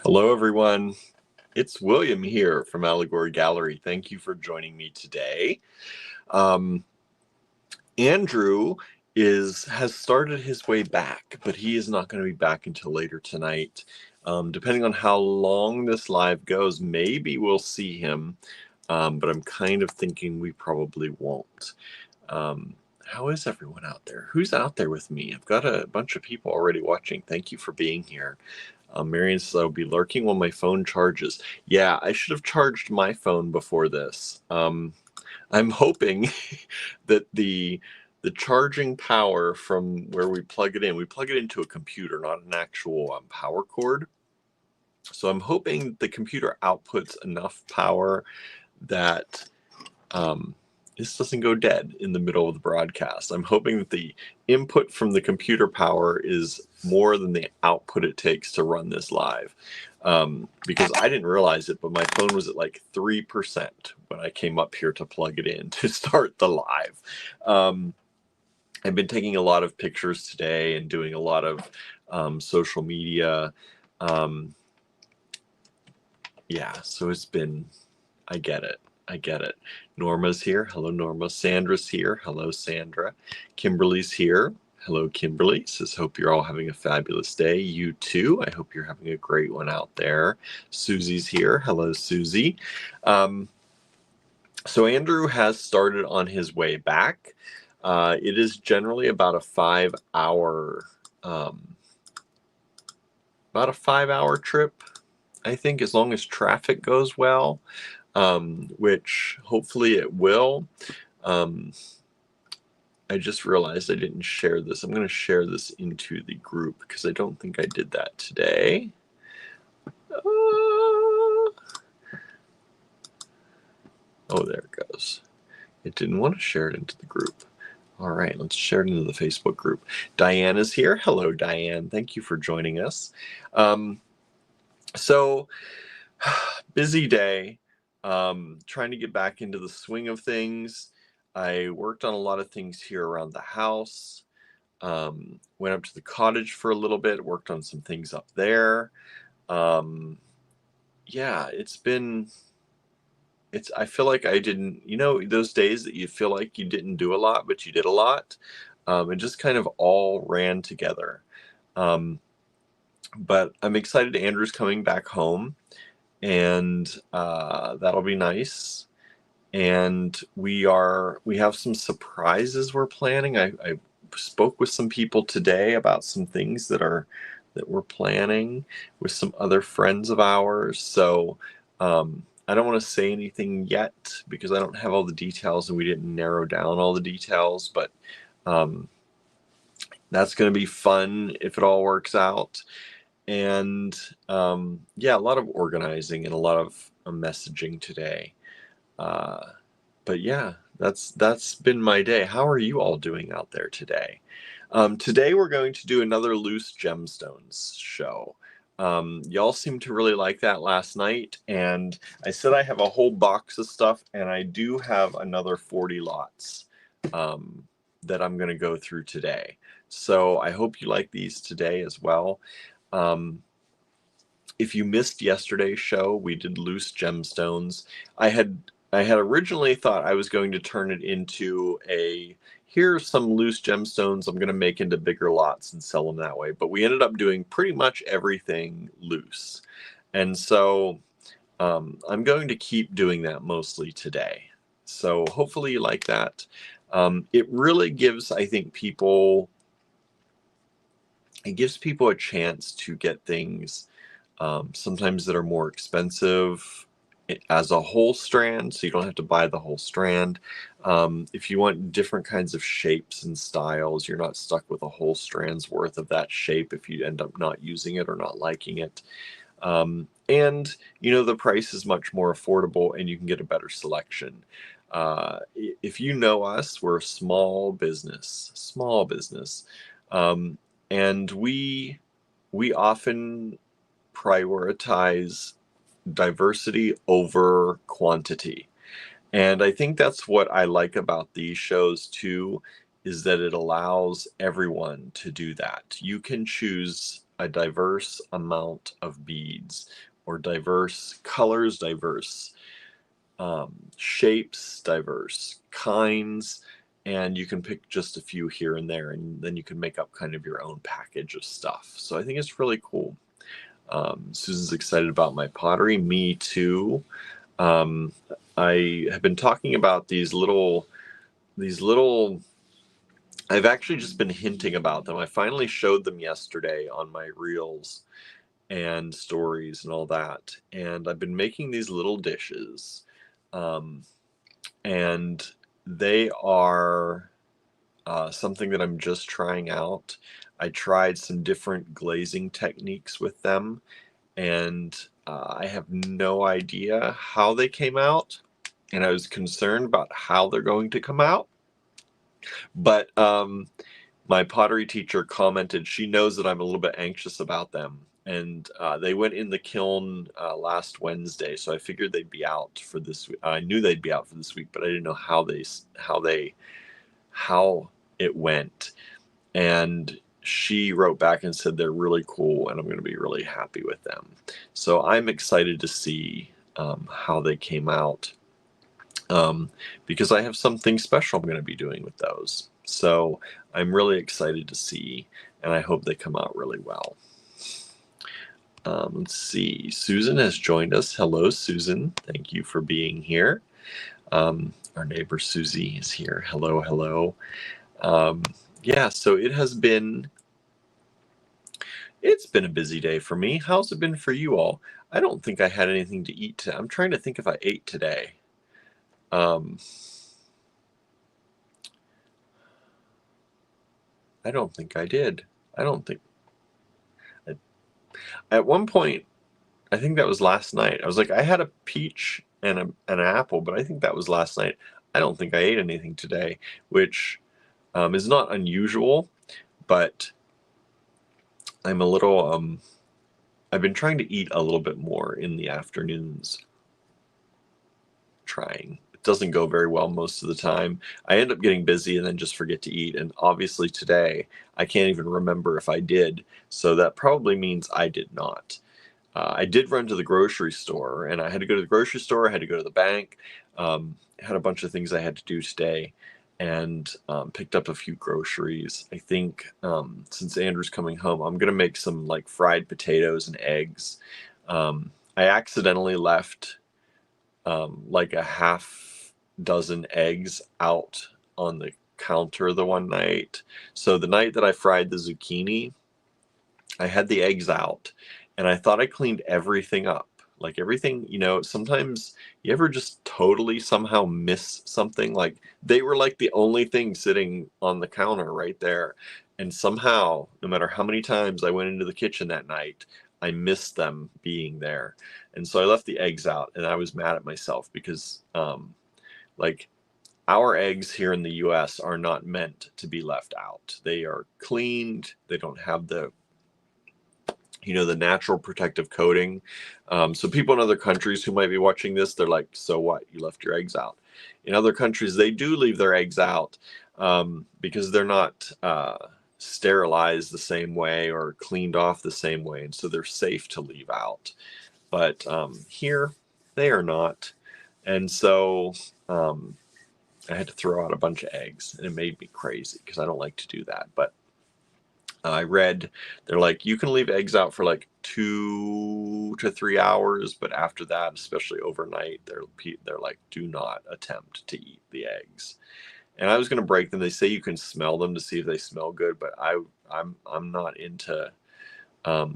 Hello, everyone. It's William here from Allegory Gallery. Thank you for joining me today. Um, Andrew has started his way back, but he is not going to be back until later tonight. Depending on how long this live goes, maybe we'll see him, but I'm kind of thinking we probably won't. How is everyone out there? Who's out there with me? I've got a bunch of people already watching. Thank you for being here. Marion says, I'll be lurking while my phone charges. Yeah, I should have charged my phone before this. I'm hoping that the charging power from where we plug it into a computer, not an actual power cord. So I'm hoping the computer outputs enough power that this doesn't go dead in the middle of the broadcast. I'm hoping that the input from the computer power is more than the output it takes to run this live. Because I didn't realize it, but my phone was at like 3% when I came up here to plug it in to start the live. I've been taking a lot of pictures today and doing a lot of social media. Yeah, so it's been, I get it. Norma's here. Hello, Norma. Sandra's here. Hello, Sandra. Kimberly's here. Hello, Kimberly. Says, hope you're all having a fabulous day. You too. I hope you're having a great one out there. Susie's here. Hello, Susie. So Andrew has started on his way back. It is generally about a 5-hour, trip, I think, as long as traffic goes well. Which hopefully it will. I just realized I didn't share this. I'm going to share this into the group because I don't think I did that today. Oh, there it goes. It didn't want to share it into the group. All right, let's share it into the Facebook group. Diane is here. Hello, Diane. Thank you for joining us. So, busy day. Trying to get back into the swing of things. I worked on a lot of things here around the house. Went up to the cottage for a little bit, worked on some things up there. Yeah, I feel like I didn't, those days that you feel like you didn't do a lot, but you did a lot. It just kind of all ran together. But I'm excited Andrew's coming back home, and that'll be nice. And we have some surprises we're planning. I spoke with some people today about some things that we're planning with some other friends of ours. So I don't want to say anything yet because I don't have all the details and we didn't narrow down all the details, but that's going to be fun if it all works out. And yeah, a lot of organizing and a lot of messaging today. But yeah, that's been my day. How are you all doing out there today? Today we're going to do another Loose Gemstones show. Y'all seemed to really like that last night, and I said I have a whole box of stuff, and I do have another 40 lots that I'm going to go through today. So I hope you like these today as well. If you missed yesterday's show, we did Loose Gemstones. I had originally thought I was going to turn it into here's some loose gemstones I'm going to make into bigger lots and sell them that way. But we ended up doing pretty much everything loose. And so I'm going to keep doing that mostly today. So hopefully you like that. It really gives, I think, people a chance to get things sometimes that are more expensive as a whole strand, so you don't have to buy the whole strand. If you want different kinds of shapes and styles, you're not stuck with a whole strand's worth of that shape if you end up not using it or not liking it. And the price is much more affordable and you can get a better selection. If you know us, we're a small business, and we often prioritize diversity over quantity. And I think that's what I like about these shows too, is that it allows everyone to do that. You can choose a diverse amount of beads, or diverse colors, diverse shapes, diverse kinds, and you can pick just a few here and there, and then you can make up kind of your own package of stuff. So I think it's really cool. Susan's excited about my pottery. Me too. I have been talking about these little, I've actually just been hinting about them. I finally showed them yesterday on my reels and stories and all that. And I've been making these little dishes. And they are something that I'm just trying out. I tried some different glazing techniques with them, and I have no idea how they came out, and I was concerned about how they're going to come out. But my pottery teacher commented she knows that I'm a little bit anxious about them, and they went in the kiln last Wednesday, so I figured they'd be out for this week. I knew they'd be out for this week, but I didn't know how it went. And she wrote back and said they're really cool, and I'm going to be really happy with them. So I'm excited to see how they came out, because I have something special I'm going to be doing with those. So I'm really excited to see, and I hope they come out really well. Let's see. Susan has joined us. Hello, Susan. Thank you for being here. Our neighbor Susie is here. Hello, hello. Yeah, so it's been a busy day for me. How's it been for you all? I don't think I had anything to eat today. I'm trying to think if I ate today. I don't think I did. At one point, I think that was last night. I was like, I had a peach and an apple, but I think that was last night. I don't think I ate anything today, which is not unusual, but I'm a little, I've been trying to eat a little bit more in the afternoons. It doesn't go very well most of the time. I end up getting busy and then just forget to eat. And obviously today, I can't even remember if I did. So that probably means I did not. I did run to the grocery store, and I had to go to the grocery store. I had to go to the bank. Had a bunch of things I had to do today, and picked up a few groceries. I think since Andrew's coming home, I'm going to make some like fried potatoes and eggs. I accidentally left like a half dozen eggs out on the counter the one night. So the night that I fried the zucchini, I had the eggs out, and I thought I cleaned everything up. Like everything, sometimes you ever just totally somehow miss something? Like they were like the only thing sitting on the counter right there. And somehow, no matter how many times I went into the kitchen that night, I missed them being there. And so I left the eggs out, and I was mad at myself because like our eggs here in the US are not meant to be left out. They are cleaned. They don't have the natural protective coating. So people in other countries who might be watching this, they're like, so what? You left your eggs out. In other countries, they do leave their eggs out because they're not sterilized the same way or cleaned off the same way. And so they're safe to leave out. But here, they are not. And so I had to throw out a bunch of eggs, and it made me crazy because I don't like to do that. But I read they're like, you can leave eggs out for like 2 to 3 hours, but after that, especially overnight, they're like, do not attempt to eat the eggs. And I was going to break them. They say you can smell them to see if they smell good, but I'm not into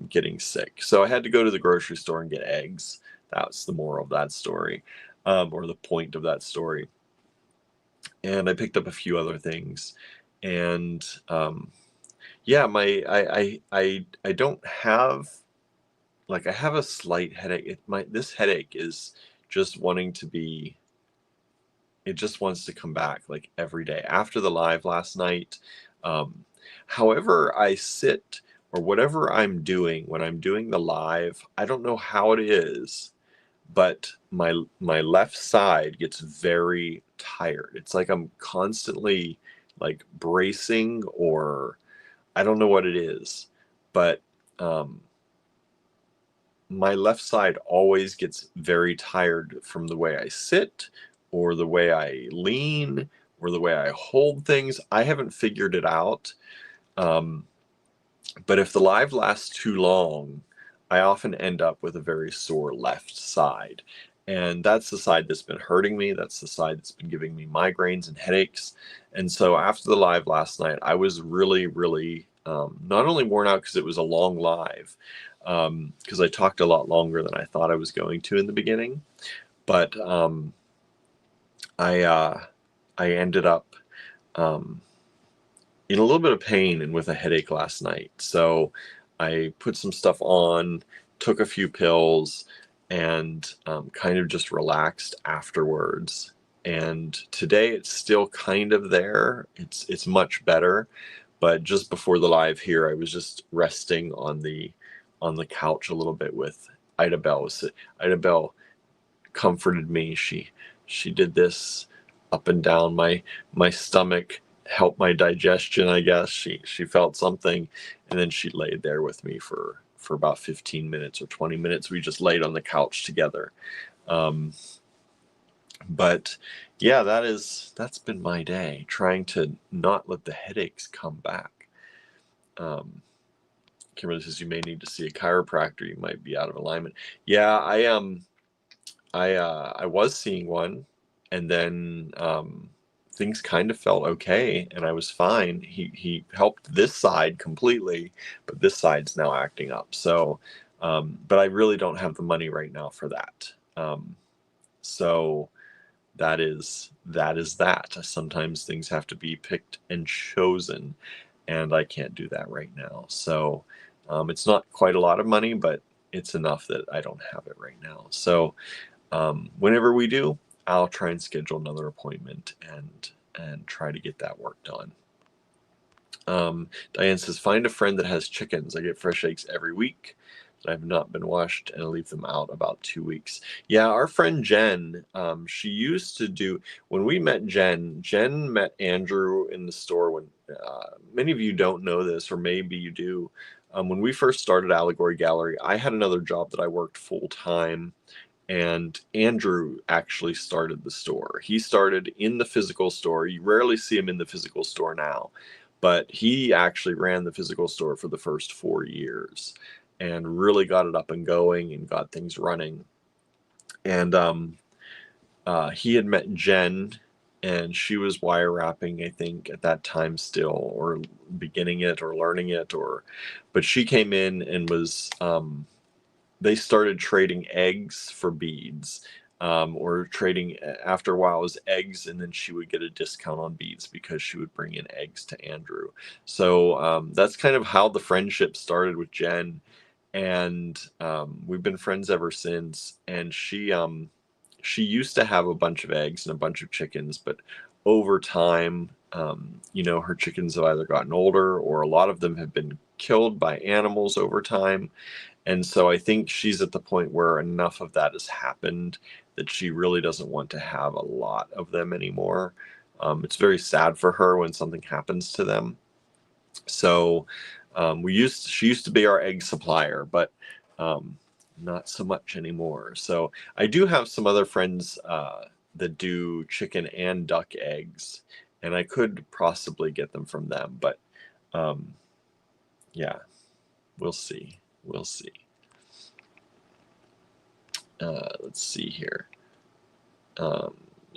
getting sick. So I had to go to the grocery store and get eggs. That's the moral of that story, or the point of that story. And I picked up a few other things, and yeah, I don't have, like, I have a slight headache. This headache is just it just wants to come back like every day after the live last night. However I sit or whatever I'm doing when I'm doing the live, I don't know how it is, but my left side gets very tired. It's like I'm constantly like bracing, or I don't know what it is, but my left side always gets very tired from the way I sit or the way I lean or the way I hold things. I haven't figured it out. But if the live lasts too long, I often end up with a very sore left side. And that's the side that's been hurting me. That's the side that's been giving me migraines and headaches. And so after the live last night, I was really, really not only worn out because it was a long live, because I talked a lot longer than I thought I was going to in the beginning, but I ended up in a little bit of pain and with a headache last night. So I put some stuff on, took a few pills, and kind of just relaxed afterwards. And today it's still kind of there. It's much better, but just before the live here, I was just resting on the couch a little bit with Ida Bell. Ida Bell comforted me. She did this up and down my stomach, help my digestion, I guess. She felt something, and then she laid there with me for about 15 minutes or 20 minutes. We just laid on the couch together. But yeah, that's been my day, trying to not let the headaches come back. Kimberly says you may need to see a chiropractor. You might be out of alignment. Yeah, I was seeing one, and then things kind of felt okay, and I was fine. He helped this side completely, but this side's now acting up. So, but I really don't have the money right now for that. So that is that. Sometimes things have to be picked and chosen, and I can't do that right now. So it's not quite a lot of money, but it's enough that I don't have it right now. So whenever we do, I'll try and schedule another appointment and try to get that work done. Diane says, find a friend that has chickens. I get fresh eggs every week that have not been washed, and I leave them out about 2 weeks. Yeah, our friend Jen, she used to do, when we met Jen met Andrew in the store when, many of you don't know this, or maybe you do. When we first started Allegory Gallery, I had another job that I worked full time, and Andrew actually started the store. He started in the physical store. You rarely see him in the physical store now, but he actually ran the physical store for the first 4 years and really got it up and going and got things running. And he had met Jen, and she was wire wrapping, I think, at that time still, or beginning it or learning it, but she came in and was they started trading eggs for beads, or trading, after a while it was eggs, and then she would get a discount on beads because she would bring in eggs to Andrew. So that's kind of how the friendship started with Jen, and we've been friends ever since. And she used to have a bunch of eggs and a bunch of chickens, but over time, her chickens have either gotten older or a lot of them have been killed by animals over time. And so I think she's at the point where enough of that has happened that she really doesn't want to have a lot of them anymore. It's very sad for her when something happens to them. So she used to be our egg supplier, but not so much anymore. So I do have some other friends that do chicken and duck eggs, and I could possibly get them from them, but yeah, we'll see. Let's see here.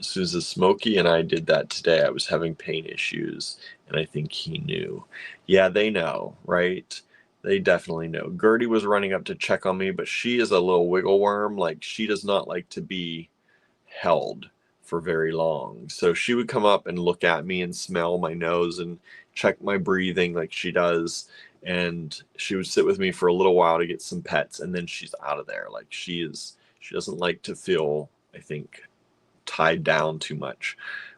Susan Smokey and I did that today. I was having pain issues, and I think he knew. Yeah, they know, right? They definitely know. Gertie was running up to check on me, but she is a little wiggle worm. Like, she does not like to be held for very long. So she would come up and look at me and smell my nose and check my breathing like she does. And she would sit with me for a little while to get some pets, and then she's out of there. Like, she doesn't like to feel, I think, tied down too much.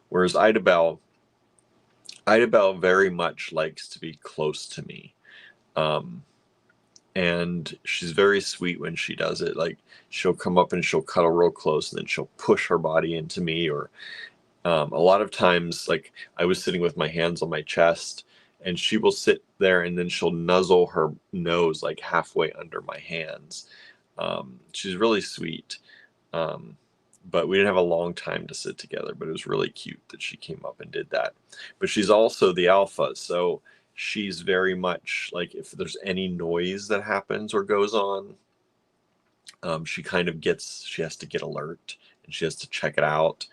Whereas Ida Bell very much likes to be close to me. And she's very sweet when she does it. Like, she'll come up and she'll cuddle real close, and then she'll push her body into me. Or a lot of times, like, I was sitting with my hands on my chest, and she will sit there, and then she'll nuzzle her nose like halfway under my hands. She's really sweet. But we didn't have a long time to sit together, but it was really cute that she came up and did that. But she's also the alpha, so she's very much like, if there's any noise that happens or goes on, she has to get alert, and she has to check it out.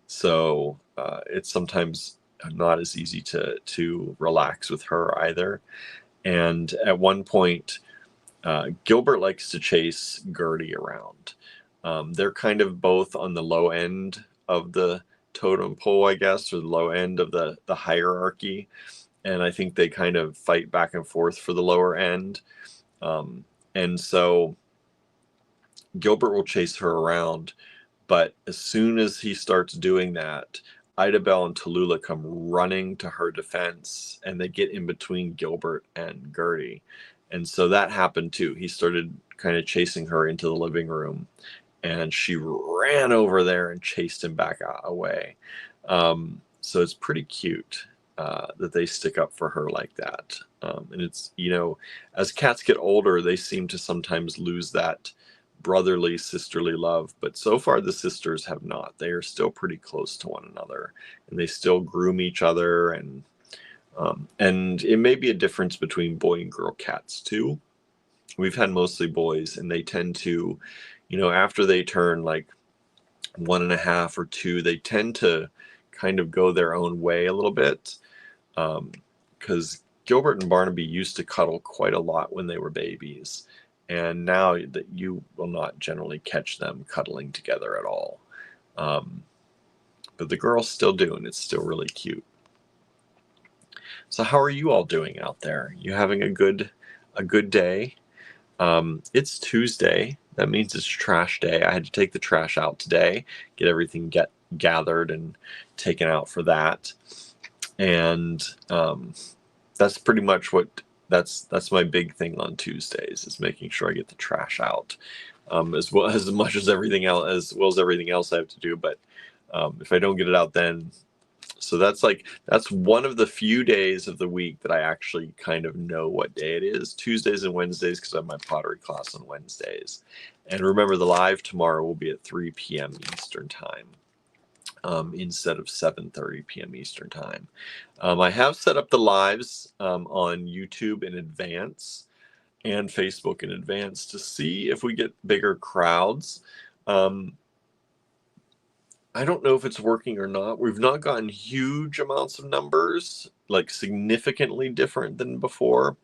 So it's sometimes not as easy to relax with her either. And at one point, Gilbert likes to chase Gertie around. They're kind of both on the low end of the totem pole, I guess, or the low end of the hierarchy. And I think they kind of fight back and forth for the lower end. And so Gilbert will chase her around, but as soon as he starts doing that, Idabelle and Tallulah come running to her defense, and they get in between Gilbert and Gertie. And so that happened too. He started kind of chasing her into the living room, and she ran over there and chased him back away. So it's pretty cute that they stick up for her like that. And it's, as cats get older, they seem to sometimes lose that brotherly, sisterly love, but so far the sisters have not. They are still pretty close to one another, and they still groom each other, and it may be a difference between boy and girl cats too. We've had mostly boys, and they tend to, after they turn like 1.5 or 2, they tend to kind of go their own way a little bit, because Gilbert and Barnaby used to cuddle quite a lot when they were babies. And now that you will not generally catch them cuddling together at all. But the girls still do, and it's still really cute. So how are you all doing out there? You having a good day? It's Tuesday. That means it's trash day. I had to take the trash out today, get everything gathered and taken out for that. And that's pretty much that's my big thing on Tuesdays, is making sure I get the trash out, as much as everything else, I have to do. But if I don't get it out then, so that's one of the few days of the week that I actually kind of know what day it is. Tuesdays and Wednesdays, because I have my pottery class on Wednesdays. And remember, the live tomorrow will be at 3 p.m. Eastern time. Instead of 7:30 p.m. Eastern time. I have set up the lives on YouTube in advance and Facebook in advance to see if we get bigger crowds. I don't know if it's working or not. We've not gotten huge amounts of numbers, like significantly different than before,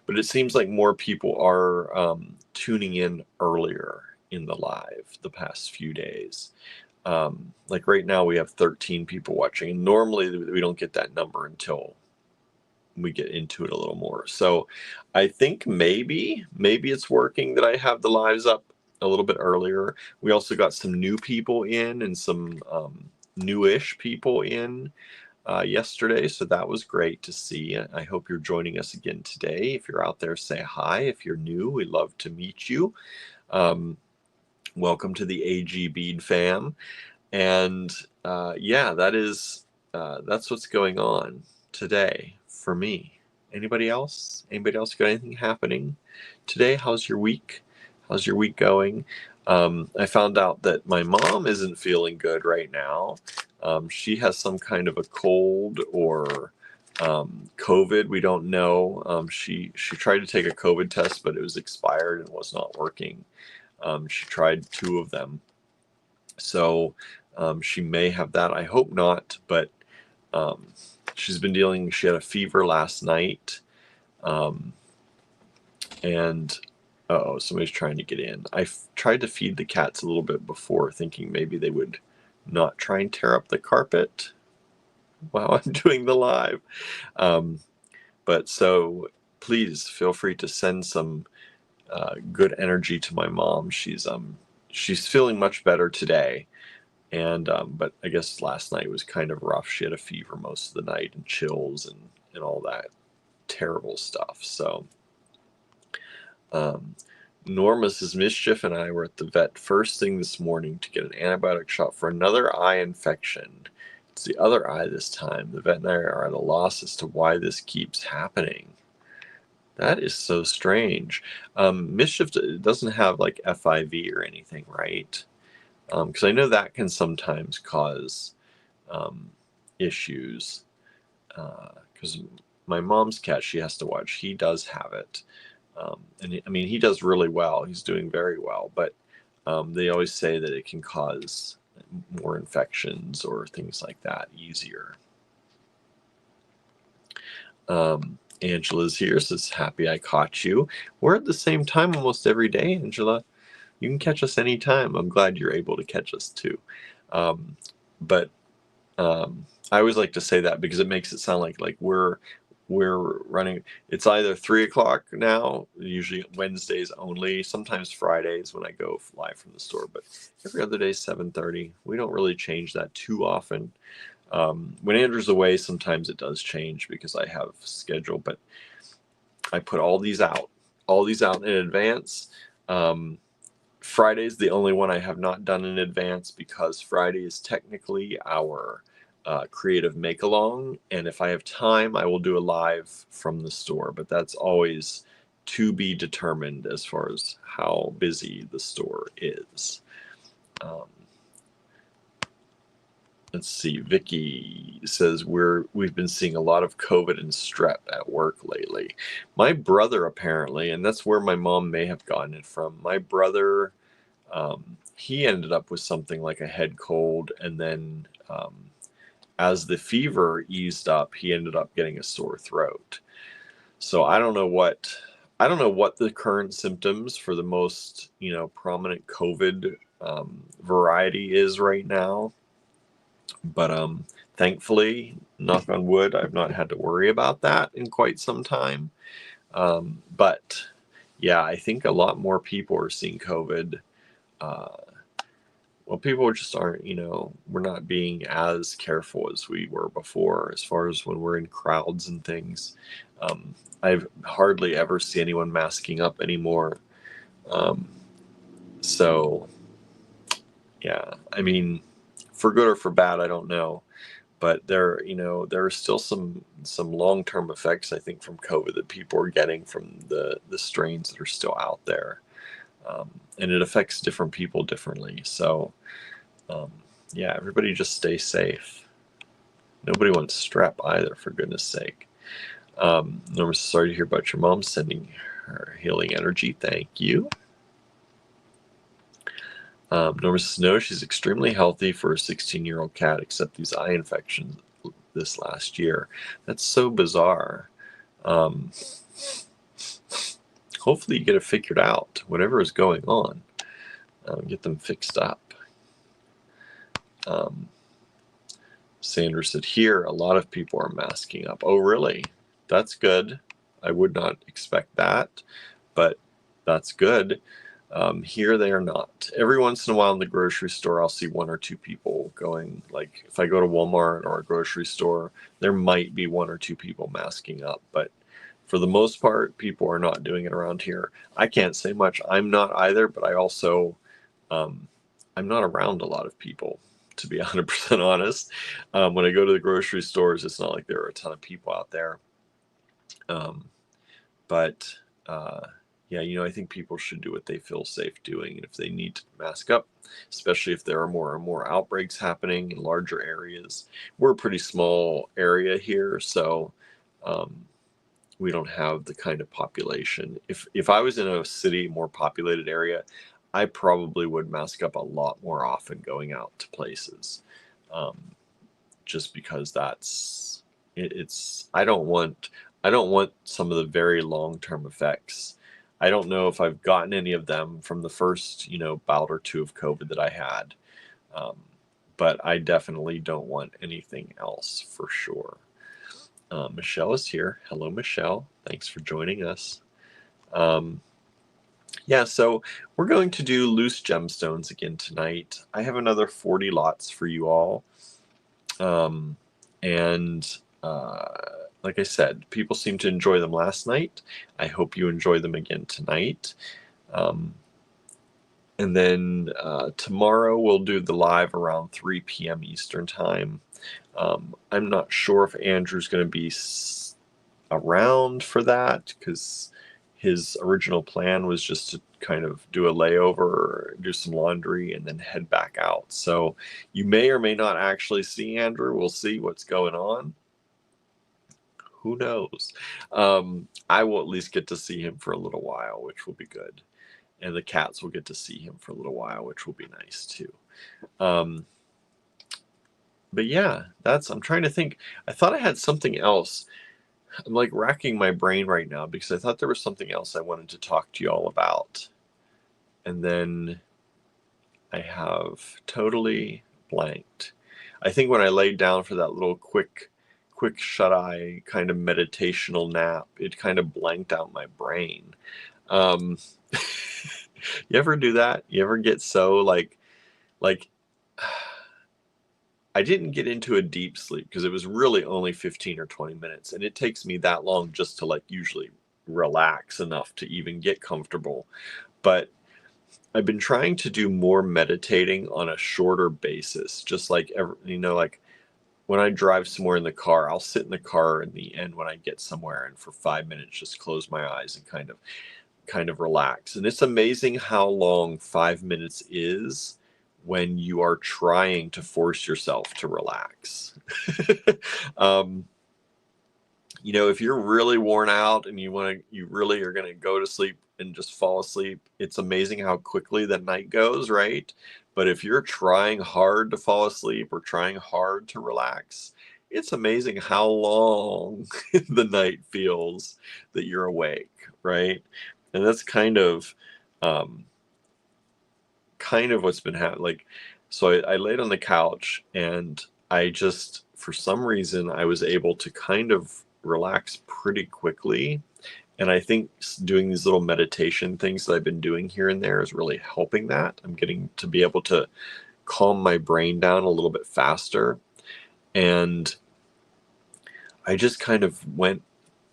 but it seems like more people are tuning in earlier in the live the past few days. Like right now we have 13 people watching, and normally we don't get that number until we get into it a little more. So I think maybe it's working that I have the lives up a little bit earlier. We also got some new people in, and some newish people in yesterday, so that was great to see. I hope you're joining us again today. If you're out there, say hi. If you're new, we'd love to meet you. Welcome to the AG Bead fam. And that's what's going on today for me. Anybody else got anything happening today? How's your week going? I found out that my mom isn't feeling good right now. She has some kind of a cold or COVID. We don't know. She tried to take a COVID test, but it was expired and was not working. She tried 2 of them. So she may have that. I hope not, but she had a fever last night. And somebody's trying to get in. I tried to feed the cats a little bit before, thinking maybe they would not try and tear up the carpet while I'm doing the live. But so please feel free to send some good energy to my mom. She's feeling much better today, and but I guess last night was kind of rough. She had a fever most of the night, and chills and all that terrible stuff. So Norma's Mischief and I were at the vet first thing this morning to get an antibiotic shot for another eye infection. It It's the other eye this time. The veterinary are at a loss as to why this keeps happening. That is so strange. Mischief doesn't have like FIV or anything, right? Because I know that can sometimes cause issues. Because my mom's cat, she has to watch, he does have it. And I mean, he does really well. He's doing very well. But they always say that it can cause more infections or things like that easier. Angela's here, says, happy I caught you. We're at the same time almost every day, Angela. You can catch us anytime. I'm glad you're able to catch us too. But I always like to say that because it makes it sound like we're running. It's either 3 o'clock now, usually Wednesdays only, sometimes Fridays when I go live from the store, but every other day 7:30. We don't really change that too often. When Andrew's away, sometimes it does change because I have schedule, but I put all these out in advance. Friday's the only one I have not done in advance because Friday is technically our creative make-along, and if I have time, I will do a live from the store, but that's always to be determined as far as how busy the store is. Let's see, Vicky says we've been seeing a lot of COVID and strep at work lately. My brother apparently, and that's where my mom may have gotten it from. My brother, he ended up with something like a head cold, and then as the fever eased up, he ended up getting a sore throat. So I don't know what the current symptoms for the most prominent COVID variety is right now. But thankfully, knock on wood, I've not had to worry about that in quite some time. But yeah, I think a lot more people are seeing COVID. Well, people just aren't, we're not being as careful as we were before as far as when we're in crowds and things. I've hardly ever see anyone masking up anymore. So yeah, I mean, for good or for bad, I don't know, but there are still some long-term effects, I think, from COVID that people are getting from the strains that are still out there, and it affects different people differently. So yeah, everybody just stay safe. Nobody wants strep either, for goodness sake. Norma, sorry to hear about your mom, sending her healing energy. Thank you. Norma says, no, she's extremely healthy for a 16-year-old cat, except these eye infections this last year. That's so bizarre. Hopefully you get it figured out, whatever is going on. Get them fixed up. Sandra said, here, a lot of people are masking up. Oh, really? That's good. I would not expect that, but that's good. Here they are not. Every once in a while in the grocery store, I'll see 1 or 2 people going, like if I go to Walmart or a grocery store, there might be 1 or 2 people masking up, but for the most part, people are not doing it around here. I can't say much. I'm not either, but I also, I'm not around a lot of people, to be 100% honest. When I go to the grocery stores, it's not like there are a ton of people out there. But yeah, I think people should do what they feel safe doing. And if they need to mask up, especially if there are more and more outbreaks happening in larger areas. We're a pretty small area here, so we don't have the kind of population. If I was in a city, more populated area, I probably would mask up a lot more often going out to places, just because it's I don't want some of the very long-term effects. I don't know if I've gotten any of them from the first bout or 2 of COVID that I had, but I definitely don't want anything else for sure. Michelle is here. Hello, Michelle. Thanks for joining us. Yeah, so we're going to do loose gemstones again tonight. I have another 40 lots for you all. Like I said, people seem to enjoy them last night. I hope you enjoy them again tonight. And then tomorrow we'll do the live around 3 p.m. Eastern time. I'm not sure if Andrew's going to be around for that, because his original plan was just to kind of do a layover, do some laundry, and then head back out. So you may or may not actually see Andrew. We'll see what's going on. Who knows? I will at least get to see him for a little while, which will be good. And the cats will get to see him for a little while, which will be nice too. But yeah, I'm trying to think. I thought I had something else. I'm like racking my brain right now because I thought there was something else I wanted to talk to you all about. And then I have totally blanked. I think when I laid down for that little quick shut-eye kind of meditational nap, it kind of blanked out my brain. You ever do that? You ever get so like I didn't get into a deep sleep because it was really only 15 or 20 minutes, and it takes me that long just to like usually relax enough to even get comfortable. But I've been trying to do more meditating on a shorter basis, just like like when I drive somewhere in the car, I'll sit in the car in the end when I get somewhere and for 5 minutes just close my eyes and kind of relax. And it's amazing how long 5 minutes is when you are trying to force yourself to relax. If you're really worn out and you really are going to go to sleep and just fall asleep, it's amazing how quickly the night goes, right? But if you're trying hard to fall asleep or trying hard to relax, it's amazing how long the night feels that you're awake, right? And that's kind of what's been happening. Like, so I laid on the couch and I just, for some reason, I was able to kind of relax pretty quickly. And I think doing these little meditation things that I've been doing here and there is really helping that. I'm getting to be able to calm my brain down a little bit faster. And I just kind of went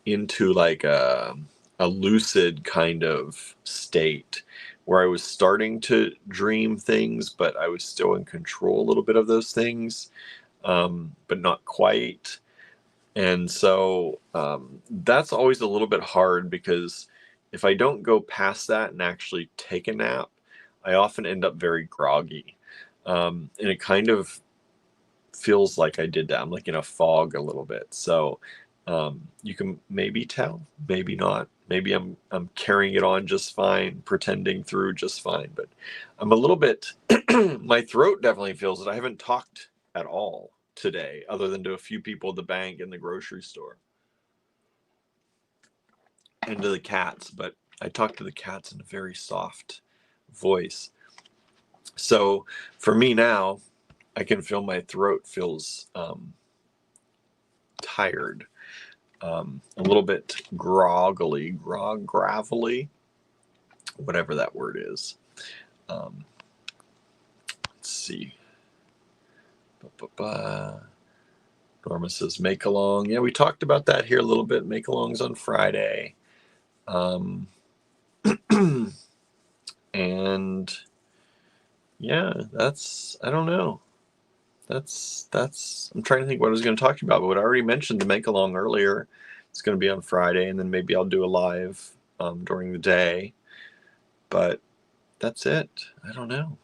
into like a lucid kind of state where I was starting to dream things, but I was still in control a little bit of those things, but not quite. And so that's always a little bit hard because if I don't go past that and actually take a nap, I often end up very groggy. And it kind of feels like I did that. I'm like in a fog a little bit. So you can maybe tell, maybe not. Maybe I'm carrying it on just fine, pretending through just fine. But I'm a little bit, my throat definitely feels it. I haven't talked at all today, other than to a few people at the bank and the grocery store. And to the cats, but I talk to the cats in a very soft voice. So for me now, I can feel my throat feels tired, a little bit gravelly, whatever that word is. Let's see. Norma says make along. Yeah, we talked about that here a little bit. Make alongs on Friday. And yeah, I don't know. I'm trying to think what I was going to talk about, but I already mentioned the make along earlier. It's going to be on Friday, and then maybe I'll do a live during the day. But that's it. I don't know.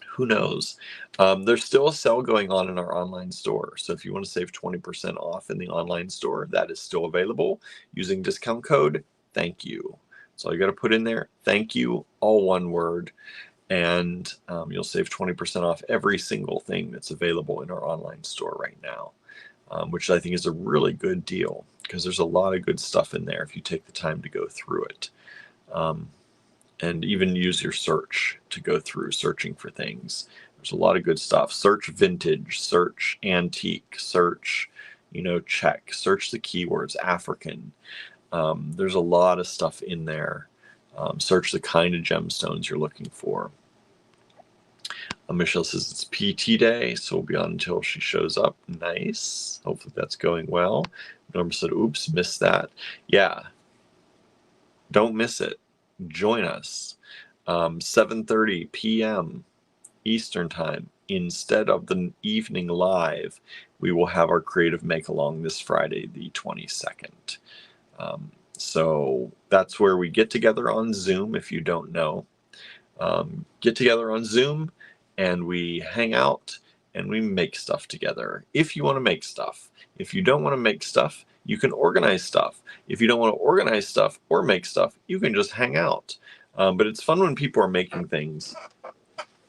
Who knows? There's still a sale going on in our online store. So if you want to save 20% off in the online store, that is still available using discount code thank you. So you got to put in there, thank you, all one word. And you'll save 20% off every single thing that's available in our online store right now, which I think is a really good deal because there's a lot of good stuff in there if you take the time to go through it. And even use your search to go through searching for things. There's a lot of good stuff. Search vintage, search antique, search, Czech, search the keywords, African. There's a lot of stuff in there. Search the kind of gemstones you're looking for. Michelle says it's PT day, so we'll be on until she shows up. Nice. Hopefully that's going well. Norma said, oops, missed that. Yeah. Don't miss it. Join us. 7:30 p.m. Eastern Time. Instead of the evening live, we will have our creative make-along this Friday, the 22nd. So that's where we get together on Zoom, if you don't know. Get together on Zoom and we hang out and we make stuff together. If you want to make stuff. If you don't want to make stuff, you can organize stuff. If you don't want to organize stuff or make stuff, you can just hang out. But it's fun when people are making things.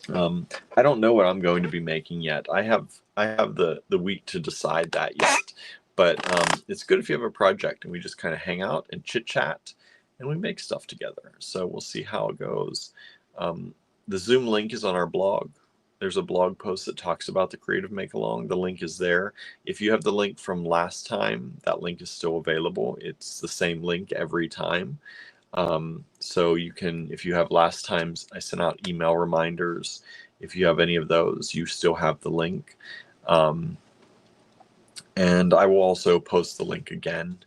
I don't know what I'm going to be making yet. I have the week to decide that yet. But it's good if you have a project and we just kind of hang out and chit chat and we make stuff together. So we'll see how it goes. The Zoom link is on our blog. There's a blog post that talks about the Creative Make-Along. The link is there. If you have the link from last time, that link is still available. It's the same link every time. So you can, if you have last time's, I sent out email reminders. If you have any of those, you still have the link. And I will also post the link again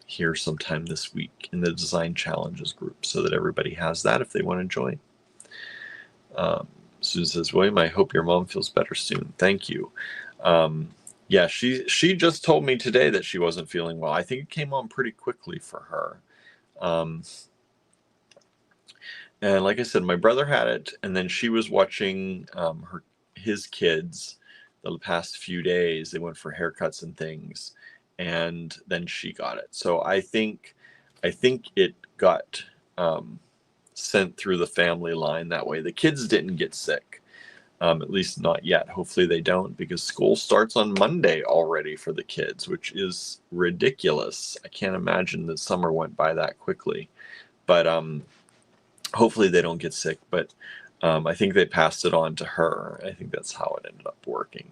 here sometime this week in the Design Challenges group so that everybody has that if they want to join. Susan says, William, I hope your mom feels better soon. Thank you. Yeah, she just told me today that she wasn't feeling well. I think it came on pretty quickly for her. And like I said, my brother had it, and then she was watching his kids the past few days. They went for haircuts and things, and then she got it. So I think it got sent through the family line that way. The kids didn't get sick, at least not yet. Hopefully they don't, because school starts on Monday already for the kids, which is ridiculous. I can't imagine that summer went by that quickly. But hopefully they don't get sick. But I think they passed it on to her. I think that's how it ended up working.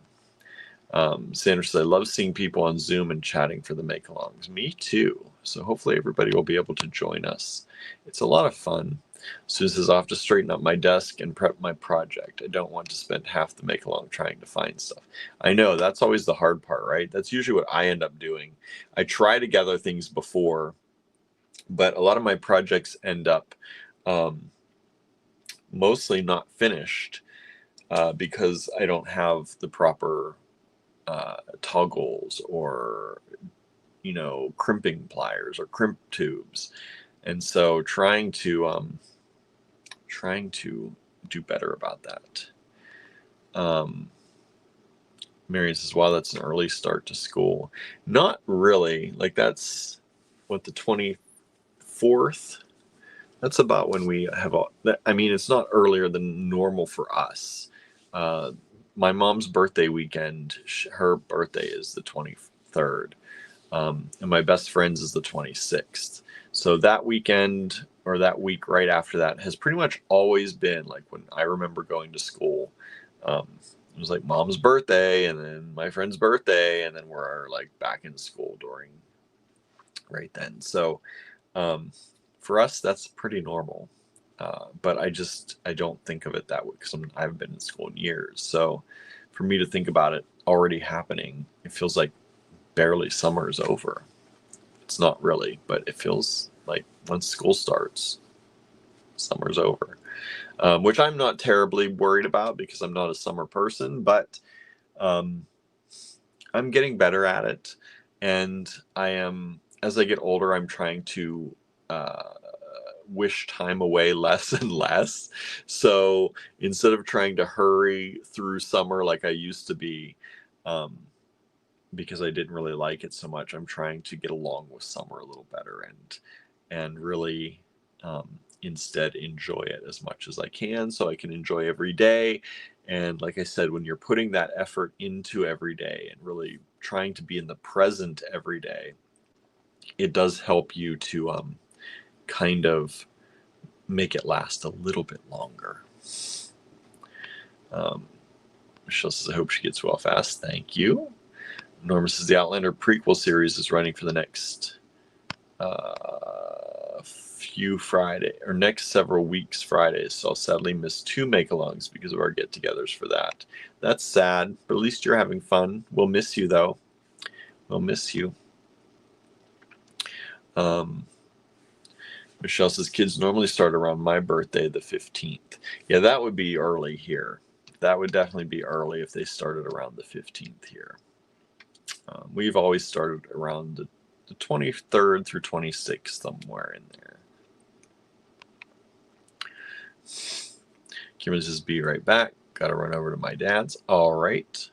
Sandra says, I love seeing people on Zoom and chatting for the make-alongs. Me too. So hopefully everybody will be able to join us. It's a lot of fun. Susan says, I'll have to straighten up my desk and prep my project. I don't want to spend half the make-along trying to find stuff. I know, that's always the hard part, right? That's usually what I end up doing. I try to gather things before, but a lot of my projects end up mostly not finished because I don't have the proper toggles or, crimping pliers or crimp tubes. And so trying to do better about that. Marion says, wow, that's an early start to school. Not really. Like, that's what, the 24th? That's about when we have it's not earlier than normal for us. My mom's birthday weekend, her birthday is the 23rd. And my best friend's is the 26th. So that weekend or that week right after that has pretty much always been like when I remember going to school. It was like mom's birthday and then my friend's birthday, and then we're like back in school during right then. So for us, that's pretty normal. But I don't think of it that way because I haven't been in school in years. So for me to think about it already happening, it feels like barely summer is over. It's not really, but it feels like once school starts, summer's over, which I'm not terribly worried about because I'm not a summer person, but I'm getting better at it. And as I get older, I'm trying to wish time away less and less. So instead of trying to hurry through summer like I used to be, because I didn't really like it so much, I'm trying to get along with summer a little better and really instead enjoy it as much as I can, so I can enjoy every day. And like I said, when you're putting that effort into every day and really trying to be in the present every day, it does help you to kind of make it last a little bit longer. Michelle says, I hope she gets well fast. Thank you. Norma says, the Outlander prequel series is running for the next next several weeks Fridays, so I'll sadly miss 2 make-alongs because of our get-togethers for that. That's sad, but at least you're having fun. We'll miss you, though. We'll miss you. Michelle Michelle says, kids normally start around my birthday, the 15th. Yeah, that would be early here. That would definitely be early if they started around the 15th here. We've always started around the 23rd through 26th, somewhere in there. Kimberly says, be right back. Got to run over to my dad's. All right.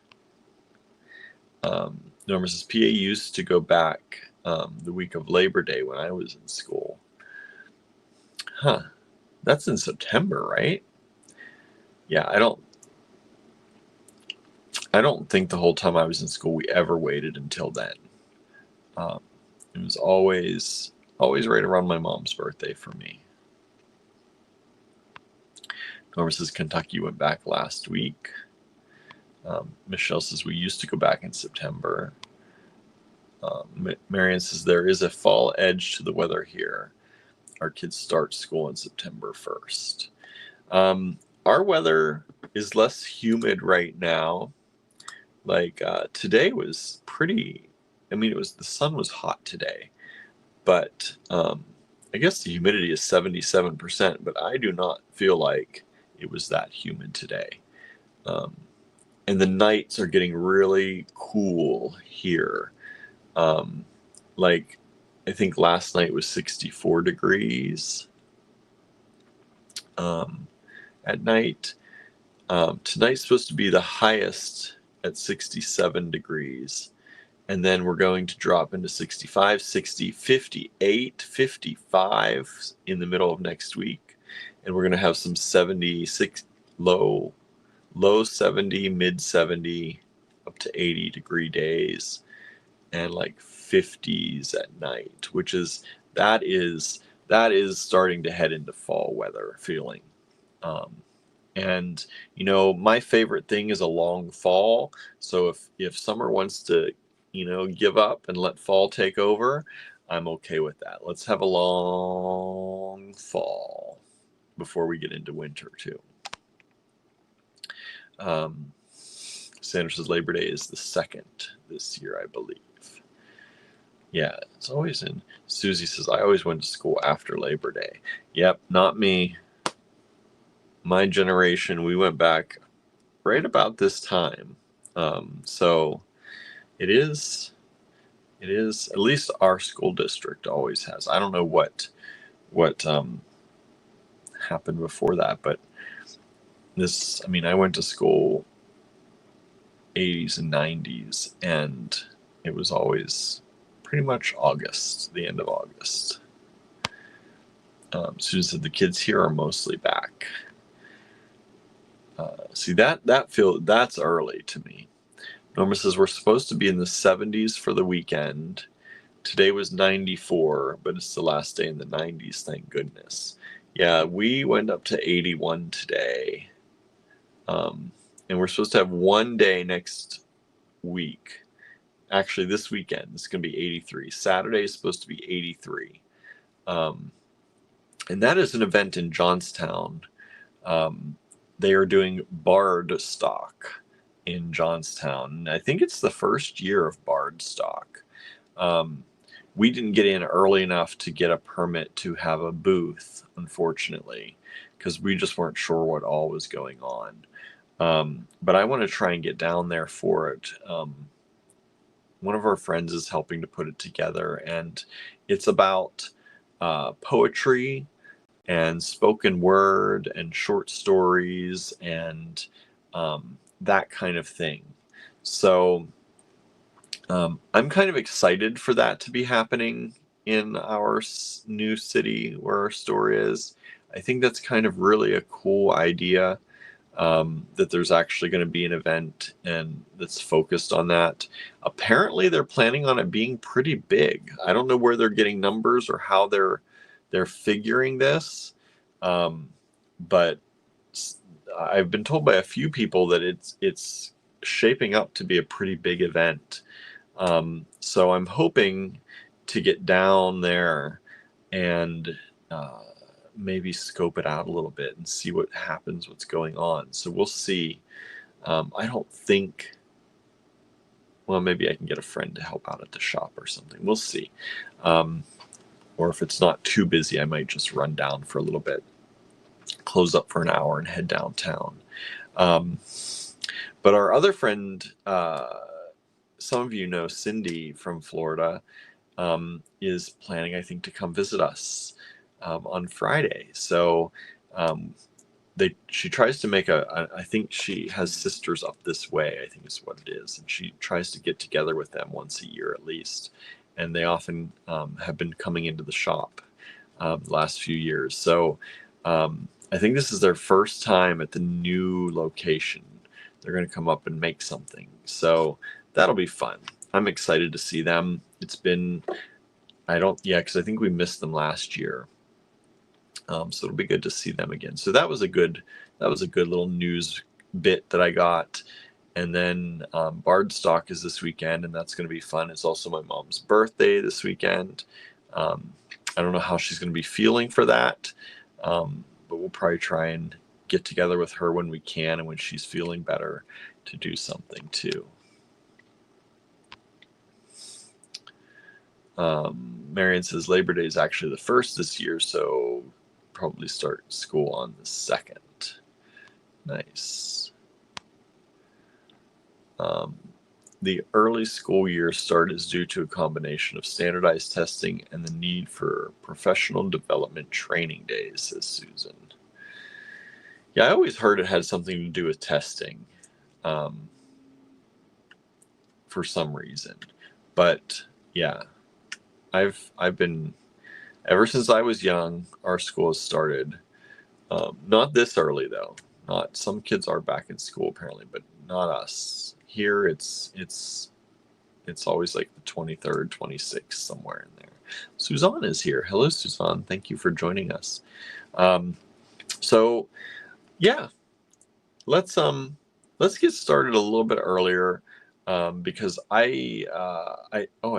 Norma says, PA used to go back the week of Labor Day when I was in school. Huh. That's in September, right? Yeah, I don't think the whole time I was in school we ever waited until then. It was always right around my mom's birthday for me. Norma says Kentucky went back last week. Michelle says we used to go back in September. Marianne says there is a fall edge to the weather here. Our kids start school on September 1st. Our weather is less humid right now. Like today was pretty, I mean, the sun was hot today, but I guess the humidity is 77%, but I do not feel like it was that humid today. And the nights are getting really cool here. Like I think last night was 64 degrees at night. Tonight's supposed to be the highest at 67 degrees. And then we're going to drop into 65, 60, 58, 55 in the middle of next week. And we're going to have some 76, low 70, mid 70, up to 80 degree days, and like 50s at night, which is, that is starting to head into fall weather feeling. And you know, my favorite thing is a long fall. So if summer wants to, you know, give up and let fall take over, I'm okay with that. Let's have a long fall before we get into winter too. Sandra says Labor Day is the 2nd this year, I believe. Yeah, it's always in. Susie says I always went to school after Labor Day. Yep, not me. My generation, we went back right about this time. So it is at least our school district always has. I don't know what happened before that, but I mean, I went to school 80s and 90s, and it was always pretty much August, the end of August. Susan said the kids here are mostly back. See, that's early to me. Norma says we're supposed to be in the 70s for the weekend. Today was 94, but it's the last day in the 90s, thank goodness. Yeah, we went up to 81 today. And we're supposed to have one day next week. Actually, this weekend, it's going to be 83. Saturday is supposed to be 83. And that is an event in Johnstown. They are doing Bard Stock in Johnstown. I think it's the first year of Bard Stock. We didn't get in early enough to get a permit to have a booth, unfortunately, because we just weren't sure what all was going on. But I want to try and get down there for it. One of our friends is helping to put it together, and it's about poetry and spoken word and short stories and that kind of thing. So I'm kind of excited for that to be happening in our new city where our store is. I think that's kind of really a cool idea, that there's actually going to be an event and that's focused on that. Apparently they're planning on it being pretty big. I don't know where they're getting numbers or how they're figuring this, but I've been told by a few people that it's shaping up to be a pretty big event. So I'm hoping to get down there and maybe scope it out a little bit and see what happens, what's going on. So we'll see. I don't think, well, maybe I can get a friend to help out at the shop or something. We'll see. or if it's not too busy, I might just run down for a little bit, close up for an hour, and head downtown. But our other friend, some of you know Cindy from Florida, is planning, I think, to come visit us on Friday. So she tries to make I think she has sisters up this way, I think is what it is. And she tries to get together with them once a year at least. And they often have been coming into the shop the last few years. So I think this is their first time at the new location. They're going to come up and make something. So that'll be fun. I'm excited to see them. It's been, because I think we missed them last year. So it'll be good to see them again. So that was a good little news bit that I got. And then Bardstock is this weekend, and that's going to be fun. It's also my mom's birthday this weekend. I don't know how she's going to be feeling for that, but we'll probably try and get together with her when we can and when she's feeling better to do something too. Marion says Labor Day is actually the 1st this year, so probably start school on the 2nd. Nice. The early school year start is due to a combination of standardized testing and the need for professional development training days, says Susan. Yeah, I always heard it had something to do with testing for some reason. But yeah, I've been, ever since I was young, our school has started. Not this early though. Not, some kids are back in school apparently, but not us. Here it's always like the 23rd, 26th, somewhere in there. Suzanne is here. Hello, Suzanne. Thank you for joining us. So yeah, let's get started a little bit earlier because I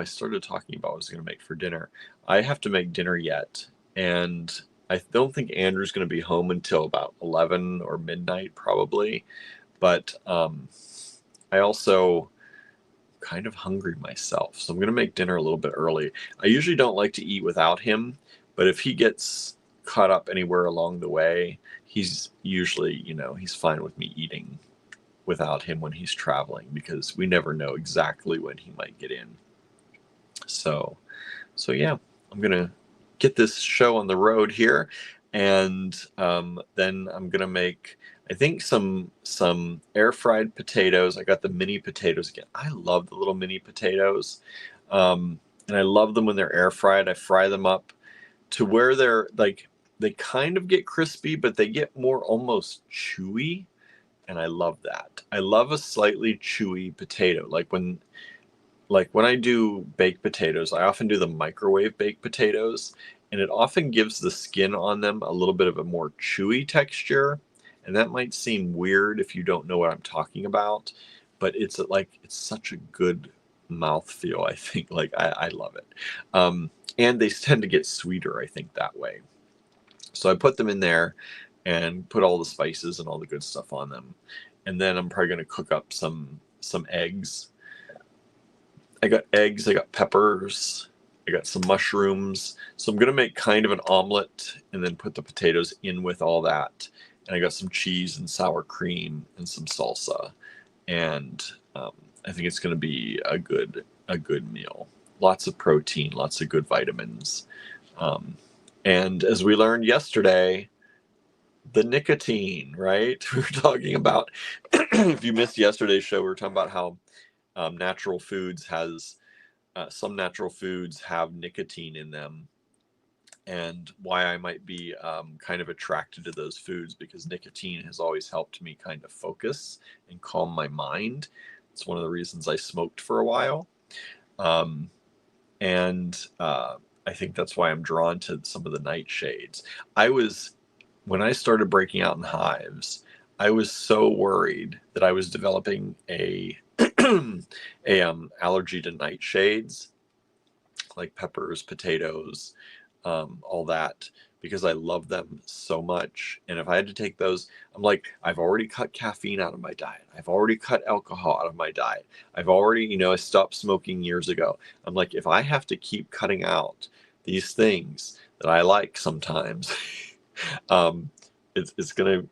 started talking about what I was going to make for dinner. I have to make dinner yet, and I don't think Andrew's going to be home until about 11 or midnight probably. But I also kind of hungry myself, so I'm going to make dinner a little bit early. I usually don't like to eat without him, but if he gets caught up anywhere along the way, he's usually, he's fine with me eating without him when he's traveling, because we never know exactly when he might get in. So yeah, I'm going to get this show on the road here, and then I'm going to make, I think, some air fried potatoes. I got the mini potatoes again. I love the little mini potatoes. And I love them when they're air fried. I fry them up to where they're like, they kind of get crispy, but they get more almost chewy. And I love that. I love a slightly chewy potato. Like when I do baked potatoes, I often do the microwave baked potatoes, and it often gives the skin on them a little bit of a more chewy texture. And that might seem weird if you don't know what I'm talking about, but it's such a good mouthfeel, I think. Like I love it. And they tend to get sweeter, I think, that way. So I put them in there and put all the spices and all the good stuff on them. And then I'm probably going to cook up some eggs. I got eggs, I got peppers, I got some mushrooms. So I'm going to make kind of an omelet and then put the potatoes in with all that. And I got some cheese and sour cream and some salsa. And I think it's going to be a good meal. Lots of protein, lots of good vitamins. And as we learned yesterday, the nicotine, right? We were talking about, if you missed yesterday's show, we were talking about how natural foods some natural foods have nicotine in them, and why I might be kind of attracted to those foods, because nicotine has always helped me kind of focus and calm my mind. It's one of the reasons I smoked for a while. And I think that's why I'm drawn to some of the nightshades. When I started breaking out in hives, I was so worried that I was developing a allergy to nightshades, like peppers, potatoes, all that, because I love them so much. And if I had to take those, I'm like, I've already cut caffeine out of my diet. I've already cut alcohol out of my diet. I've already, I stopped smoking years ago. I'm like, if I have to keep cutting out these things that I like sometimes, um, it's gonna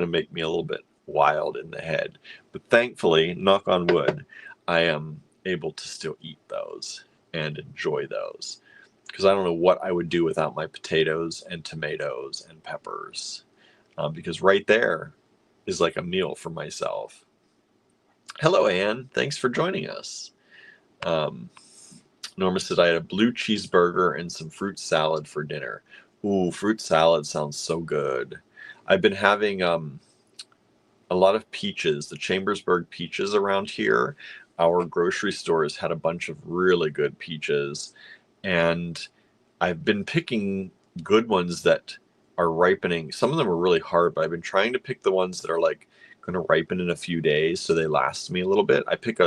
make me a little bit wild in the head. But thankfully, knock on wood, I am able to still eat those and enjoy those, because I don't know what I would do without my potatoes and tomatoes and peppers, because right there is like a meal for myself. Hello, Anne. Thanks for joining us. Norma said I had a blue cheeseburger and some fruit salad for dinner. Ooh, fruit salad sounds so good. I've been having a lot of peaches, the Chambersburg peaches around here. Our grocery store has had a bunch of really good peaches, and I've been picking good ones that are ripening. Some of them are really hard, but I've been trying to pick the ones that are like going to ripen in a few days so they last me a little bit. I pick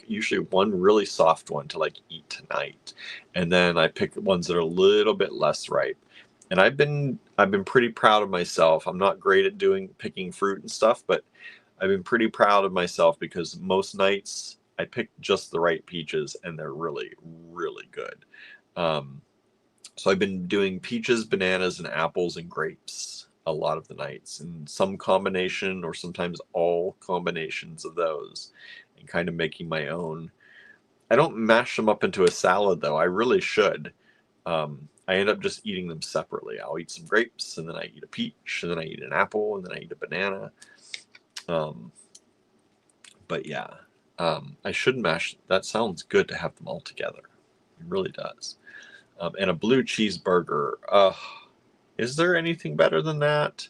usually one really soft one to like eat tonight, and then I pick ones that are a little bit less ripe. And I've been pretty proud of myself. I'm not great at picking fruit and stuff, but I've been pretty proud of myself because most nights I pick just the right peaches and they're really, really good. So I've been doing peaches, bananas, and apples and grapes a lot of the nights, and some combination or sometimes all combinations of those, and kind of making my own. I don't mash them up into a salad though. I really should. I end up just eating them separately. I'll eat some grapes, and then I eat a peach, and then I eat an apple, and then I eat a banana. But yeah, I should mash. That sounds good to have them all together. It really does. And a blue cheeseburger. Is there anything better than that?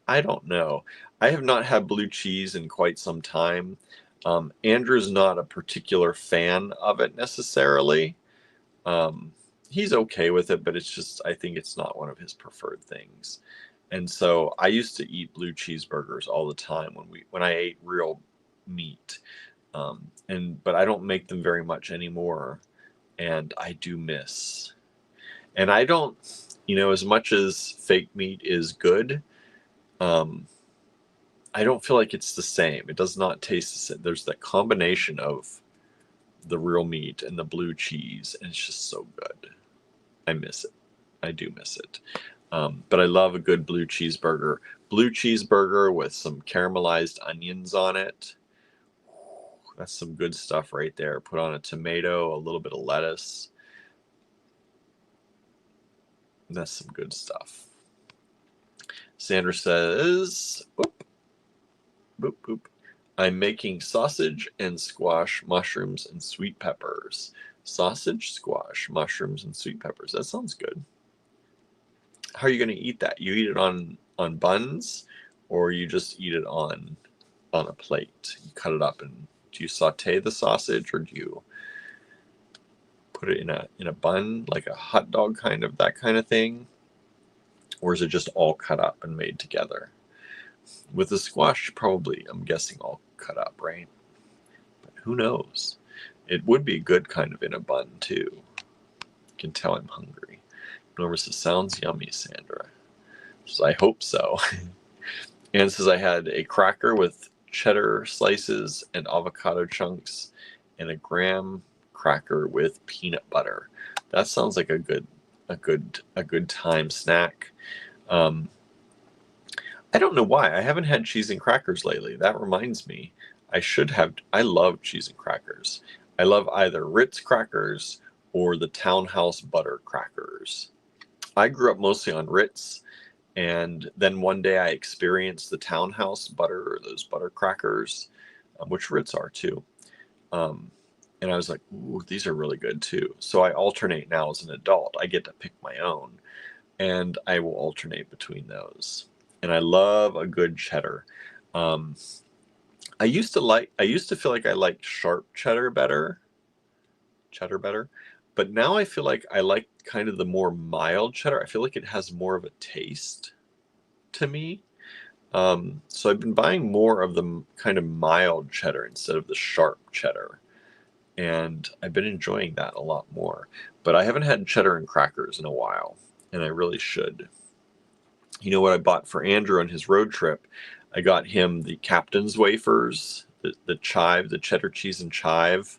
I don't know. I have not had blue cheese in quite some time. Andrew's not a particular fan of it necessarily. He's okay with it, but it's just, I think it's not one of his preferred things. And so I used to eat blue cheeseburgers all the time when I ate real meat. But I don't make them very much anymore, and I do miss. And I don't, as much as fake meat is good, I don't feel like it's the same. It does not taste the same. There's that combination of the real meat and the blue cheese, and it's just so good. I miss it. I do miss it. But I love a good blue cheeseburger. Blue cheeseburger with some caramelized onions on it. That's some good stuff right there. Put on a tomato, a little bit of lettuce. That's some good stuff. Sandra says, boop, boop, boop. I'm making sausage and squash, mushrooms, and sweet peppers. Sausage, squash, mushrooms, and sweet peppers. That sounds good. How are you going to eat that? You eat it on buns, or you just eat it on a plate? You cut it up, and do you saute the sausage, or do you put it in a bun, like a hot dog that kind of thing? Or is it just all cut up and made together? With the squash, probably, I'm guessing, all cut up, right? But who knows? It would be good kind of in a bun, too. You can tell I'm hungry. Norma says, sounds yummy, Sandra. So I hope so. Anne says, I had a cracker with cheddar slices and avocado chunks and a graham cracker with peanut butter. That sounds like a good time snack. I don't know why. I haven't had cheese and crackers lately. That reminds me. I should have. I love cheese and crackers. I love either Ritz crackers or the Townhouse butter crackers. I grew up mostly on Ritz, and then one day I experienced the Townhouse butter, or those butter crackers, which Ritz are too. And I was like, ooh, these are really good too. So I alternate now as an adult. I get to pick my own, and I will alternate between those. And I love a good cheddar. I used to feel like I liked sharp cheddar better, but now I feel like I like kind of the more mild cheddar. I feel like it has more of a taste to me. So I've been buying more of the kind of mild cheddar instead of the sharp cheddar, and I've been enjoying that a lot more. But I haven't had cheddar and crackers in a while, and I really should. You know what I bought for Andrew on his road trip? I got him the Captain's wafers, the chive, the cheddar cheese and chive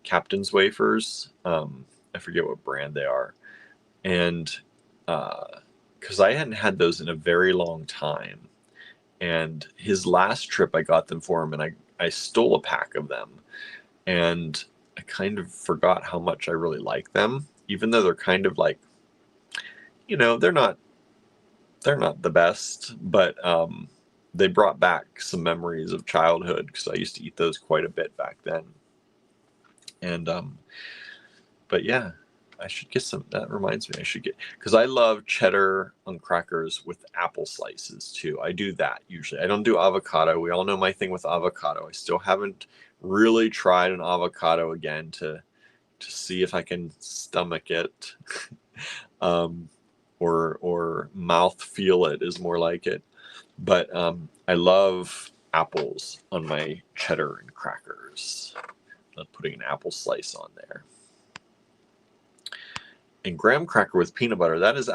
Captain's wafers. I forget what brand they are. And because I hadn't had those in a very long time. And his last trip, I got them for him, and I stole a pack of them. And I kind of forgot how much I really like them, even though they're kind of like, they're not the best, but they brought back some memories of childhood because I used to eat those quite a bit back then. And but yeah, I should get some. That reminds me, I should get, because I love cheddar on crackers with apple slices too. I do that usually. I don't do avocado. We all know my thing with avocado. I still haven't really tried an avocado again to see if I can stomach it. Or mouth feel it is more like it. But I love apples on my cheddar and crackers. I'm putting an apple slice on there. And graham cracker with peanut butter, that's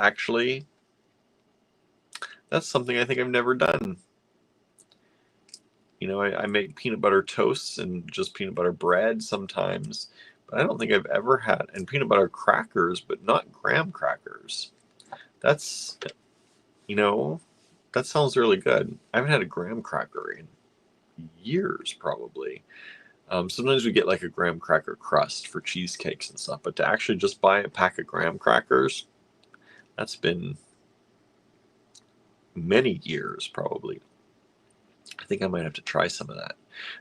something I think I've never done. I make peanut butter toasts and just peanut butter bread sometimes, but I don't think I've ever had, and peanut butter crackers, but not graham crackers. That's, that sounds really good. I haven't had a graham cracker in years, probably. Sometimes we get like a graham cracker crust for cheesecakes and stuff, but to actually just buy a pack of graham crackers, that's been many years, probably. I think I might have to try some of that.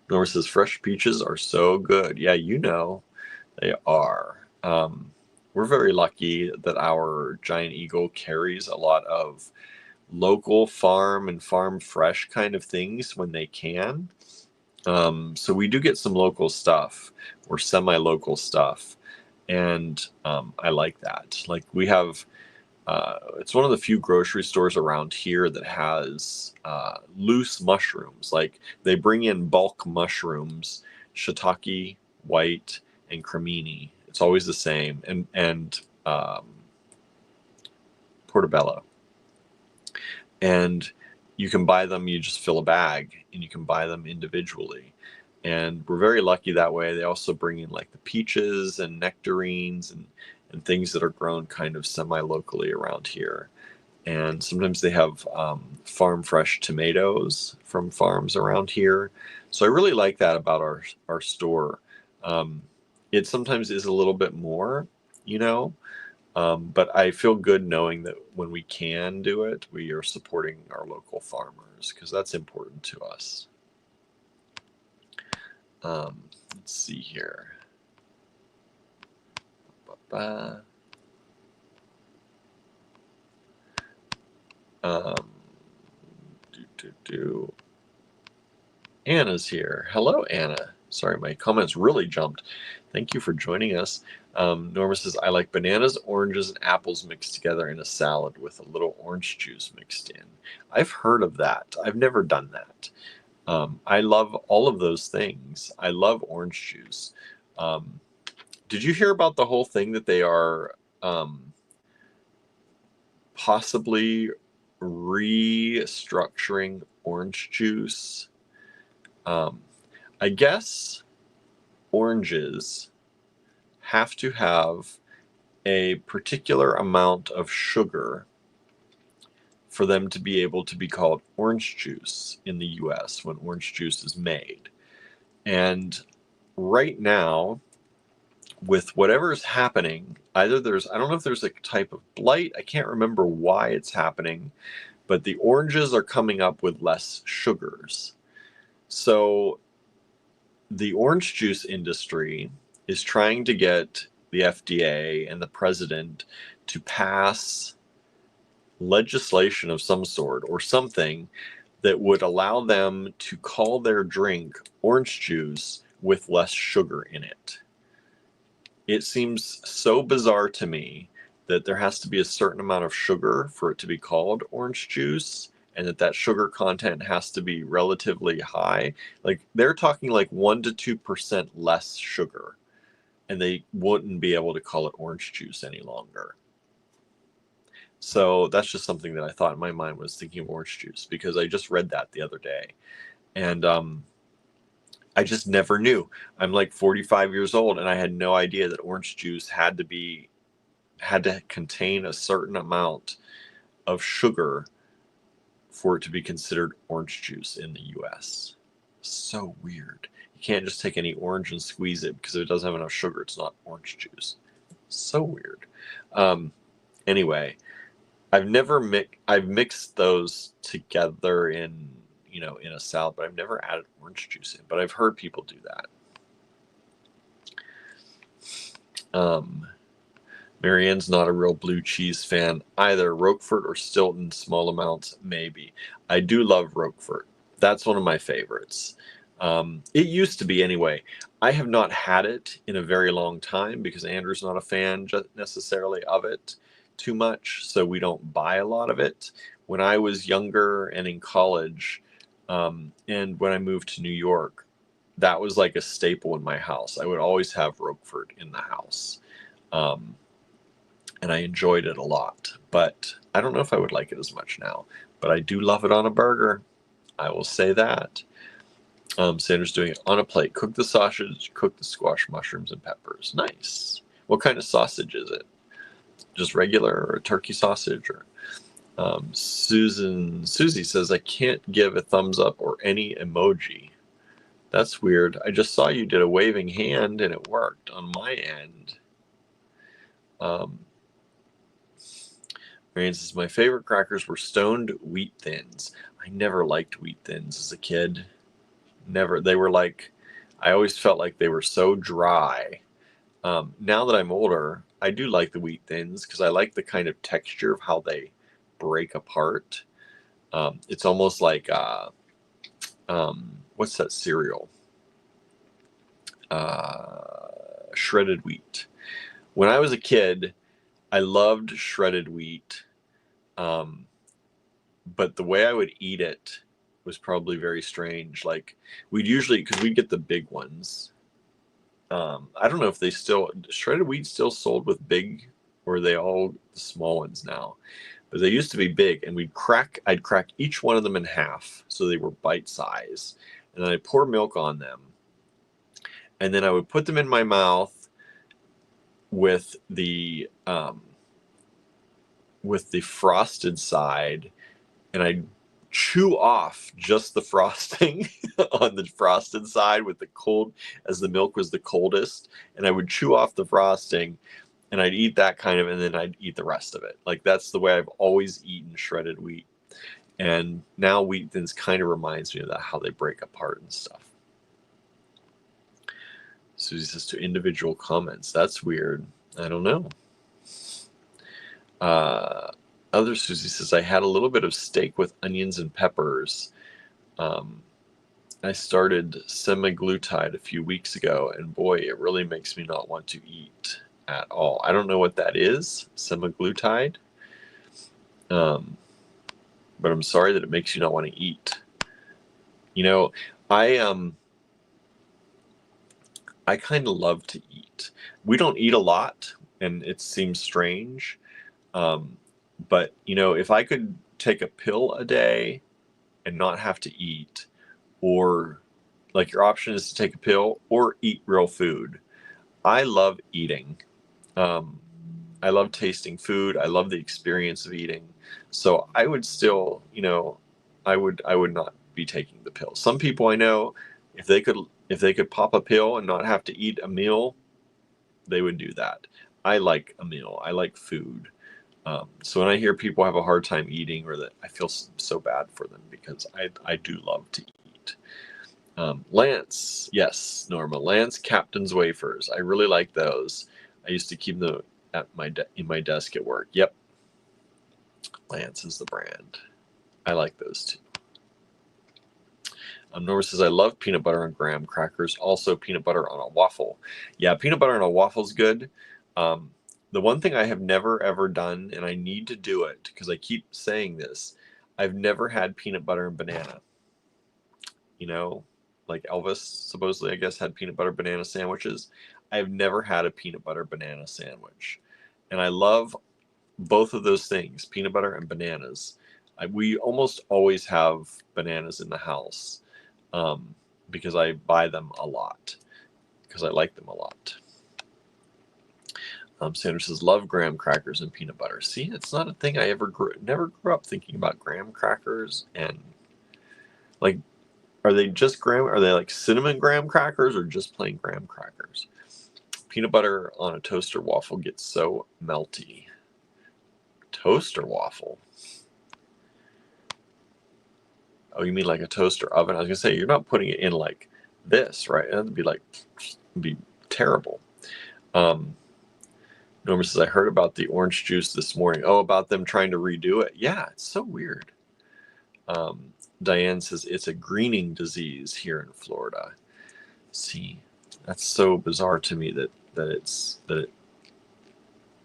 Nora says, fresh peaches are so good. Yeah, they are. We're very lucky that our Giant Eagle carries a lot of local farm and farm fresh kind of things when they can. So we do get some local stuff or semi-local stuff. And I like that. Like we have, it's one of the few grocery stores around here that has loose mushrooms. Like they bring in bulk mushrooms, shiitake, white, and cremini. It's always the same. And portobello. And you can buy them, you just fill a bag, and you can buy them individually. And we're very lucky that way. They also bring in like the peaches and nectarines and things that are grown kind of semi-locally around here. And sometimes they have farm fresh tomatoes from farms around here. So I really like that about our store. It sometimes is a little bit more, but I feel good knowing that when we can do it, we are supporting our local farmers because that's important to us. Let's see here. Anna's here. Hello, Anna. Sorry, my comments really jumped. Thank you for joining us. Norma says, I like bananas, oranges, and apples mixed together in a salad with a little orange juice mixed in. I've heard of that. I've never done that. I love all of those things. I love orange juice. Did you hear about the whole thing that they are possibly restructuring orange juice? I guess oranges have to have a particular amount of sugar for them to be able to be called orange juice in the US when orange juice is made. And right now, with whatever is happening, I don't know if there's a type of blight, I can't remember why it's happening, but the oranges are coming up with less sugars. So the orange juice industry is trying to get the FDA and the president to pass legislation of some sort or something that would allow them to call their drink orange juice with less sugar in it. It seems so bizarre to me that there has to be a certain amount of sugar for it to be called orange juice, and that sugar content has to be relatively high. Like they're talking like 1 to 2% less sugar, and they wouldn't be able to call it orange juice any longer. So that's just something that I thought in my mind was thinking of orange juice, because I just read that the other day. And I just never knew. I'm like 45 years old, and I had no idea that orange juice had to be had to contain a certain amount of sugar for it to be considered orange juice in the US. So weird. You can't just take any orange and squeeze it because if it doesn't have enough sugar, it's not orange juice. So weird. Anyway, I've mixed those together in a salad, but I've never added orange juice in. But I've heard people do that. Marianne's not a real blue cheese fan either. Roquefort or Stilton, small amounts, maybe. I do love Roquefort. That's one of my favorites. It used to be anyway. I have not had it in a very long time because Andrew's not a fan necessarily of it too much, so we don't buy a lot of it. When I was younger and in college, and when I moved to New York, that was like a staple in my house. I would always have Roquefort in the house. And I enjoyed it a lot, but I don't know if I would like it as much now. But I do love it on a burger. I will say that. Sandra's doing it on a plate. Cook the sausage, cook the squash, mushrooms, and peppers. Nice. What kind of sausage is it? Just regular or a turkey sausage? Or Susie says, I can't give a thumbs up or any emoji. That's weird. I just saw you did a waving hand and it worked on my end. Marianne says, my favorite crackers were stoned wheat thins. I never liked wheat thins as a kid. Never. They were like, I always felt like they were so dry. Now that I'm older, I do like the wheat thins because I like the kind of texture of how they break apart. It's almost like, what's that cereal? Shredded wheat. When I was a kid, I loved shredded wheat. But the way I would eat it was probably very strange. Like we'd usually, because we'd get the big ones. I don't know if shredded wheat still sold with big, or are they all the small ones now? But they used to be big, and I'd crack each one of them in half so they were bite size, and then I'd pour milk on them, and then I would put them in my mouth with the frosted side, and I'd chew off just the frosting on the frosted side with the cold, as the milk was the coldest, and I would chew off the frosting and I'd eat that kind of, and then I'd eat the rest of it. Like that's the way I've always eaten shredded wheat. And now wheat thins kind of reminds me of that, how they break apart and stuff. Susie says, to individual comments. That's weird. I don't know. Other Susie says, I had a little bit of steak with onions and peppers. I started semaglutide a few weeks ago, and boy, it really makes me not want to eat at all. I don't know what that is, semaglutide. But I'm sorry that it makes you not want to eat. I kind of love to eat. We don't eat a lot, and it seems strange. But if I could take a pill a day and not have to eat, or like your option is to take a pill or eat real food. I love eating. I love tasting food. I love the experience of eating. So I would still, I would not be taking the pill. Some people I know, if they could pop a pill and not have to eat a meal, they would do that. I like a meal. I like food. So when I hear people have a hard time eating, or that, I feel so bad for them because I do love to eat. Lance, yes, Norma. Lance Captain's wafers. I really like those. I used to keep them in my desk at work. Yep. Lance is the brand. I like those too. Norma says, I love peanut butter on graham crackers. Also peanut butter on a waffle. Yeah, peanut butter on a waffle is good. The one thing I have never, ever done, and I need to do it because I keep saying this, I've never had peanut butter and banana. Like Elvis supposedly, I guess, had peanut butter banana sandwiches. I've never had a peanut butter banana sandwich. And I love both of those things, peanut butter and bananas. We almost always have bananas in the house because I buy them a lot, because I like them a lot. Sandra says, love graham crackers and peanut butter. See, it's not a thing I never grew up thinking about graham crackers. And like, are they just graham? Are they like cinnamon graham crackers or just plain graham crackers? Peanut butter on a toaster waffle gets so melty. Toaster waffle? Oh, you mean like a toaster oven? I was gonna say, you're not putting it in like this, right? That'd be like, it'd be terrible. Norma says, I heard about the orange juice this morning. Oh, about them trying to redo it. Yeah, it's so weird. Diane says, it's a greening disease here in Florida. See, that's so bizarre to me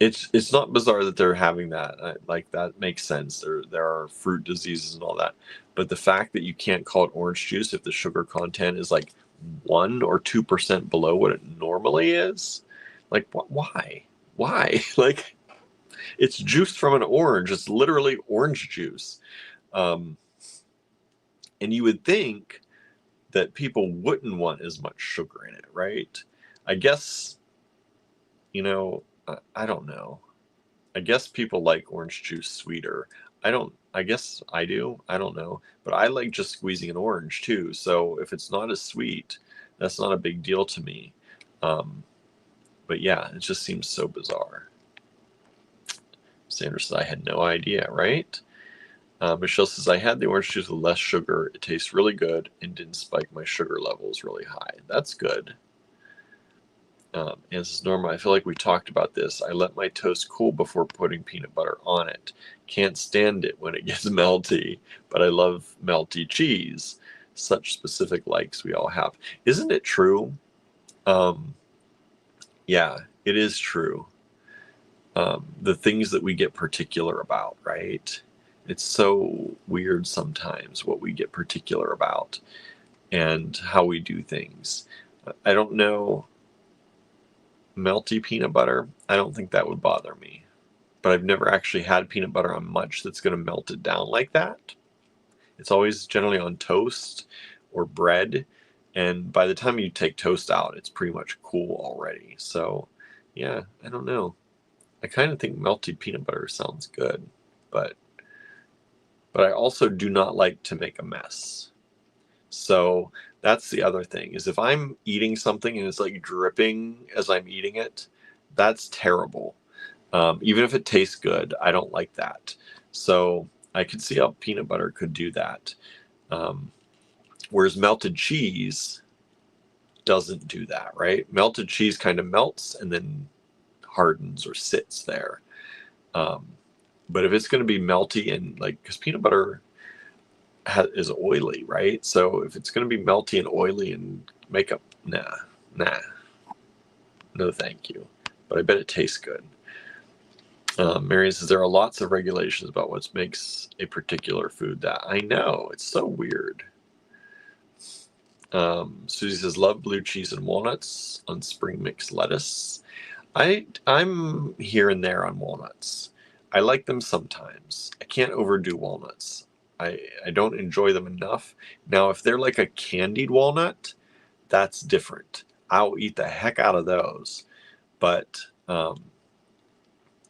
it's not bizarre that they're having that. Like, that makes sense. There are fruit diseases and all that. But the fact that you can't call it orange juice if the sugar content is like 1 or 2% below what it normally is, like, why? Like, it's juice from an orange. It's literally orange juice. And you would think that people wouldn't want as much sugar in it, right? I guess, I don't know. I guess people like orange juice sweeter. I guess I do. I don't know. But I like just squeezing an orange too. So if it's not as sweet, that's not a big deal to me. But yeah, it just seems so bizarre. Sandra says, I had no idea, right? Michelle says, I had the orange juice with less sugar. It tastes really good and didn't spike my sugar levels really high. That's good. And says, Norma, I feel like we talked about this. I let my toast cool before putting peanut butter on it. Can't stand it when it gets melty, but I love melty cheese. Such specific likes we all have. Isn't it true? Yeah, it is true. The things that we get particular about, right? It's so weird sometimes what we get particular about and how we do things. I don't know. Melty peanut butter, I don't think that would bother me. But I've never actually had peanut butter on much that's going to melt it down like that. It's always generally on toast or bread. And by the time you take toast out, it's pretty much cool already. So, yeah, I don't know. I kind of think melty peanut butter sounds good. But I also do not like to make a mess. So that's the other thing, is if I'm eating something and it's like dripping as I'm eating it, that's terrible. Even if it tastes good, I don't like that. So I could see how peanut butter could do that. Whereas melted cheese doesn't do that, right? Melted cheese kind of melts and then hardens or sits there. But if it's going to be melty and because peanut butter is oily, right? So if it's going to be melty and oily and makeup, nah, no thank you. But I bet it tastes good. Marion says, there are lots of regulations about what makes a particular food that. I know, it's so weird. Susie says, love blue cheese and walnuts on spring mix lettuce. I'm here and there on walnuts. I like them sometimes. I can't overdo walnuts. I don't enjoy them enough. Now, if they're like a candied walnut, that's different. I'll eat the heck out of those. But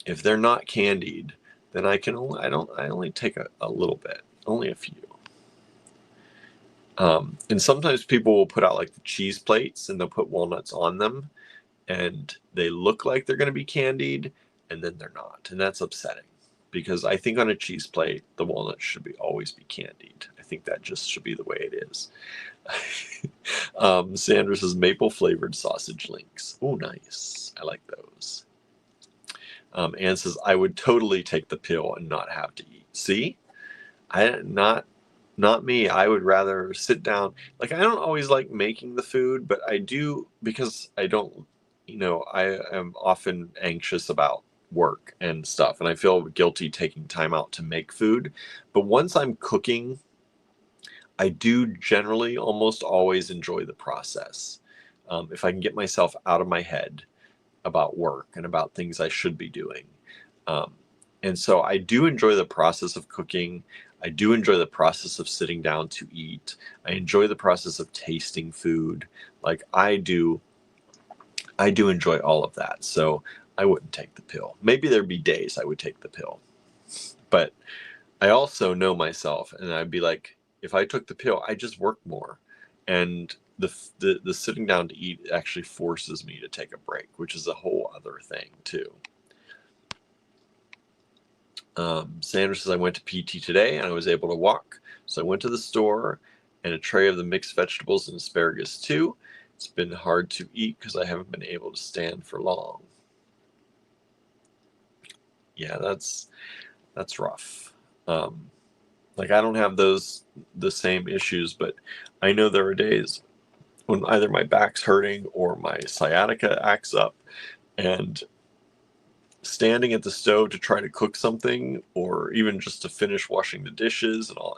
if they're not candied, then I only take a little bit, only a few. And sometimes people will put out like the cheese plates and they'll put walnuts on them and they look like they're going to be candied and then they're not. And that's upsetting because I think on a cheese plate, the walnuts should always be candied. I think that just should be the way it is. Sandra says maple flavored sausage links. Oh, nice. I like those. Anne says, I would totally take the pill and not have to eat. See, not me. I would rather sit down. I don't always like making the food, but I do because I don't, I am often anxious about work and stuff. And I feel guilty taking time out to make food. But once I'm cooking, I do generally almost always enjoy the process. If I can get myself out of my head about work and about things I should be doing. And so I do enjoy the process of cooking. I do enjoy the process of sitting down to eat. I enjoy the process of tasting food. I do enjoy all of that. So I wouldn't take the pill. Maybe there'd be days I would take the pill. But I also know myself, and I'd be like, if I took the pill, I just work more. And the sitting down to eat actually forces me to take a break, which is a whole other thing too. Sandra says, I went to PT today and I was able to walk. So I went to the store and a tray of the mixed vegetables and asparagus too. It's been hard to eat because I haven't been able to stand for long. Yeah, that's rough. Like I don't have the same issues, but I know there are days when either my back's hurting or my sciatica acts up, and standing at the stove to try to cook something or even just to finish washing the dishes and all,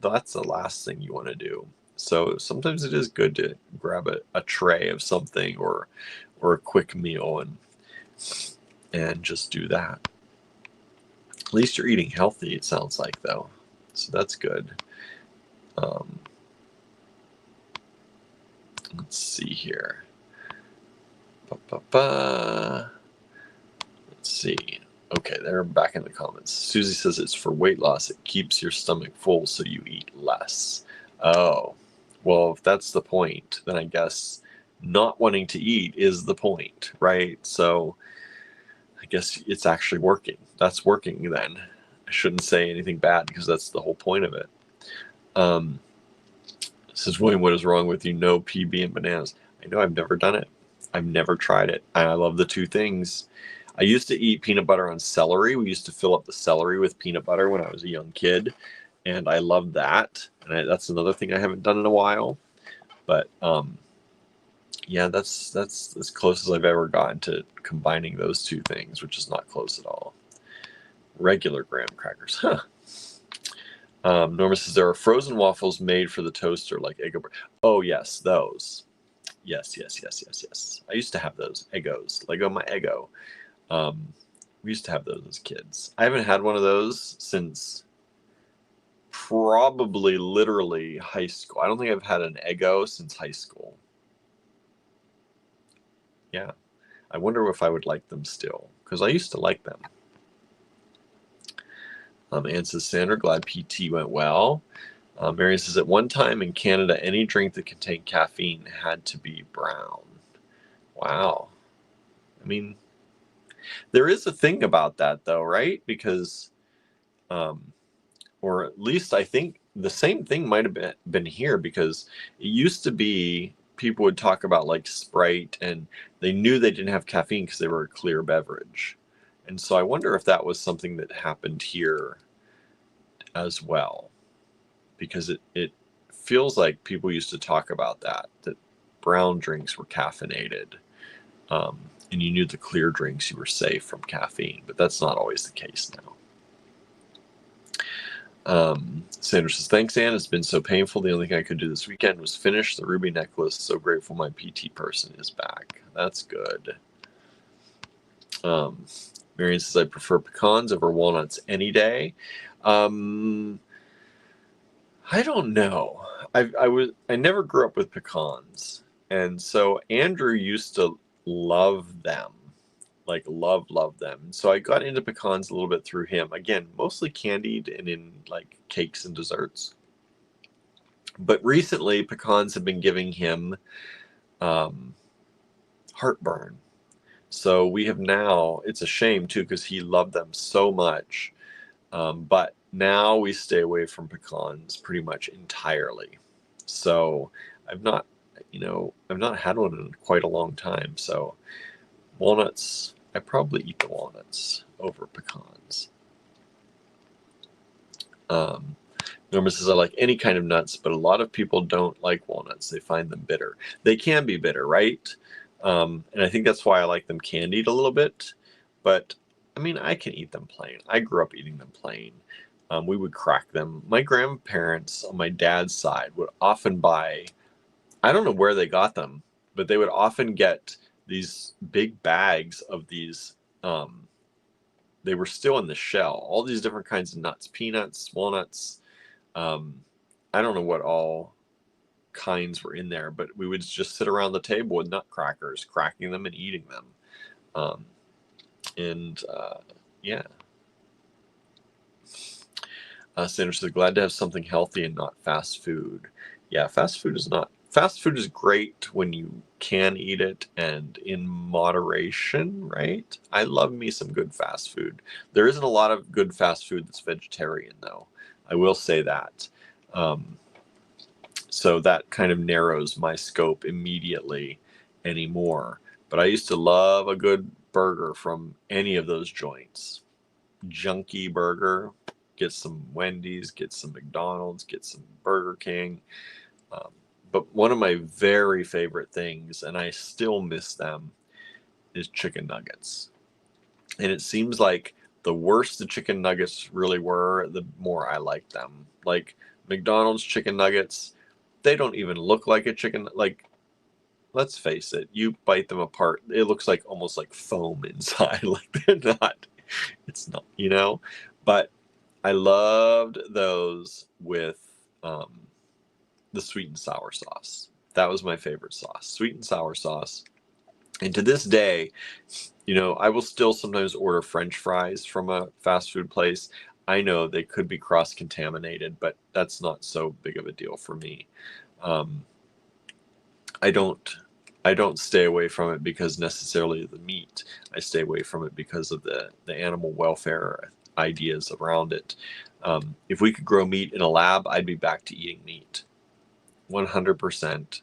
that's the last thing you want to do. So sometimes it is good to grab a tray of something or a quick meal and just do that. At least you're eating healthy, it sounds like, though. So that's good. Let's see here. Let's see. Okay, they're back in the comments. Susie says it's for weight loss. It keeps your stomach full so you eat less. Oh, well, if that's the point, then I guess not wanting to eat is the point, right? So I guess it's actually working. That's working then. I shouldn't say anything bad because that's the whole point of it. Says William, what is wrong with you? No PB and bananas. I know, I've never done it. I've never tried it. I love the two things. I used to eat peanut butter on celery. We used to fill up the celery with peanut butter when I was a young kid, and I loved that. And that's another thing I haven't done in a while. But yeah, that's as close as I've ever gotten to combining those two things, which is not close at all. Regular graham crackers, huh? Norma says there are frozen waffles made for the toaster, like Eggo. Oh yes, those. Yes. I used to have those Eggos, Lego my Eggo. We used to have those as kids. I haven't had one of those since probably literally high school. I don't think I've had an Eggo since high school. Yeah, I wonder if I would like them still, because I used to like them. Anne says, Sandra, glad PT went well. Mary says, at one time in Canada, any drink that contained caffeine had to be brown. Wow. I mean, there is a thing about that, though, right? Because, or at least I think the same thing might have been here, because it used to be people would talk about like Sprite and they knew they didn't have caffeine because they were a clear beverage. And so I wonder if that was something that happened here as well, because it feels like people used to talk about that brown drinks were caffeinated, and you knew the clear drinks you were safe from caffeine, but that's not always the case now. Sandra says, thanks, Anne. It's been so painful. The only thing I could do this weekend was finish the ruby necklace. So grateful my PT person is back. That's good. Marion says, I prefer pecans over walnuts any day. I don't know. I never grew up with pecans, and so Andrew used to love them, like love them. So I got into pecans a little bit through him. Again, mostly candied and in like cakes and desserts. But recently, pecans have been giving him heartburn. So we have now. It's a shame too, because he loved them so much. But now we stay away from pecans pretty much entirely. So I've not had one in quite a long time. So walnuts, I probably eat the walnuts over pecans. Norma says, I like any kind of nuts, but a lot of people don't like walnuts. They find them bitter. They can be bitter, right? And I think that's why I like them candied a little bit. But I mean, I can eat them plain. I grew up eating them plain. We would crack them. My grandparents on my dad's side would often buy, I don't know where they got them, but they would often get these big bags of these. They were still in the shell, all these different kinds of nuts, peanuts, walnuts. I don't know what all kinds were in there, but we would just sit around the table with nutcrackers, cracking them and eating them. And yeah. Sandra says, glad to have something healthy and not fast food. Yeah, fast food is not. Fast food is great when you can eat it and in moderation, right? I love me some good fast food. There isn't a lot of good fast food that's vegetarian, though. I will say that. So that kind of narrows my scope immediately anymore. But I used to love a good burger from any of those joints. Junky burger, get some Wendy's, get some McDonald's, get some Burger King. But one of my very favorite things, and I still miss them, is chicken nuggets. And it seems like the worse the chicken nuggets really were, the more I liked them. Like McDonald's chicken nuggets, they don't even look like a chicken. Like, let's face it, you bite them apart, it looks like almost like foam inside. Like they're not. It's not, But I loved those with the sweet and sour sauce. That was my favorite sauce, sweet and sour sauce. And to this day, I will still sometimes order French fries from a fast food place. I know they could be cross-contaminated, but that's not so big of a deal for me. I don't stay away from it because necessarily of the meat. I stay away from it because of the animal welfare ideas around it. If we could grow meat in a lab, I'd be back to eating meat. 100%.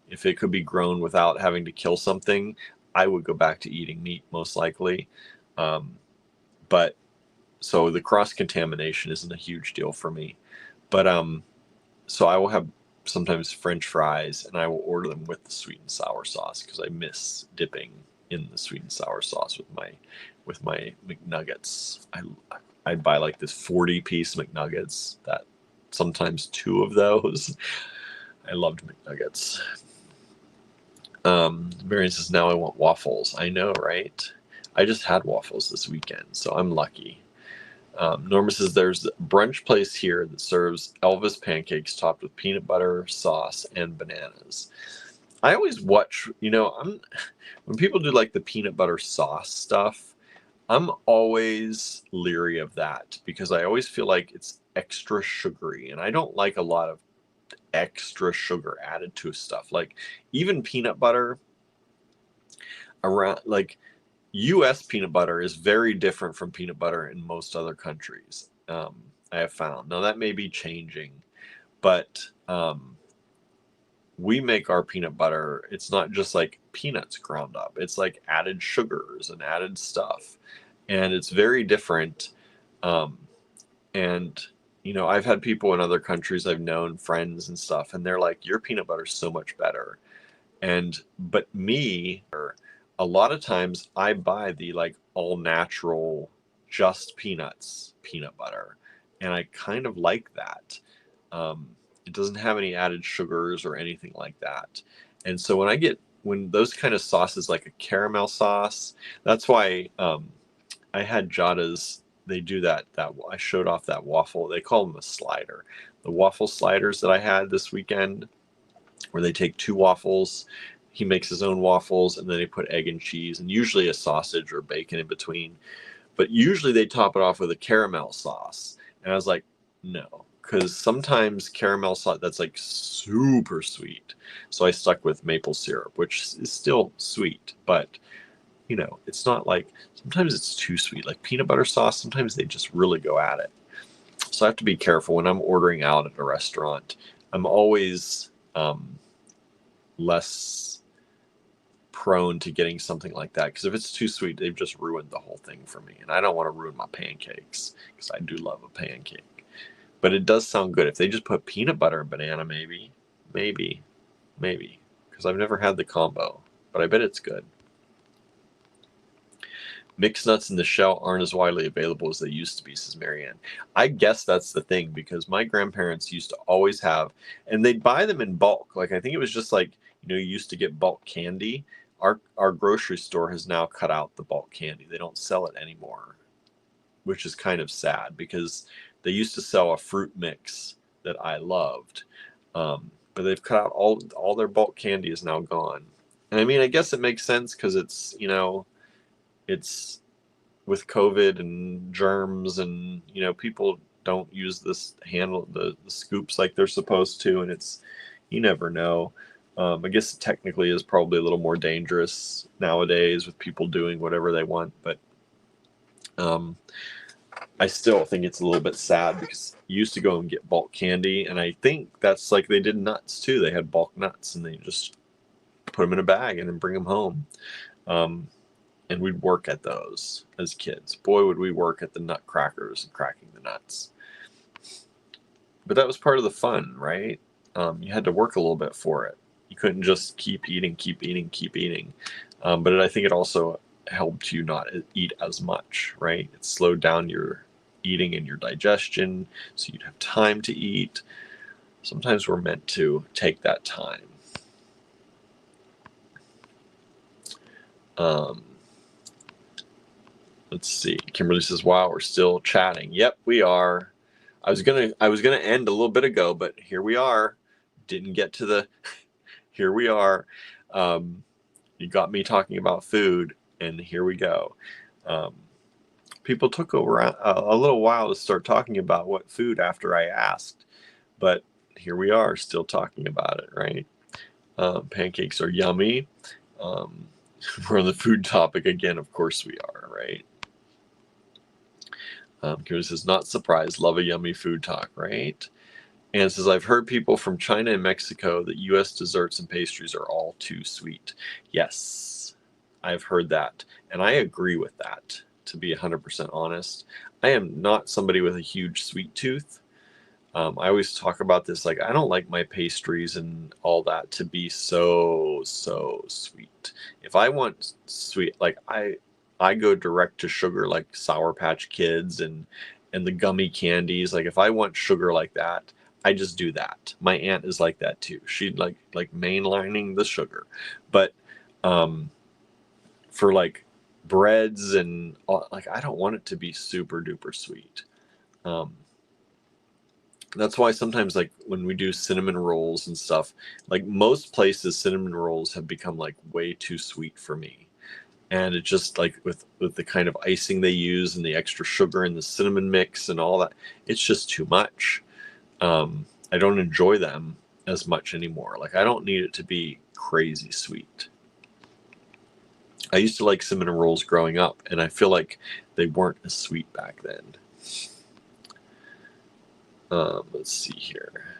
If it could be grown without having to kill something, I would go back to eating meat most likely. But so the cross-contamination isn't a huge deal for me. But so I will have sometimes French fries, and I will order them with the sweet and sour sauce because I miss dipping in the sweet and sour sauce with my McNuggets. I'd buy like this 40-piece McNuggets, that sometimes 2 of those. I loved McNuggets. Marion says, now I want waffles. I know, right? I just had waffles this weekend, so I'm lucky. Norma says, there's a brunch place here that serves Elvis pancakes topped with peanut butter, sauce, and bananas. I always watch, when people do like the peanut butter sauce stuff, I'm always leery of that because I always feel like it's extra sugary, and I don't like a lot of extra sugar added to stuff. Like even peanut butter around, like U.S. peanut butter is very different from peanut butter in most other countries. I have found. Now that may be changing, but we make our peanut butter. It's not just like peanuts ground up. It's like added sugars and added stuff, and it's very different. And I've had people in other countries, I've known friends and stuff, and they're like, your peanut butter is so much better. But me, a lot of times I buy the like all natural, just peanuts peanut butter. And I kind of like that. It doesn't have any added sugars or anything like that. And so when those kind of sauces, like a caramel sauce, that's why I had Jada's. They do that I showed off that waffle. They call them a slider. The waffle sliders that I had this weekend, where they take 2 waffles, he makes his own waffles, and then they put egg and cheese and usually a sausage or bacon in between. But usually they top it off with a caramel sauce. And I was like, no, because sometimes caramel sauce, that's like super sweet. So I stuck with maple syrup, which is still sweet, but it's not like, sometimes it's too sweet. Like peanut butter sauce, sometimes they just really go at it. So I have to be careful when I'm ordering out at a restaurant. I'm always less prone to getting something like that, because if it's too sweet, they've just ruined the whole thing for me. And I don't want to ruin my pancakes, because I do love a pancake. But it does sound good. If they just put peanut butter and banana, maybe, because I've never had the combo, but I bet it's good. Mixed nuts in the shell aren't as widely available as they used to be, says Marianne. I guess that's the thing, because my grandparents used to always have, and they'd buy them in bulk. Like, I think it was just like, you used to get bulk candy. Our grocery store has now cut out the bulk candy. They don't sell it anymore, which is kind of sad, because they used to sell a fruit mix that I loved. But they've cut out all their bulk candy is now gone. And I mean, I guess it makes sense because it's, it's with COVID and germs and, people don't use this handle, the scoops like they're supposed to. And it's, you never know. I guess it technically is probably a little more dangerous nowadays with people doing whatever they want. But I still think it's a little bit sad because you used to go and get bulk candy. And I think that's like they did nuts too. They had bulk nuts and they just put them in a bag and then bring them home. And we'd work at those as kids. Boy, would we work at the nut crackers and cracking the nuts. But that was part of the fun, right? You had to work a little bit for it. You couldn't just keep eating. But I think it also helped you not eat as much, right? It slowed down your eating and your digestion, so you'd have time to eat. Sometimes we're meant to take that time. Let's see. Kimberly says, "Wow, we're still chatting." Yep, we are. I was gonna end a little bit ago, but here we are. Didn't get to the. Here we are. You got me talking about food, and here we go. People took over a little while to start talking about what food after I asked, but here we are, still talking about it, right? Pancakes are yummy. We're on the food topic again. Of course we are, right? Kira says, "Not surprised. Love a yummy food talk," right? And says, "I've heard people from China and Mexico that U.S. desserts and pastries are all too sweet." Yes, I've heard that. And I agree with that, to be 100% honest. I am not somebody with a huge sweet tooth. I always talk about this, like, I don't like my pastries and all that to be so sweet. If I want sweet, like I go direct to sugar, like Sour Patch Kids and the gummy candies. Like if I want sugar like that, I just do that. My aunt is like that too. She'd like mainlining the sugar. But for like breads and like, I don't want it to be super duper sweet. That's why sometimes, like when we do cinnamon rolls and stuff, like most places, cinnamon rolls have become like way too sweet for me. And it just like with the kind of icing they use and the extra sugar and the cinnamon mix and all that, it's just too much. I don't enjoy them as much anymore. Like I don't need it to be crazy sweet. I used to like cinnamon rolls growing up, and I feel like they weren't as sweet back then. Let's see here.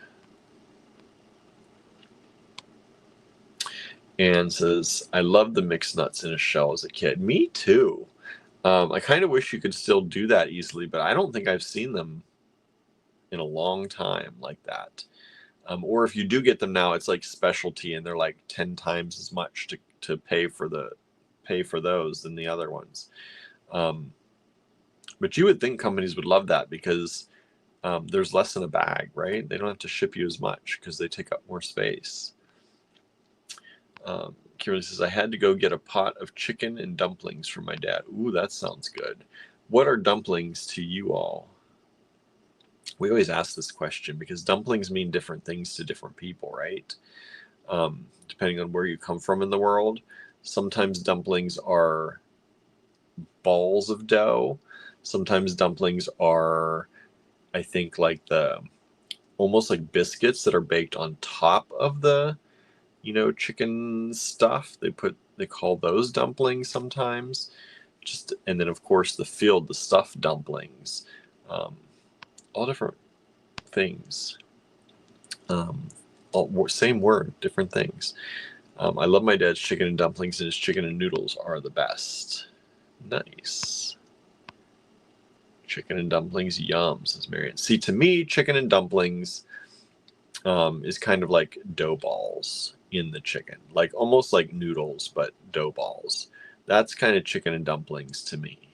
Anne says, "I loved the mixed nuts in a shell as a kid." Me too. I kind of wish you could still do that easily, but I don't think I've seen them in a long time like that. Or if you do get them now, it's like specialty, and they're like 10 times as much to pay for those than the other ones. But you would think companies would love that because there's less in a bag, right? They don't have to ship you as much because they take up more space. Kira says, "I had to go get a pot of chicken and dumplings from my dad." Ooh, that sounds good. What are dumplings to you all? We always ask this question because dumplings mean different things to different people, right? Depending on where you come from in the world. Sometimes dumplings are balls of dough. Sometimes dumplings are, I think, like almost like biscuits that are baked on top of the chicken stuff. They call those dumplings sometimes. And then of course the stuffed dumplings, all different things. Same word, different things. I love my dad's chicken and dumplings, and his chicken and noodles are the best. Nice. Chicken and dumplings, yum, says Marian. See, to me, chicken and dumplings is kind of like dough balls in the chicken, like almost like noodles, but dough balls. That's kind of chicken and dumplings to me.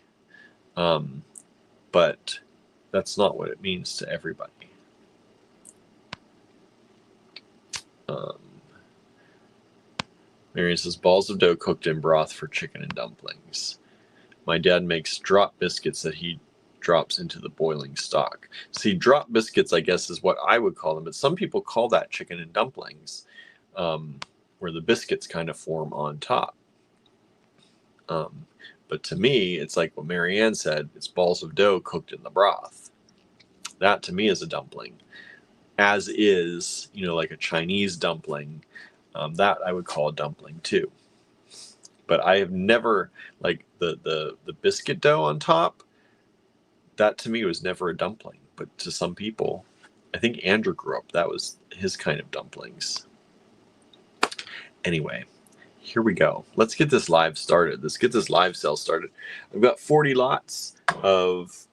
But that's not what it means to everybody. Marian says, "Balls of dough cooked in broth for chicken and dumplings. My dad makes drop biscuits that he drops into the boiling stock." See, drop biscuits, I guess, is what I would call them, but some people call that chicken and dumplings. where the biscuits kind of form on top. But to me, it's like what Marianne said, it's balls of dough cooked in the broth. That to me is a dumpling, as is, like a Chinese dumpling. That I would call a dumpling too. But I have never, like the biscuit dough on top, that to me was never a dumpling. But to some people, I think Andrew grew up, that was his kind of dumplings. Anyway, here we go. Let's get this live started. Let's get this live sale started. I've got 40 lots of,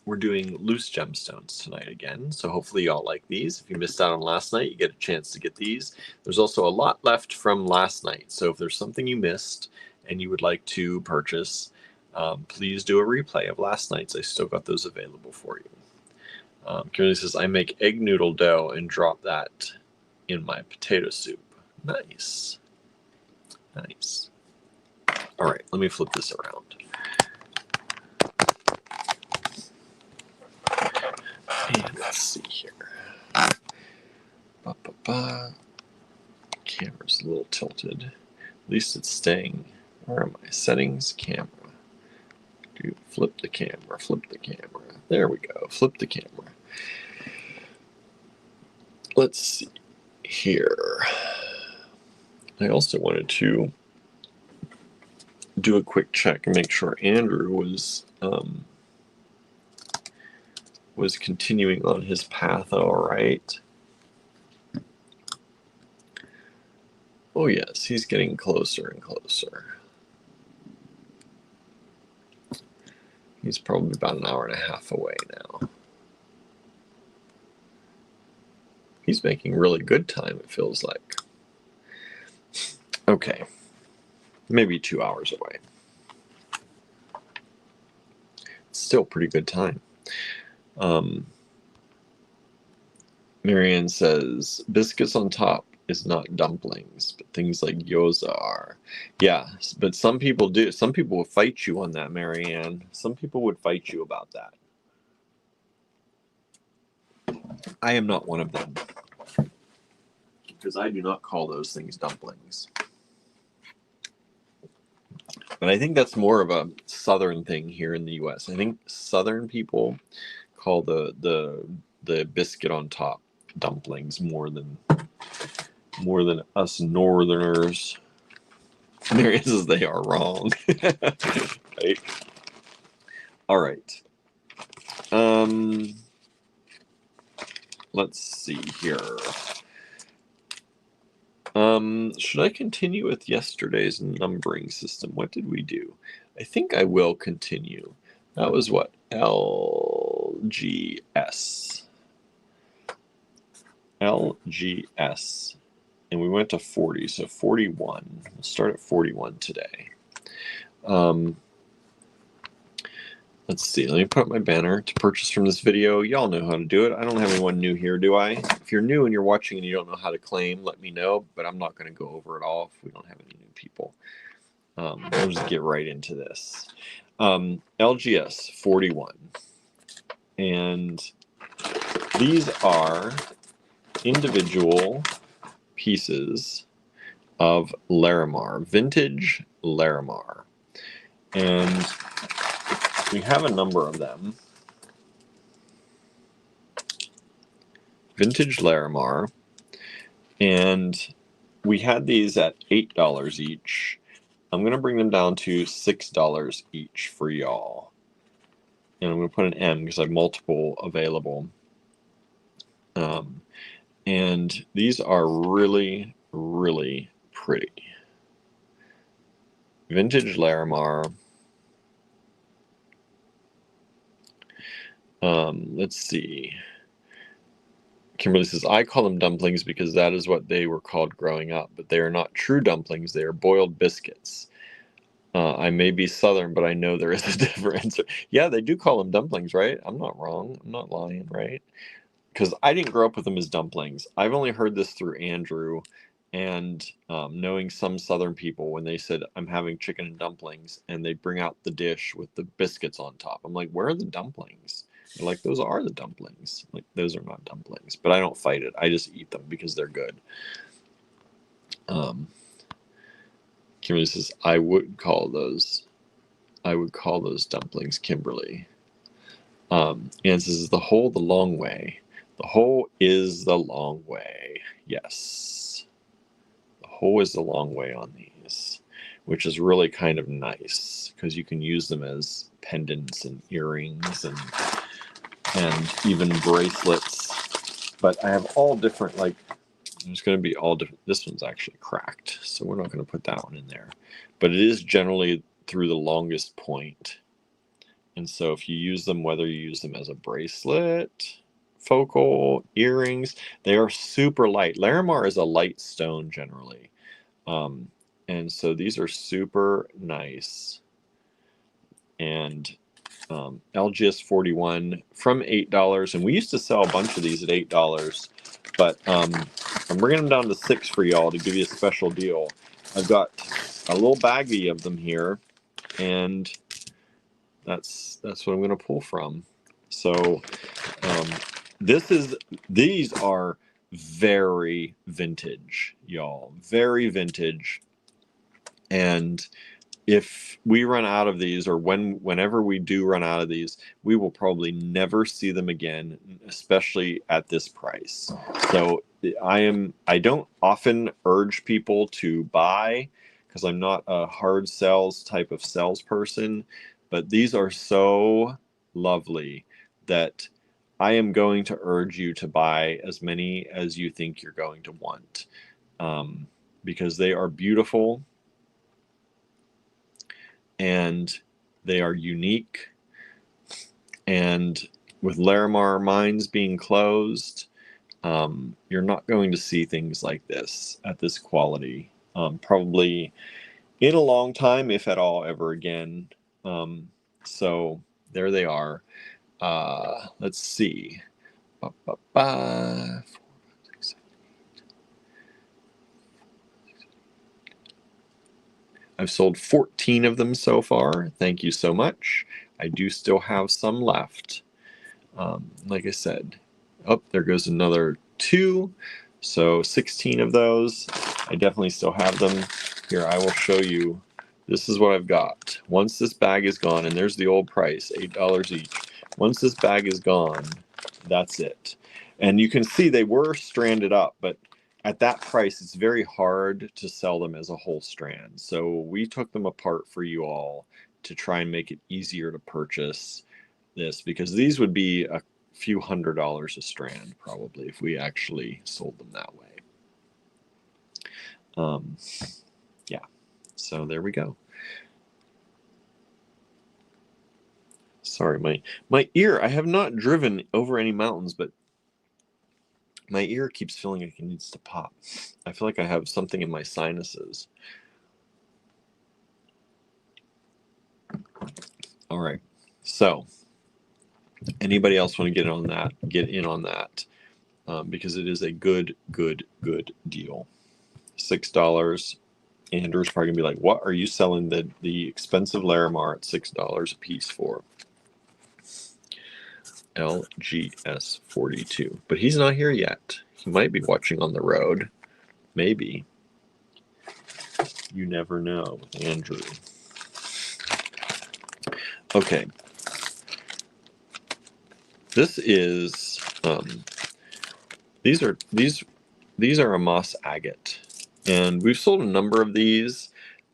we're doing loose gemstones tonight again. So hopefully y'all like these. If you missed out on last night, you get a chance to get these. There's also a lot left from last night. So if there's something you missed and you would like to purchase, please do a replay of last night's. I still got those available for you. Kimberly says, I make egg noodle dough and drop that in my potato soup. Nice. Nice. All right, let me flip this around. And let's see here. Camera's a little tilted. At least it's staying. Where am I? Settings, camera. Flip the camera, flip the camera. There we go. Flip the camera. Let's see here. I also wanted to do a quick check and make sure Andrew was continuing on his path all right. Oh yes, he's getting closer and closer. He's probably about an hour and a half away now. He's making really good time, it feels like. Okay, maybe 2 hours away. Still pretty good time. Marianne says, biscuits on top is not dumplings, but things like gyoza are. Yeah, but some people do. Some people will fight you on that, Marianne. Some people would fight you about that. I am not one of them, because I do not call those things dumplings. But I think that's more of a southern thing here in the U.S. I think southern people call the biscuit on top dumplings more than us northerners. Marianne says they are wrong. Right? All right. Let's see here. Should I continue with yesterday's numbering system? What did we do? I think I will continue. That was what? LGS. LGS. And we went to 40, so 41. We'll start at 41 today. Let's see. Let me put up my banner to purchase from this video. Y'all know how to do it. I don't have anyone new here, do I? If you're new and you're watching and you don't know how to claim, let me know. But I'm not going to go over it all if we don't have any new people. We'll just get right into this. LGS 41. And these are individual pieces of Larimar, vintage Larimar. And we have a number of them. Vintage Larimar. And we had these at $8 each. I'm going to bring them down to $6 each for y'all. And I'm going to put an M because I have multiple available. And these are really, really pretty. Vintage Larimar. Let's see. Kimberly says, I call them dumplings because that is what they were called growing up, but they are not true dumplings. They are boiled biscuits. I may be Southern, but I know there is a difference. Yeah, they do call them dumplings, right? I'm not wrong. I'm not lying, right? Because I didn't grow up with them as dumplings. I've only heard this through Andrew and knowing some Southern people when they said, I'm having chicken and dumplings, and they bring out the dish with the biscuits on top. I'm like, where are the dumplings? They're like, those are the dumplings. Like, those are not dumplings. But I don't fight it. I just eat them because they're good. Um, Kimberly says, I would call those dumplings, Kimberly. And says, the whole the long way. The whole is the long way. Yes. The whole is the long way on these, which is really kind of nice because you can use them as pendants and earrings and even bracelets. But I have all different, like, there's going to be all different. This one's actually cracked, so we're not going to put that one in there. But it is generally through the longest point. And so if you use them, whether you use them as a bracelet, focal, earrings, they are super light. Larimar is a light stone generally. And so these are super nice. And LGS 41 from $8. And we used to sell a bunch of these at $8. But I'm bringing them down to $6 for y'all to give you a special deal. I've got a little baggie of them here. And that's what I'm going to pull from. So these are very vintage, y'all. Very vintage. And if we run out of these, or whenever we do run out of these, we will probably never see them again, especially at this price. So I don't often urge people to buy because I'm not a hard sales type of salesperson, but these are so lovely that I am going to urge you to buy as many as you think you're going to want, because they are beautiful. And they are unique. And with Larimar mines being closed, you're not going to see things like this at this quality, probably in a long time, if at all, ever again. So there they are. Let's see. I've sold 14 of them so far. Thank you so much. I do still have some left. Like I said, there goes another 2. So 16 of those. I definitely still have them. Here, I will show you. This is what I've got. Once this bag is gone, and there's the old price, $8 each. Once this bag is gone, that's it. And you can see they were stranded up, but at that price, it's very hard to sell them as a whole strand. So we took them apart for you all to try and make it easier to purchase this, because these would be a few $100s a strand probably if we actually sold them that way. Yeah, so there we go. Sorry, my ear, I have not driven over any mountains, but my ear keeps feeling like it needs to pop. I feel like I have something in my sinuses. All right, so anybody else want to get in on that, because it is a good deal. $6. Andrew's probably gonna be like, what are you selling the expensive Larimar at $6 a piece for? LGS 42, but he's not here yet. He might be watching on the road, maybe. You never know, Andrew. Okay, this is these are a moss agate, and we've sold a number of these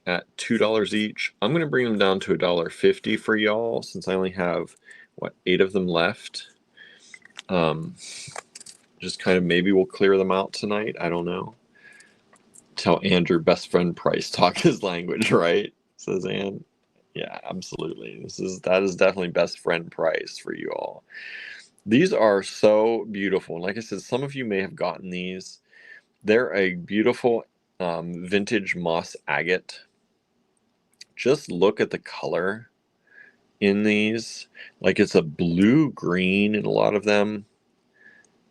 at $2 each. I'm going to bring them down to $1.50 for y'all, since I only have 8 of them left. Just kind of, maybe we'll clear them out tonight. I don't know. Tell Andrew best friend price, talk his language, right? Says Ann. Yeah, absolutely. That is definitely best friend price for you all. These are so beautiful. And like I said, some of you may have gotten these. They're a beautiful vintage moss agate. Just look at the color in these. Like, it's a blue-green in a lot of them.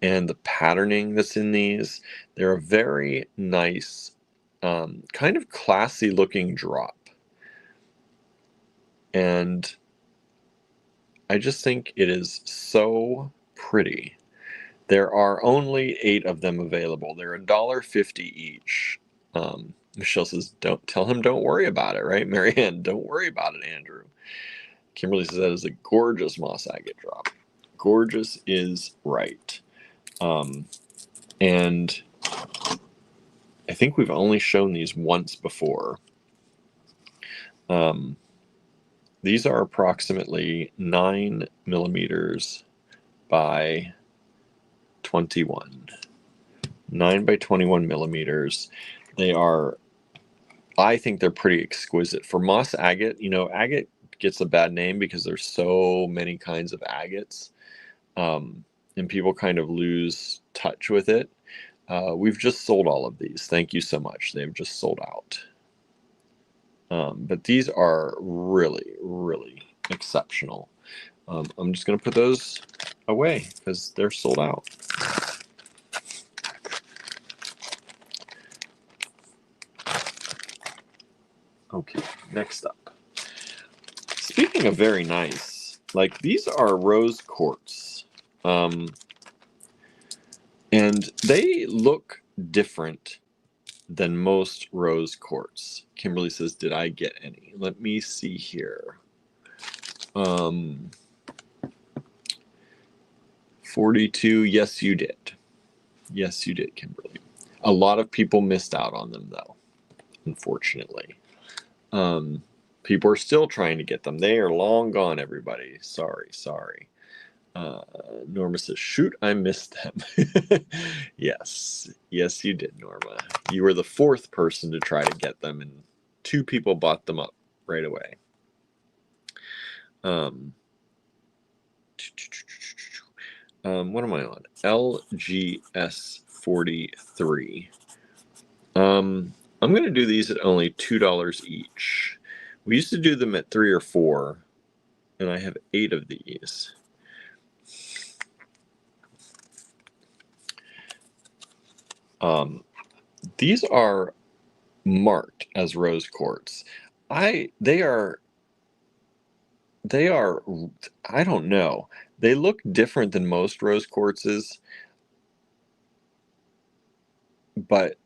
And the patterning that's in these. They're a very nice, kind of classy looking drop. And I just think it is so pretty. There are only 8 of them available. They're $1.50 each. Michelle says, don't tell him, don't worry about it, right? Marianne, don't worry about it, Andrew. Kimberly says that is a gorgeous moss agate drop. Gorgeous is right. And I think we've only shown these once before. These are approximately 9 millimeters by 21. 9 by 21 millimeters. They are, I think they're pretty exquisite. For moss agate, you know, agate gets a bad name because there's so many kinds of agates, and people kind of lose touch with it. We've just sold all of these. Thank you so much. They've just sold out. But these are really, really exceptional. I'm just going to put those away because they're sold out. Okay, next up. Speaking of very nice, like these are rose quartz. And they look different than most rose quartz. Kimberly says, did I get any? Let me see here. 42, yes you did. Yes you did, Kimberly. A lot of people missed out on them though, unfortunately. People are still trying to get them. They are long gone, everybody. Sorry. Norma says, shoot, I missed them. Yes, you did, Norma. You were the 4th person to try to get them, and 2 people bought them up right away. What am I on? LGS 43. I'm going to do these at only $2 each. We used to do them at 3 or 4, and I have 8 of these. These are marked as rose quartz. They are, I don't know. They look different than most rose quartzes, but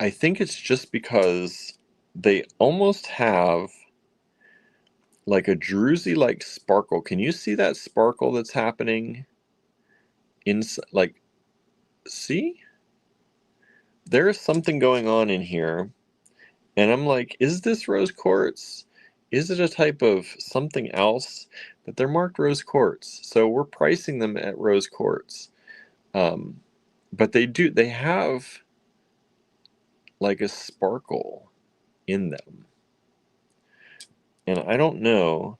I think it's just because they almost have like a druzy-like sparkle. Can you see that sparkle that's happening inside? Like, see? There is something going on in here, and I'm like, is this rose quartz? Is it a type of something else? But they're marked rose quartz, so we're pricing them at rose quartz. But they have like a sparkle in them. And I don't know.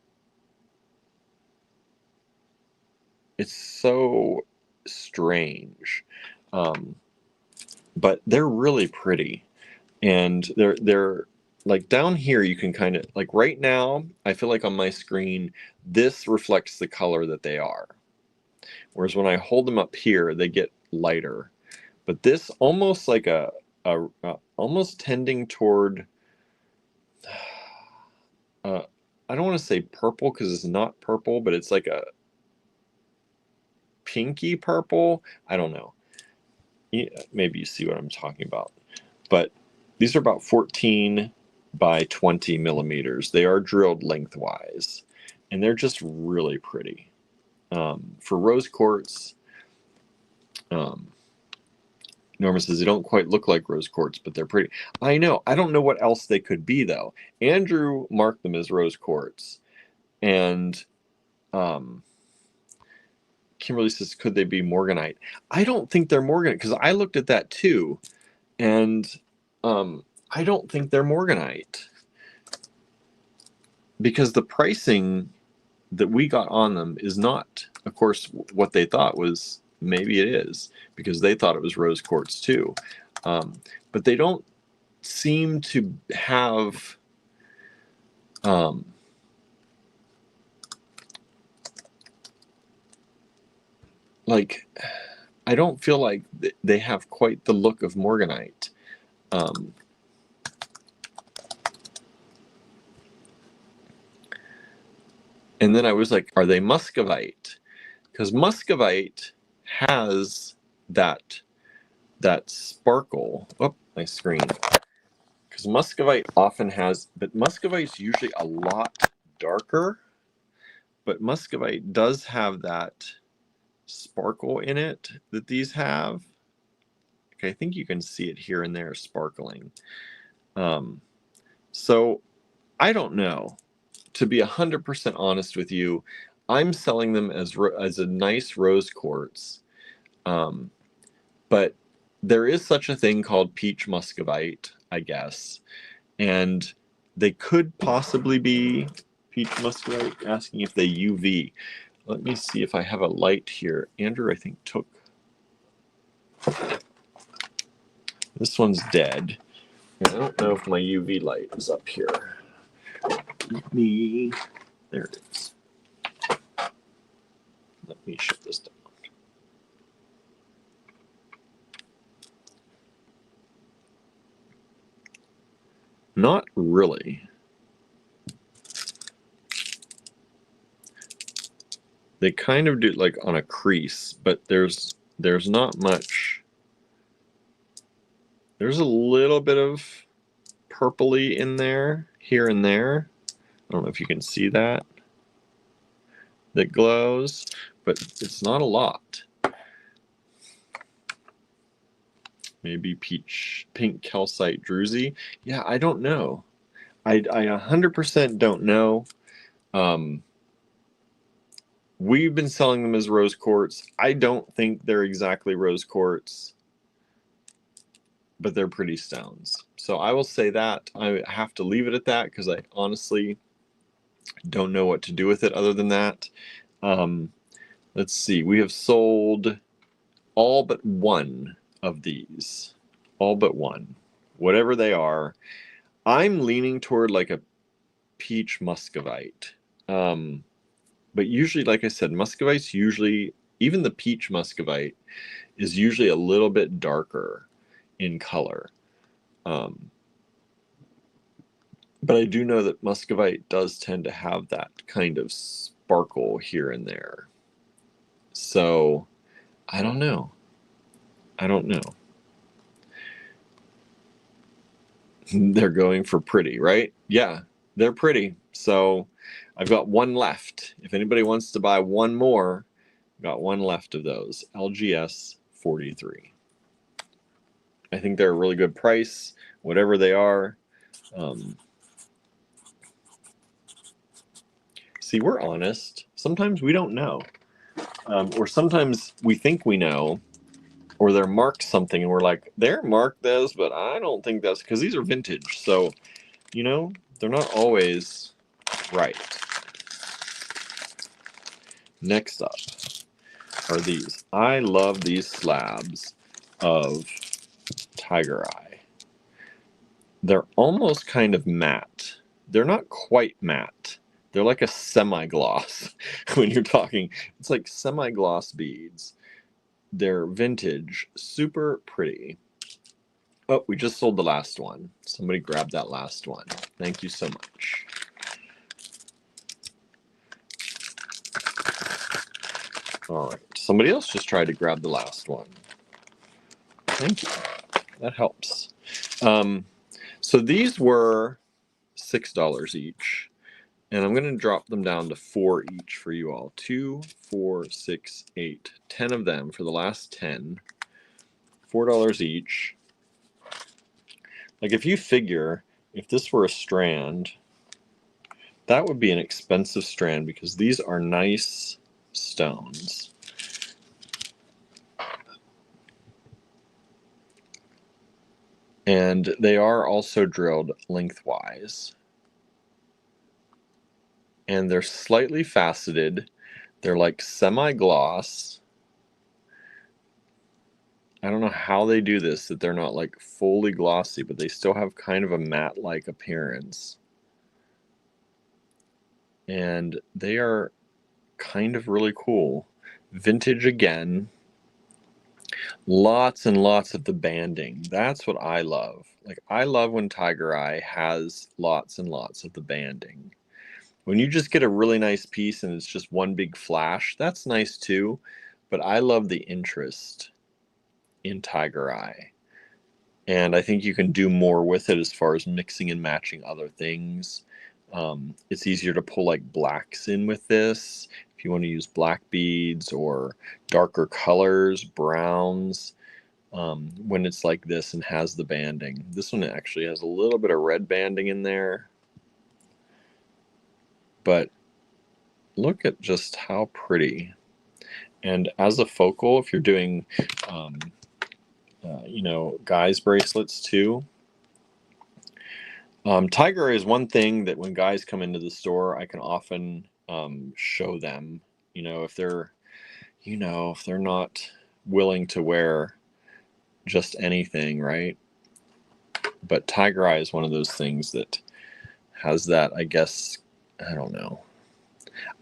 It's so strange. But they're really pretty. And they're like down here, you can kind of, like right now, I feel like on my screen, this reflects the color that they are. Whereas when I hold them up here, they get lighter. But this almost like almost tending toward, I don't want to say purple because it's not purple, but it's like a pinky purple. I don't know. Maybe you see what I'm talking about. But these are about 14 by 20 millimeters. They are drilled lengthwise, and they're just really pretty. For rose quartz, Norma says they don't quite look like rose quartz, but they're pretty. I know. I don't know what else they could be, though. Andrew marked them as rose quartz. And Kimberly says, could they be morganite? I don't think they're morganite, because I looked at that too. And I don't think they're morganite. Because the pricing that we got on them is not, of course, what they thought was. Maybe it is, because they thought it was rose quartz too. But they don't seem to have like, I don't feel like they have quite the look of morganite. And then I was like, are they muscovite? Because muscovite has that sparkle. Oh, my screen. Because muscovite often has, but muscovite's usually a lot darker, but muscovite does have that sparkle in it that these have. Okay, I think you can see it here and there sparkling. So I don't know. To be 100% honest with you, I'm selling them as a nice rose quartz. But there is such a thing called peach muscovite, I guess. And they could possibly be peach muscovite, asking if they UV. Let me see if I have a light here. Andrew, I think, took... This one's dead. I don't know if my UV light is up here. Let me... There it is. Let me shut this down. Not really. They kind of do like on a crease, but there's not much. There's a little bit of purpley in there, here and there. I don't know if you can see that. That glows, but it's not a lot. Maybe pink calcite druzy. Yeah, I don't know. I 100% don't know. We've been selling them as rose quartz. I don't think they're exactly rose quartz, but they're pretty stones. So I will say that. I have to leave it at that because I honestly don't know what to do with it other than that. Let's see. We have sold all but one of these. All but one. Whatever they are. I'm leaning toward like a peach muscovite. But usually, like I said, muscovite's usually, even the peach muscovite is usually a little bit darker in color. But I do know that muscovite does tend to have that kind of sparkle here and there. So I don't know. I don't know. They're going for pretty, right? Yeah, they're pretty. So I've got one left. If anybody wants to buy one more, I've got one left of those. LGS 43. I think they're a really good price, whatever they are. See, we're honest. Sometimes we don't know. Or sometimes we think we know, or they're marked something and we're like, they're marked this, but I don't think that's, because these are vintage. So, you know, they're not always right. Next up are these. I love these slabs of Tiger Eye. They're almost kind of matte. They're not quite matte. They're like a semi-gloss when you're talking. It's like semi-gloss beads. They're vintage, super pretty. Oh, we just sold the last one. Somebody grabbed that last one. Thank you so much. All right, somebody else just tried to grab the last one. Thank you. That helps. So these were $6 each. And I'm going to drop them down to 4 each for you all. 2, 4, 6, 8. 10 of them for the last 10. $4 each. Like if you figure, if this were a strand, that would be an expensive strand because these are nice stones. And they are also drilled lengthwise. And they're slightly faceted. They're like semi-gloss. I don't know how they do this, that they're not like fully glossy, but they still have kind of a matte-like appearance. And they are kind of really cool. Vintage again. Lots and lots of the banding. That's what I love. Like, I love when Tiger Eye has lots and lots of the banding. When you just get a really nice piece and it's just one big flash, that's nice too. But I love the interest in Tiger Eye. And I think you can do more with it as far as mixing and matching other things. It's easier to pull like blacks in with this if you want to use black beads or darker colors, browns. When it's like this and has the banding. This one actually has a little bit of red banding in there. But look at just how pretty. And as a focal, if you're doing, guys bracelets too. Tiger is one thing that when guys come into the store, I can often show them, if they're not willing to wear just anything, right? But Tiger Eye is one of those things that has that, I guess, I don't know.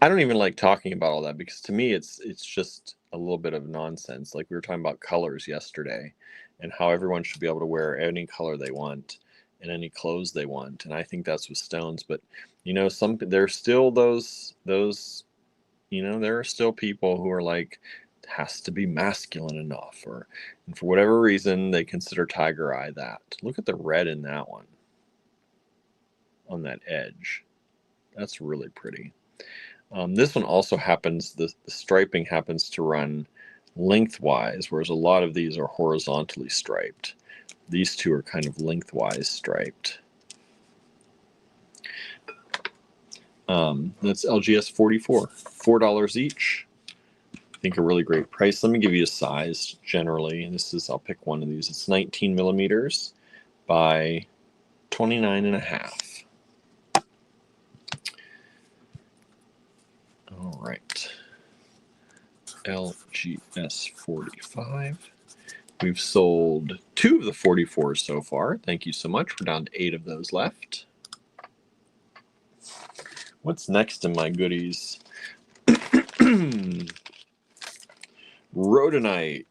I don't even like talking about all that because to me it's just a little bit of nonsense. Like we were talking about colors yesterday and how everyone should be able to wear any color they want and any clothes they want. And I think that's with stones, but there's still those there are still people who are like, it has to be masculine enough, and for whatever reason they consider Tiger Eye that. Look at the red in that one on that edge. That's really pretty. This one also happens, the striping happens to run lengthwise, whereas a lot of these are horizontally striped. These two are kind of lengthwise striped. That's LGS 44, $4 each. I think a really great price. Let me give you a size generally. I'll pick one of these. It's 19 millimeters by 29.5. All right. LGS 45. We've sold 2 of the 44s so far. Thank you so much. We're down to 8 of those left. What's next in my goodies? Rhodonite.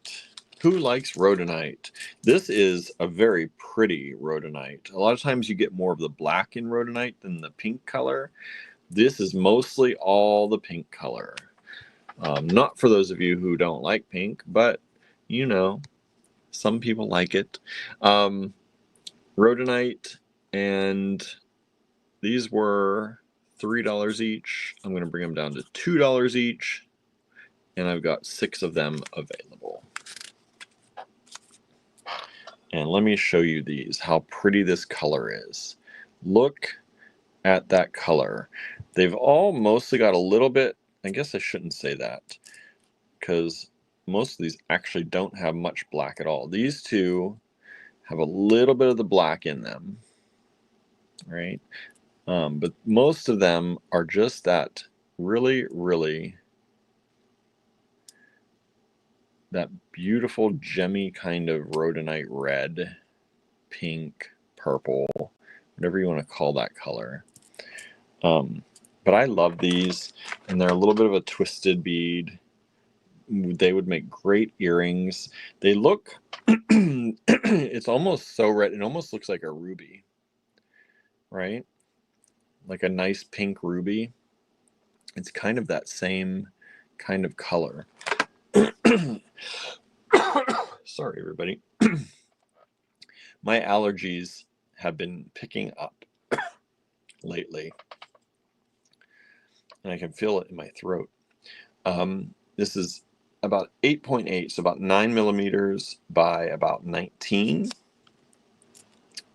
Who likes rhodonite? This is a very pretty rhodonite. A lot of times you get more of the black in rhodonite than the pink color. This is mostly all the pink color. Not for those of you who don't like pink, but some people like it. Rhodonite, and these were $3 each. I'm going to bring them down to $2 each, and I've got 6 of them available. And let me show you these, how pretty this color is. Look at that color. They've all mostly got a little bit, I guess I shouldn't say that, because most of these actually don't have much black at all. These two have a little bit of the black in them, right? But most of them are just that really, really, that beautiful gemmy kind of rhodonite red, pink, purple, whatever you want to call that color. But I love these, and they're a little bit of a twisted bead. They would make great earrings. They look, it's almost so red, it almost looks like a ruby, right? Like a nice pink ruby. It's kind of that same kind of color. Sorry, everybody. My allergies have been picking up lately, and I can feel it in my throat. This is about 8.8, so about 9 millimeters by about 19.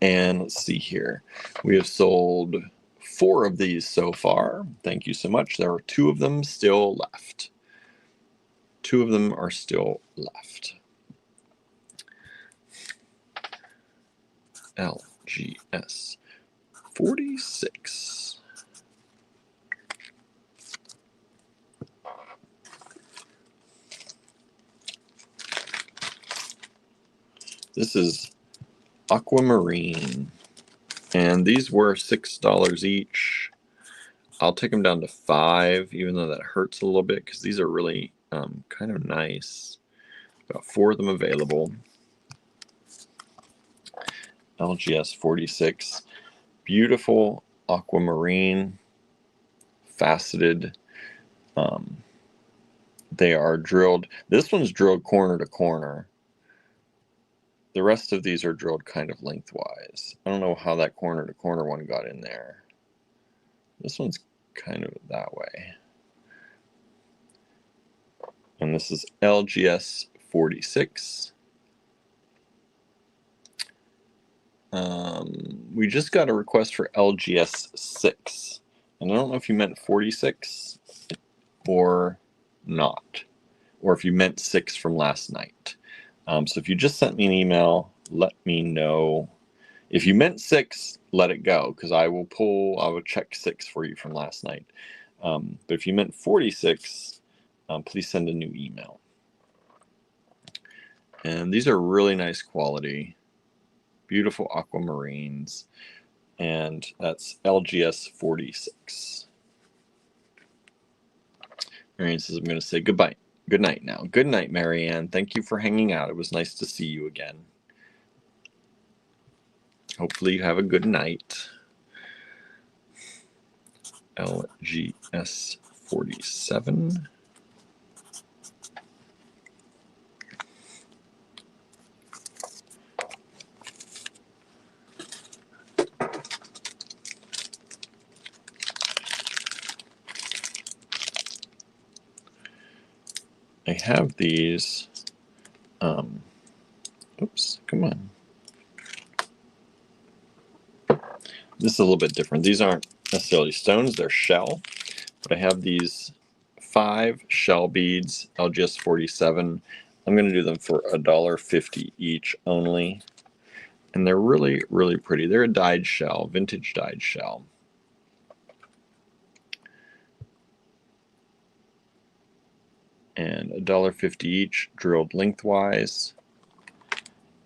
And let's see here. We have sold 4 of these so far. Thank you so much. There are 2 of them still left. 2 of them are still left. LGS 46. This is aquamarine, and these were $6 each. I'll take them down to 5, even though that hurts a little bit because these are really kind of nice. Got 4 of them available. LGS 46, beautiful aquamarine, faceted. They are drilled. This one's drilled corner to corner. the rest of these are drilled kind of lengthwise. I don't know how that corner to corner one got in there. This one's kind of that way. And this is LGS 46. We just got a request for LGS 6. And I don't know if you meant 46 or not, or if you meant 6 from last night. So if you just sent me an email, let me know. If you meant 6, let it go, because I will check 6 for you from last night. But if you meant 46, please send a new email. And these are really nice quality, beautiful aquamarines, and that's LGS 46. Marianne says, I'm going to say goodbye. Good night now. Good night, Marianne. Thank you for hanging out. It was nice to see you again. Hopefully you have a good night. LGS 47. I have these. Oops, come on. This is a little bit different. These aren't necessarily stones, they're shell. But I have these 5 shell beads, LGS 47. I'm going to do them for $1.50 each only. And they're really, really pretty. They're a dyed shell, vintage dyed shell. And $1.50 each, drilled lengthwise.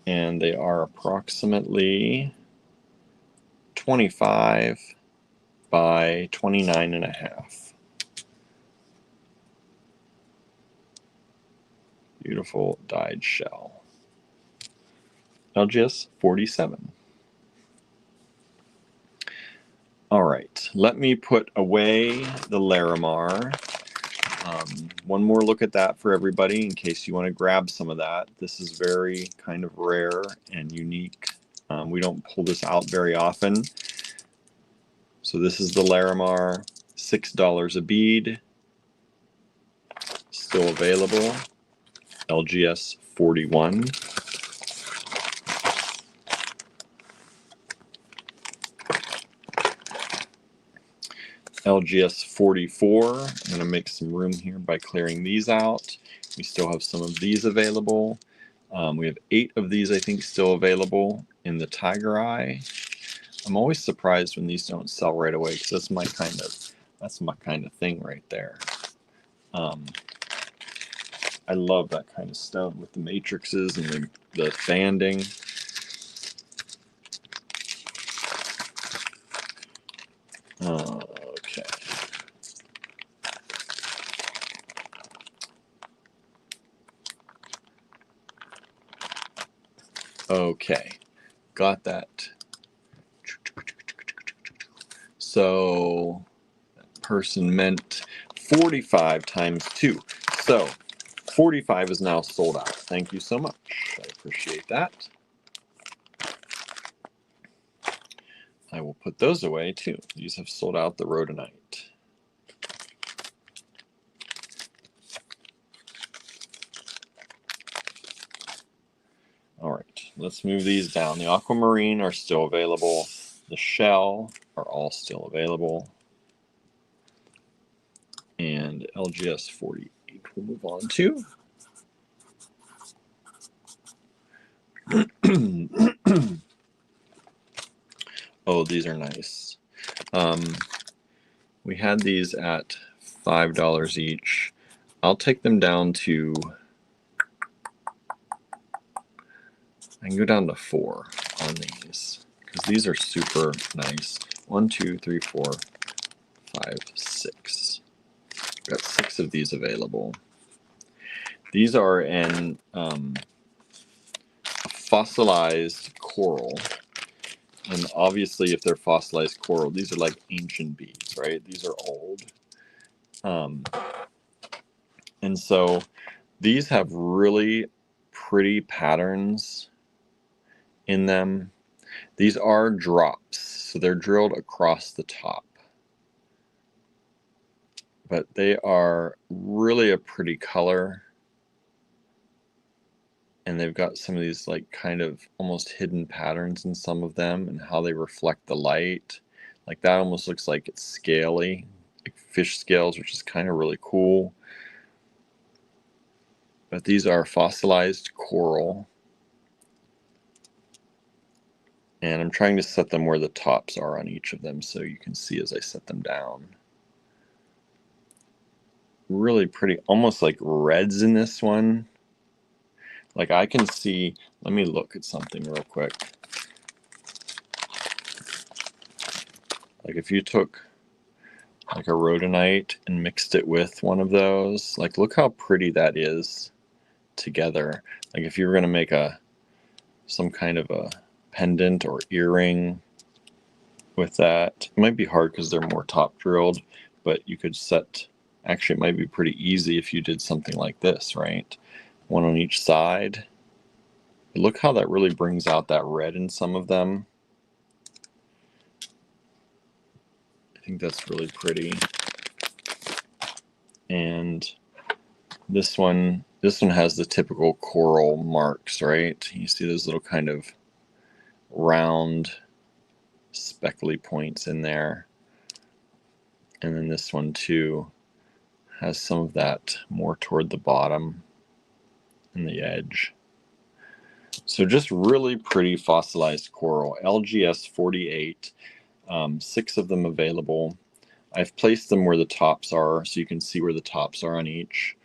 And they are approximately 25 by 29.5. Beautiful dyed shell. LGS 47. All right, let me put away the Larimar. One more look at that for everybody in case you want to grab some of that. This is very kind of rare and unique. We don't pull this out very often. So this is the Larimar, $6 a bead, still available, LGS 41. LGS 44. I'm going to make some room here by clearing these out. We still have some of these available. We have 8 of these, I think, still available in the Tiger Eye. I'm always surprised when these don't sell right away, because that's my kind of thing right there. I love that kind of stone with the matrices and the banding. Okay. Okay, got that. So that person meant 45 times 2. So 45 is now sold out. Thank you so much. I appreciate that. I will put those away too. These have sold out the rhodonite. All right, let's move these down. The aquamarine are still available. The shell are all still available. And LGS 48 we'll move on to. Oh, these are nice. We had these at $5 each. I'll take them down to, I can go down to 4 on these, because these are super nice. 1, 2, 3, 4, 5, 6. Got 6 of these available. These are in fossilized coral. And obviously, if they're fossilized coral, these are like ancient beads, right? These are old. And so these have really pretty patterns in them. These are drops, so they're drilled across the top. But they are really a pretty color. And they've got some of these like kind of almost hidden patterns in some of them and how they reflect the light. Like that almost looks like it's scaly, like fish scales, which is kind of really cool. But these are fossilized coral. And I'm trying to set them where the tops are on each of them so you can see as I set them down. Really pretty, almost like reds in this one. Like I can see, let me look at something real quick. Like if you took like a rhodonite and mixed it with one of those, like look how pretty that is together. Like if you were going to make some kind of a pendant or earring with that, it might be hard because they're more top drilled, but you could set, actually it might be pretty easy if you did something like this, right? One on each side. Look how that really brings out that red in some of them. I think that's really pretty. And this one has the typical coral marks, right? You see those little kind of round speckly points in there. And then this one too has some of that more toward the bottom and the edge. So just really pretty fossilized coral. LGS 48, 6 of them available. I've placed them where the tops are so you can see where the tops are on each.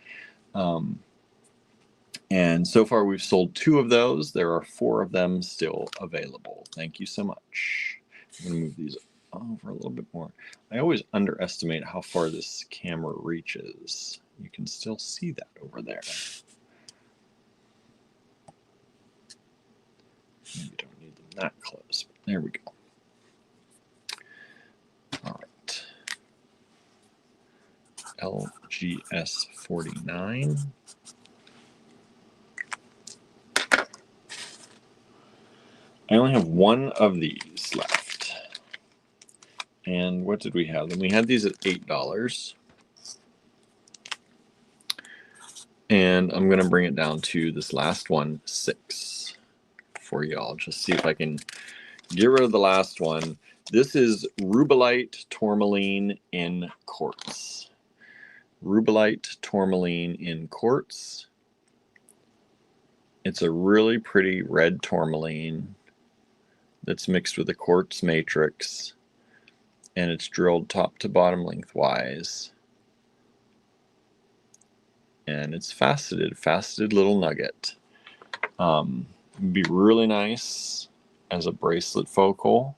And so far we've sold 2 of those. There are 4 of them still available. Thank you so much. I'm going to move these over a little bit more. I always underestimate how far this camera reaches. You can still see that over there. Maybe don't need them that close, but there we go. All right. LGS 49. I only have 1 of these left. And what did we have? Then we had these at $8. And I'm going to bring it down to this last one, 6 for y'all. Just see if I can get rid of the last one. This is rubellite tourmaline in quartz. Rubellite tourmaline in quartz. It's a really pretty red tourmaline that's mixed with a quartz matrix, and it's drilled top to bottom lengthwise. And it's faceted little nugget. It'd be really nice as a bracelet focal.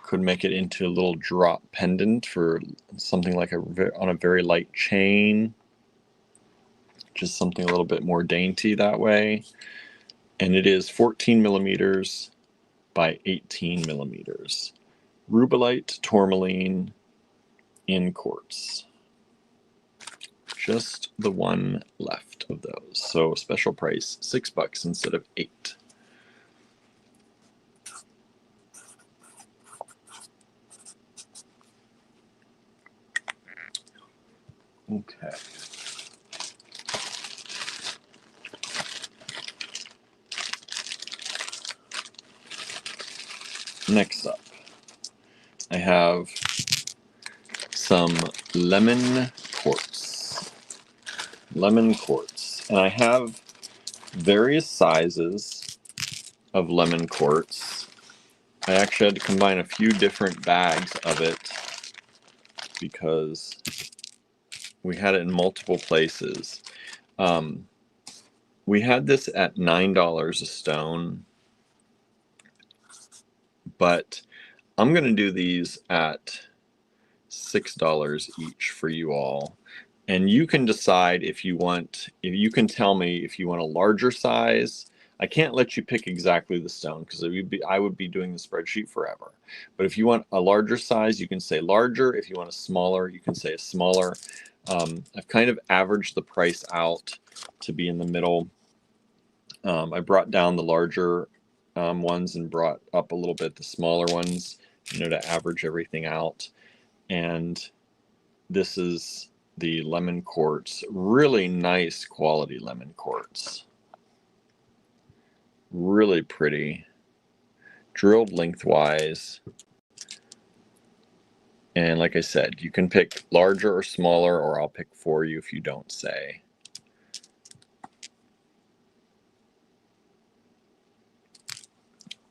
Could make it into a little drop pendant for something like on a very light chain. Just something a little bit more dainty that way. And it is 14 millimeters by 18 millimeters. Rubellite tourmaline in quartz. Just the 1 left of those. So special price, $6 instead of $8. Okay. Next up, I have some lemon quartz. Lemon quartz. And I have various sizes of lemon quartz. I actually had to combine a few different bags of it because we had it in multiple places. We had this at $9 a stone, but I'm going to do these at $6 each for you all. And you can decide if you can tell me if you want a larger size. I can't let you pick exactly the stone because I would be doing the spreadsheet forever. But if you want a larger size, you can say larger. If you want a smaller, you can say a smaller. I've kind of averaged the price out to be in the middle. I brought down the larger ones and brought up a little bit the smaller ones, to average everything out. And this is the lemon quartz, really nice quality lemon quartz. Really pretty, drilled lengthwise. And like I said, you can pick larger or smaller, or I'll pick for you if you don't say.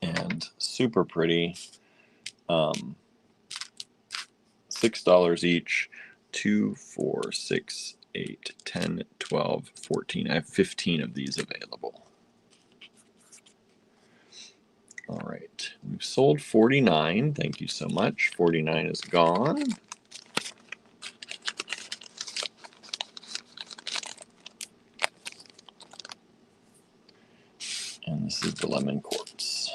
And super pretty. $6 each. 2, 4, 6, 8, 10, 12, 14. I have 15 of these available. All right, we've sold 49. Thank you so much. 49 is gone. And this is the lemon quartz.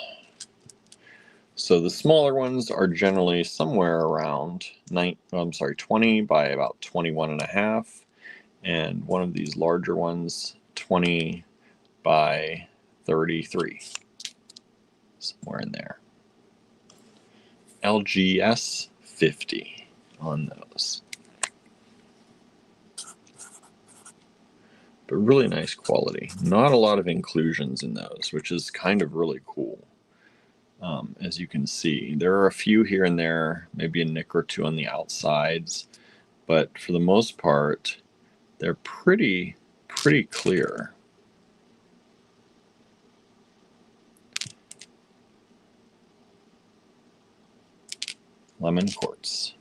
So the smaller ones are generally somewhere around 20 by about 21 and a half. And one of these larger ones, 20 by 33. Somewhere in there. LGS 50 on those. But really nice quality. Not a lot of inclusions in those, which is kind of really cool. As you can see, there are a few here and there, maybe a nick or two on the outsides, but for the most part, they're pretty clear. Lemon quartz.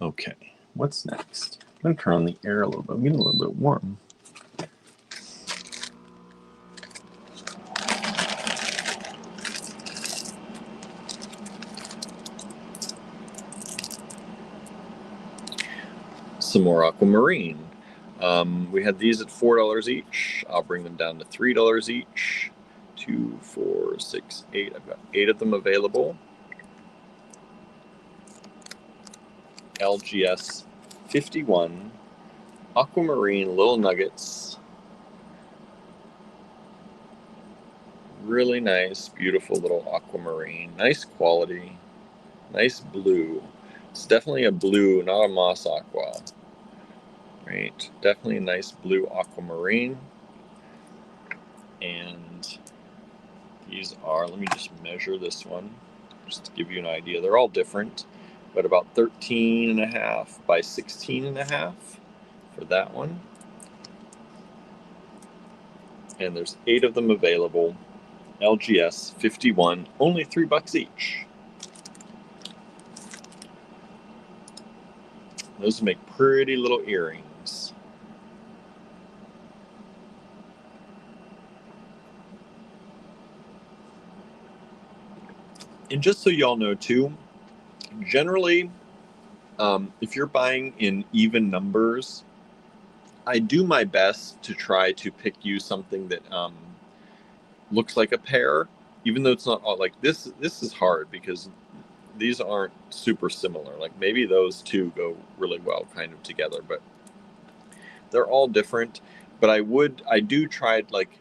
Okay, what's next? I'm going to turn on the air a little bit. I'm getting a little bit warm. Some more aquamarine. We had these at $4 each. I'll bring them down to $3 each. 2, 4, 6, 8. I've got 8 of them available. LGS 51 aquamarine little nuggets. Really nice, beautiful little aquamarine. Nice quality. Nice blue. It's definitely a blue, not a moss aqua. Right, definitely a nice blue aquamarine. And these are, let me just measure this one, just to give you an idea. They're all different, but about 13 and a half by 16 and a half for that one. And there's 8 of them available. LGS 51, only $3 each. Those make pretty little earrings. And just so y'all know too, generally, if you're buying in even numbers, I do my best to try to pick you something that looks like a pair, even though it's not all like this. This is hard because these aren't super similar. Like maybe those two go really well kind of together, but they're all different. But I do try, like,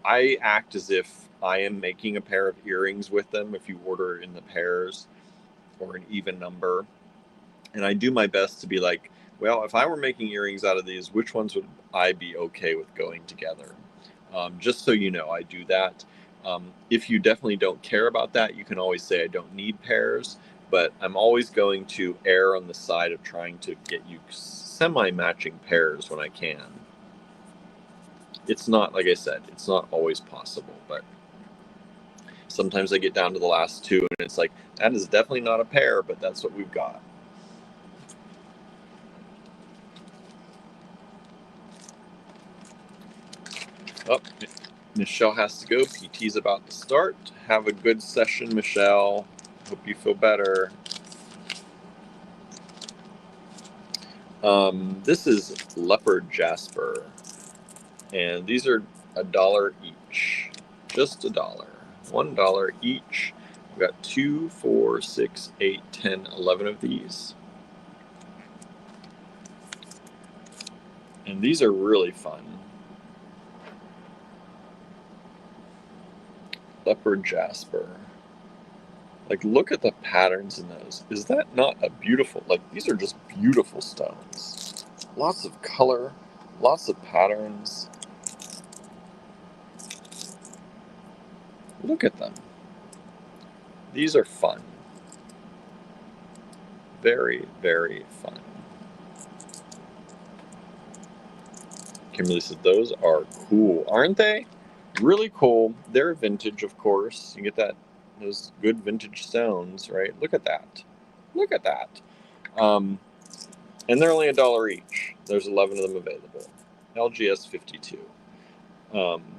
I act as if I am making a pair of earrings with them if you order in the pairs or an even number. And I do my best to be like, well, if I were making earrings out of these, which ones would I be okay with going together? Just so you know, I do that. If you definitely don't care about that, you can always say I don't need pairs, but I'm always going to err on the side of trying to get you semi-matching pairs when I can. It's not, like I said, it's not always possible, but sometimes I get down to the last two and it's like, that is definitely not a pair, but that's what we've got. Oh, Michelle has to go. PT's about to start. Have a good session, Michelle. Hope you feel better. This is leopard jasper, and these are $1 each. Just $1. $1 each. We've got 2, 4, 6, 8, 10, 11 of these. And these are really fun. leopard jasper. Like, look at the patterns in those. Is that not a beautiful, like, these are just beautiful stones. Lots of color, lots of patterns. Look at them. These are fun. Very, very fun. Kimberly said, those are cool, aren't they? Really cool. They're vintage, of course. You get those good vintage stones, right? Look at that. Look at that. And they're only $1 each. There's 11 of them available. LGS 52.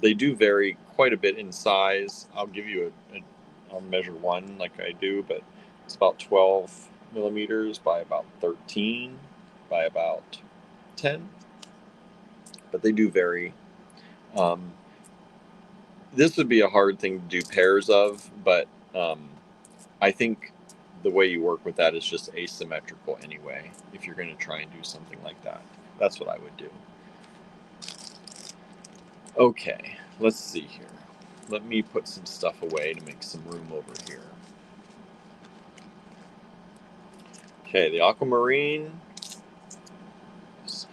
They do vary quite a bit in size. I'll give you I'll measure one like I do, but it's about 12 millimeters by about 13 by about 10. But they do vary. This would be a hard thing to do pairs of, but I think the way you work with that is just asymmetrical anyway, if you're going to try and do something like that. That's what I would do. Okay, let's see here. Let me put some stuff away to make some room over here. Okay, the aquamarine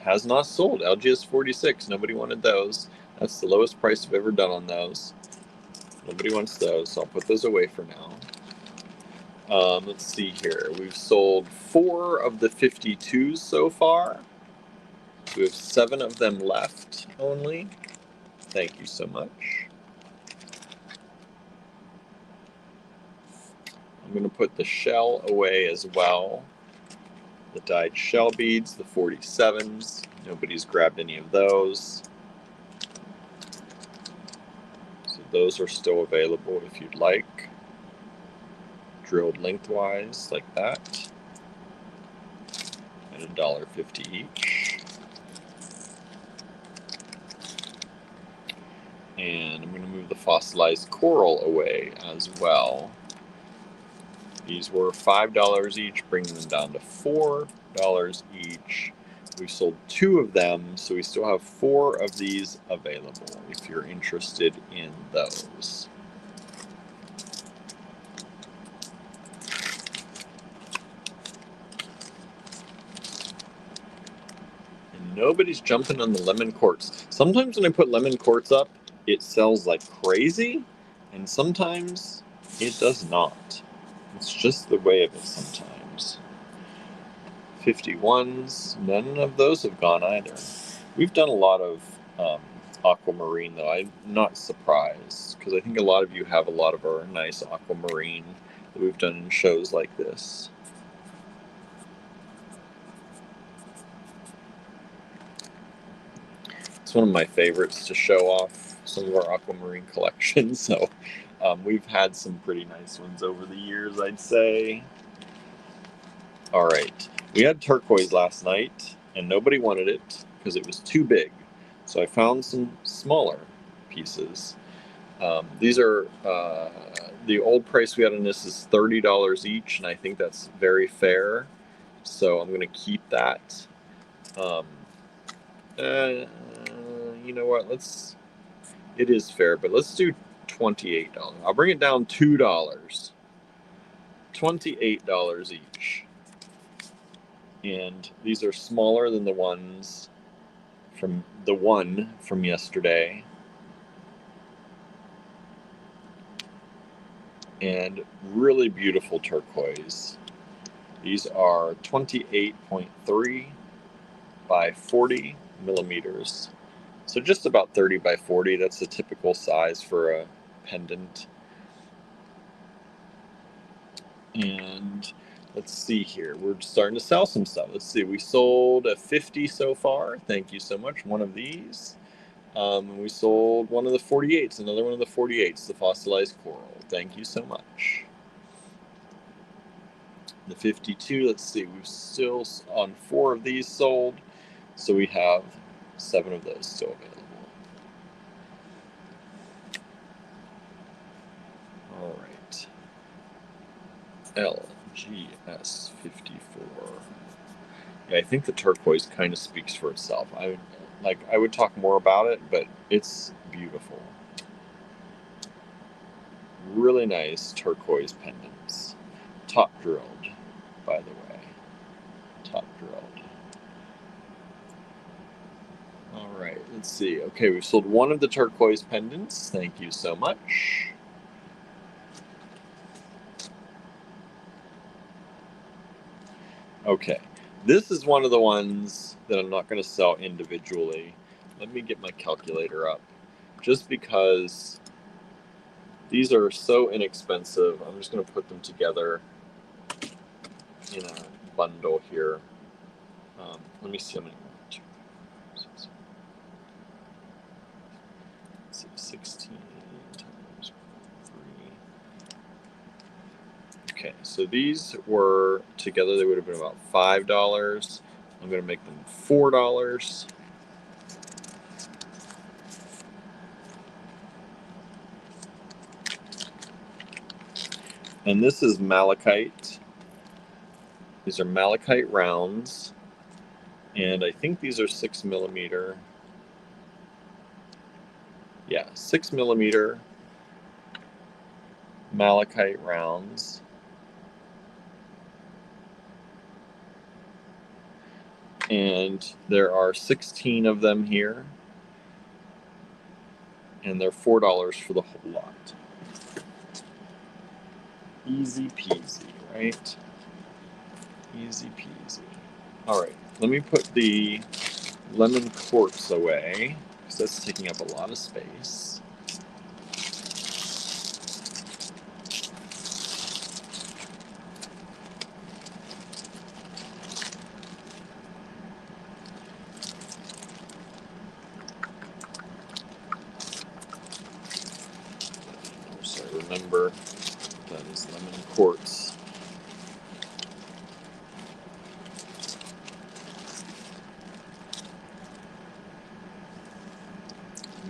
has not sold. LGS 46, nobody wanted those. That's the lowest price I've ever done on those. Nobody wants those, so I'll put those away for now. Let's see here. We've sold 4 of the 52s so far. We have 7 of them left only. Thank you so much. I'm going to put the shell away as well. The dyed shell beads, the 47s. Nobody's grabbed any of those. So those are still available if you'd like. Drilled lengthwise like that. At $1.50 each. And I'm going to move the fossilized coral away as well. These were $5 each, bringing them down to $4 each. We sold 2 of them, so we still have 4 of these available if you're interested in those. And nobody's jumping on the lemon quartz. Sometimes when I put lemon quartz up, it sells like crazy, and sometimes it does not. It's just the way of it sometimes. 51s, none of those have gone either. We've done a lot of aquamarine though. I'm not surprised because I think a lot of you have a lot of our nice aquamarine that we've done in shows like this. It's one of my favorites to show off some of our aquamarine collections. So we've had some pretty nice ones over the years, I'd say. All right. We had turquoise last night, and nobody wanted it because it was too big. So I found some smaller pieces. These are, the old price we had on this is $30 each, and I think that's very fair. So I'm going to keep that. You know what? It is fair, but let's do $28. I'll bring it down $2. $28 each. And these are smaller than the ones from yesterday. And really beautiful turquoise. These are 28.3 by 40 millimeters. So just about 30 by 40. That's the typical size for a pendant. And let's see here. We're starting to sell some stuff. Let's see. We sold a 50 so far. Thank you so much. One of these. We sold one of the 48s. Another one of the 48s. The fossilized coral. Thank you so much. The 52. Let's see. We've still on 4 of these sold. So we have 7 of those still available. All right. LGS 54. Yeah, I think the turquoise kind of speaks for itself. I would talk more about it, but it's beautiful. Really nice turquoise pendants. Top drilled, by the way. Top drilled. All right, let's see. Okay, we've sold one of the turquoise pendants. Thank you so much. Okay, this is one of the ones that I'm not going to sell individually. Let me get my calculator up. Just because these are so inexpensive, I'm just going to put them together in a bundle here. Let me see how many. 16 times 3. Okay, so these were together, they would have been about $5. I'm going to make them $4. And this is malachite. These are malachite rounds. And I think these are 6mm. Yeah, 6mm malachite rounds. And there are 16 of them here. And they're $4 for the whole lot. Easy peasy, right? Easy peasy. All right, let me put the lemon quartz away, because that's taking up a lot of space. So remember, that is lemon quartz.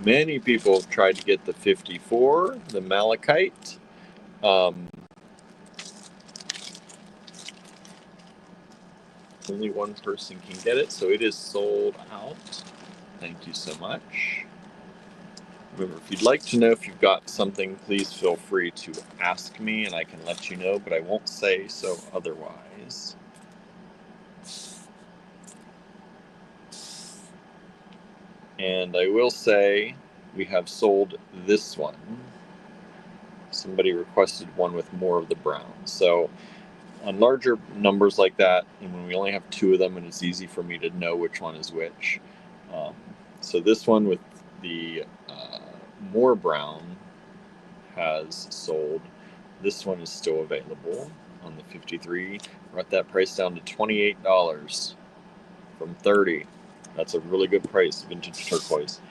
Many people have tried to get the 54, the malachite. Only one person can get it, so it is sold out. Thank you so much. Remember, if you'd like to know if you've got something, please feel free to ask me and I can let you know, but I won't say so otherwise. And I will say we have sold this one. Somebody requested one with more of the brown. So on larger numbers like that, and when we only have 2 of them and it's easy for me to know which one is which. So this one with the more brown has sold. This one is still available on the 53. Brought that price down to $28 from $30. That's a really good price, vintage turquoise.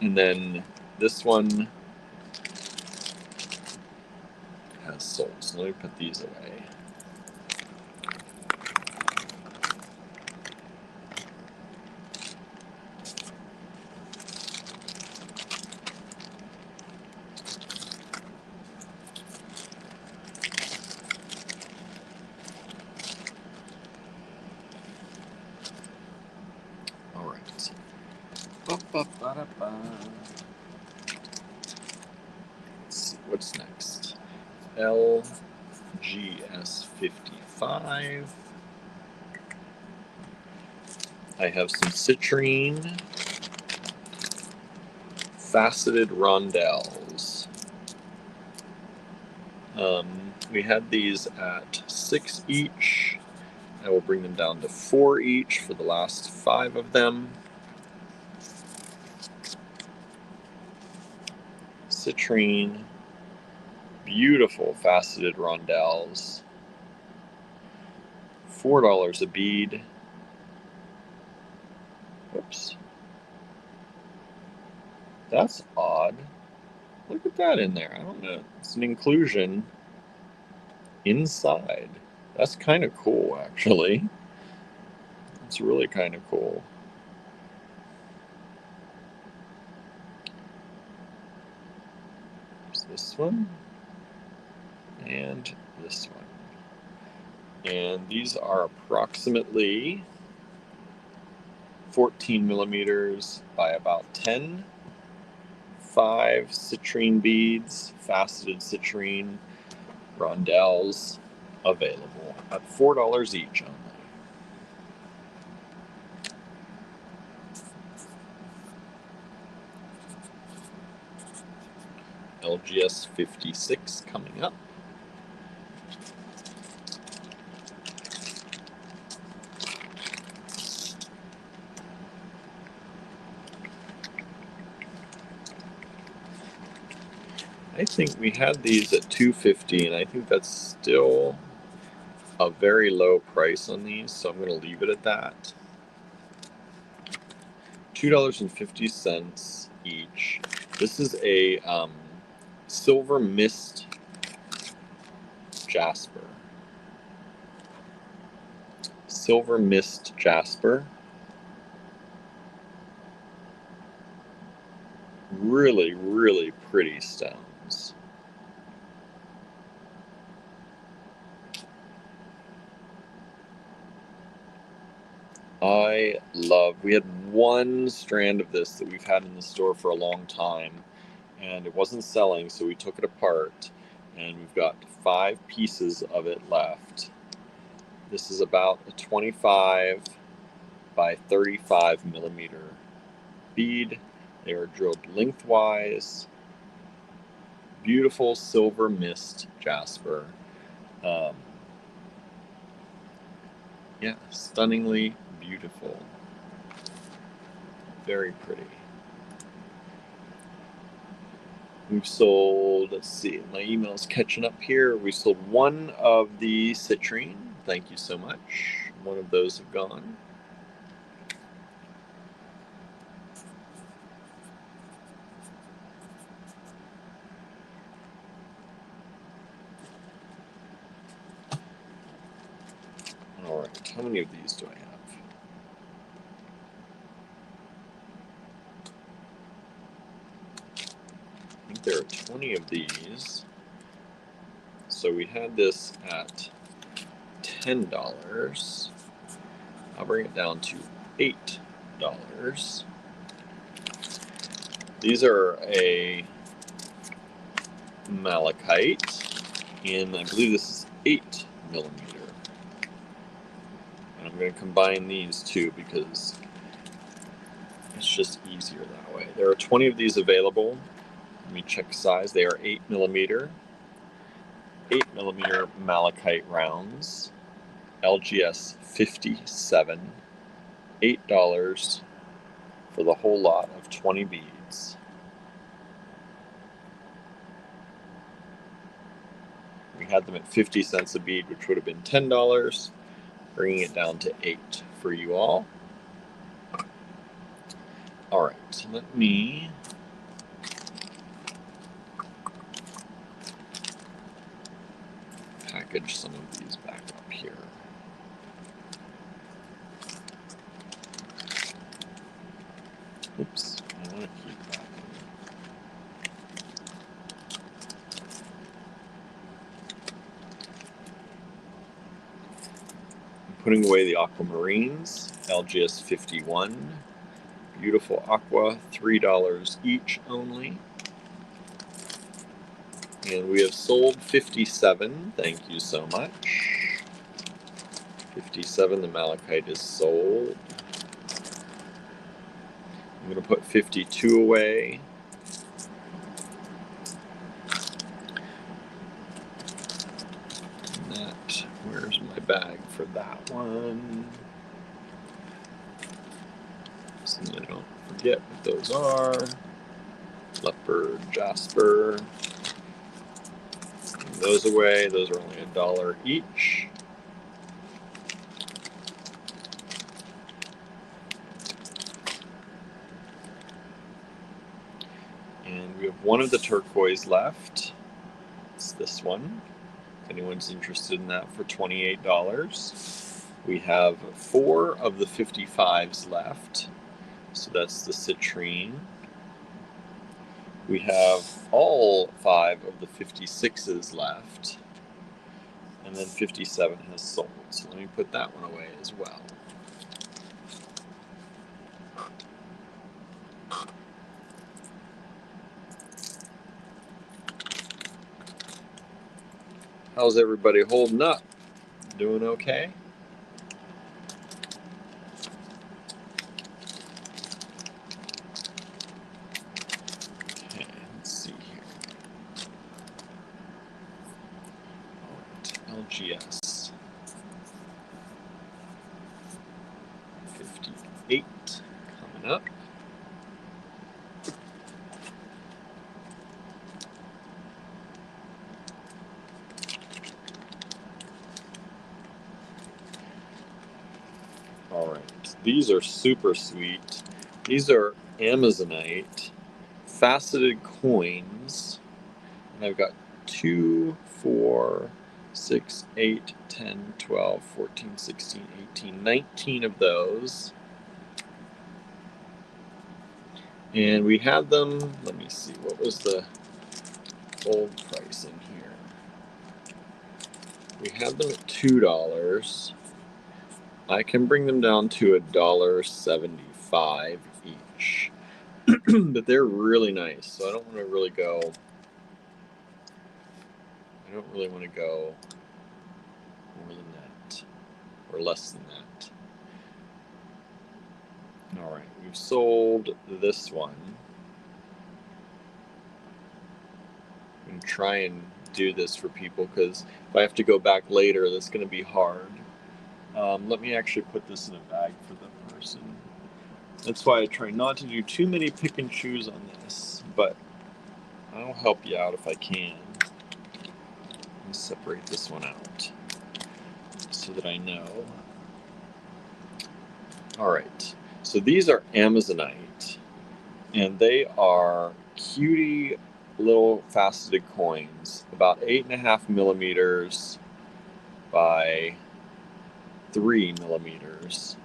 And then this one has sold. So let me put these away. All right. Let's see, what's next? LGS55. I have some citrine faceted rondelles. We had these at 6 each. I will bring them down to 4 each for the last 5 of them. Citrine, beautiful faceted rondelles. $4 a bead. Whoops. That's odd. Look at that in there. I don't know. It's an inclusion inside. That's kind of cool, actually. It's really kind of cool. There's this one. And this one. And these are approximately 14 millimeters by about 10. 5 citrine beads, faceted citrine rondelles, available at $4 each only. LGS 56 coming up. I think we had these at $2.50, and I think that's still a very low price on these, so I'm going to leave it at that. $2.50 each. This is a silver mist jasper. Silver mist jasper. Really, really pretty stones. We had one strand of this that we've had in the store for a long time, and it wasn't selling, so we took it apart, and we've got 5 pieces of it left. This is about a 25 by 35 millimeter bead. They are drilled lengthwise. Beautiful silver mist jasper. Yeah, stunningly beautiful. Very pretty. We've sold, let's see, my email's catching up here. We sold 1 of the citrine. Thank you so much. 1 of those have gone. All right, how many of these do I have? I think there are 20 of these. So we had this at $10. I'll bring it down to $8. These are a malachite, and I believe this is 8 millimeter. And I'm going to combine these two because it's just easier that way. There are 20 of these available. Let me check size. They are 8 millimeter. 8 millimeter malachite rounds. LGS 57. $8 for the whole lot of 20 beads. We had them at 50 cents a bead, which would have been $10, bringing it down to 8 for you all. All right, let me package some of these back up here. Oops, I want to keep that. I'm putting away the aquamarines, LGS 51. Beautiful aqua, $3 each only. And we have sold 57. Thank you so much. 57, the malachite is sold. I'm going to put 52 away. And that, where's my bag for that one? So I don't forget what those are. Leopard, jasper. Put those away. Those are only $1 each. And we have 1 of the turquoise left. It's this one. If anyone's interested in that, for $28. We have 4 of the 55s left. So that's the citrine. We have all 5 of the 56s left. And then 57 has sold. So let me put that one away as well. How's everybody holding up? Doing okay? Okay, let's see here. All right, LGS 58 coming up. All right, these are super sweet. These are Amazonite faceted coins, and I've got 2, 4, 6, 8, 10, 12, 14, 16, 18, 19 of those. And we had them, let me see, what was the old price in here? We had them at $2. I can bring them down to $1.75 each. But they're really nice, so I don't want to really go more than that, or less than that. All right, we've sold this one. I'm going to try and do this for people, because if I have to go back later, that's going to be hard. Let me actually put this in a bag for the person. That's why I try not to do too many pick and choose on this, but I'll help you out if I can. Let me separate this one out so that I know. All right, so these are Amazonite, and they are cutie little faceted coins, about 8.5 millimeters by 3 millimeters,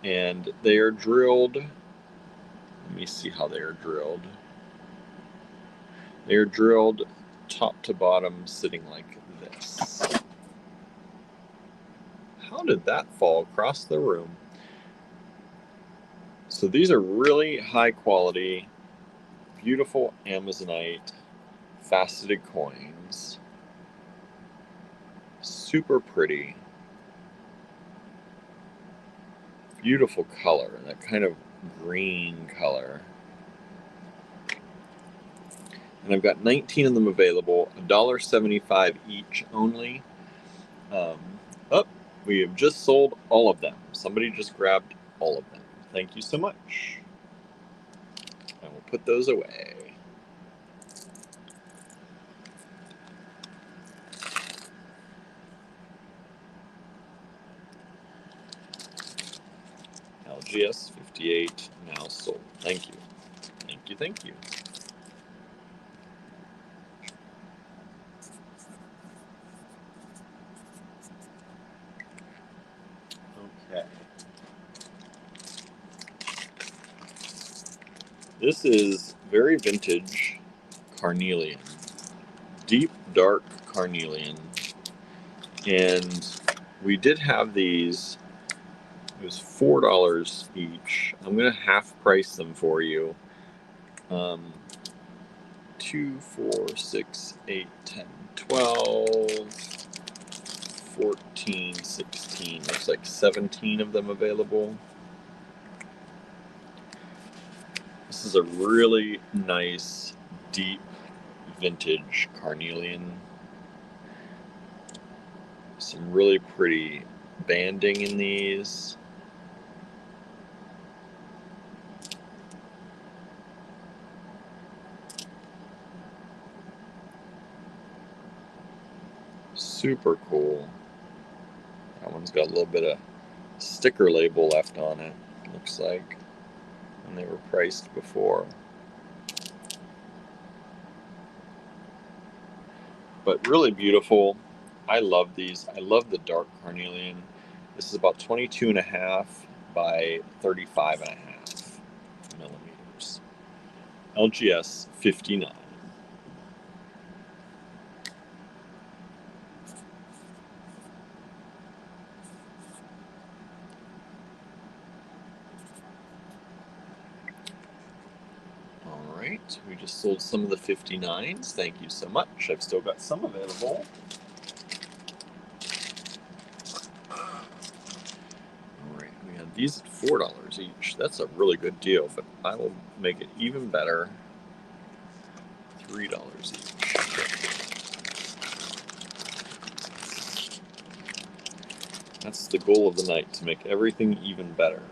and they are drilled. Let me see how they are drilled. They are drilled top to bottom, sitting like this. How did that fall across the room? So these are really high quality, beautiful Amazonite faceted coins. Super pretty. Beautiful color, that kind of green color. And I've got 19 of them available, $1.75 each only. We have just sold all of them. Somebody just grabbed all of them. Thank you so much. I will put those away. LGS 58 now sold. Thank you. Thank you, thank you. Okay. This is very vintage carnelian. Deep, dark carnelian. And we did have these. It was $4 each. I'm going to half price them for you. 2, 4, 6, 8, 10, 12, 14, 16. There's like 17 of them available. This is a really nice, deep, vintage carnelian. Some really pretty banding in these. Super cool. That one's got a little bit of sticker label left on it, looks like, when they were priced before. But really beautiful. I love these. I love the dark carnelian. This is about 22.5 by 35.5 millimeters. LGS 59. All right, we just sold some of the 59s. Thank you so much. I've still got some available. these at $4 each. That's a really good deal, but I will make it even better. $3 each. That's the goal of the night, to make everything even better.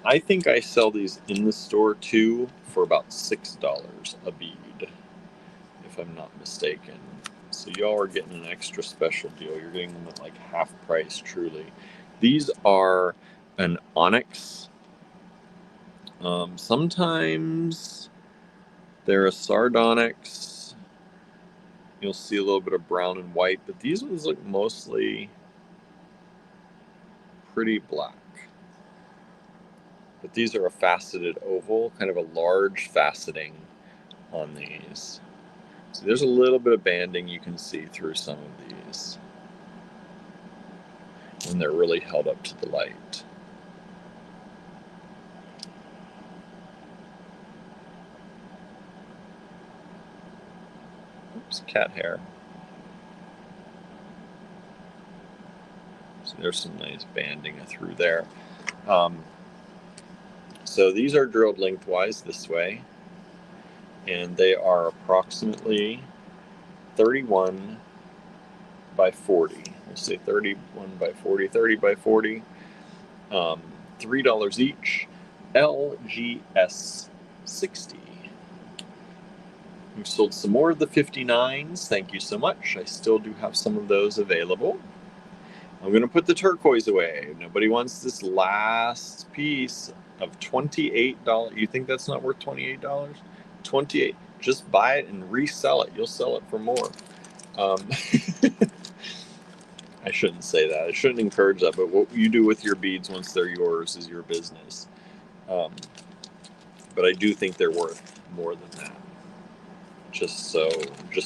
I think I sell these in the store too for about $6 a bead, if I'm not mistaken. So y'all are getting an extra special deal. You're getting them at like half price, truly. These are an onyx. Sometimes they're a sardonyx. You'll see a little bit of brown and white, but these ones look mostly pretty black. But these are a faceted oval, kind of a large faceting on these. So there's a little bit of banding you can see through some of these when they're really held up to the light. Oops, cat hair. So there's some nice banding through there. So these are drilled lengthwise this way, and they are approximately 31 by 40. We'll say 31 by 40, 30 by 40. $3 each. LGS 60. We've sold some more of the 59s. Thank you so much. I still do have some of those available. I'm going to put the turquoise away. Nobody wants this last piece of $28. You think that's not worth $28? $28. Just buy it and resell it. You'll sell it for more. I shouldn't say that. I shouldn't encourage that. But what you do with your beads once they're yours is your business. But I do think they're worth more than that. Just so you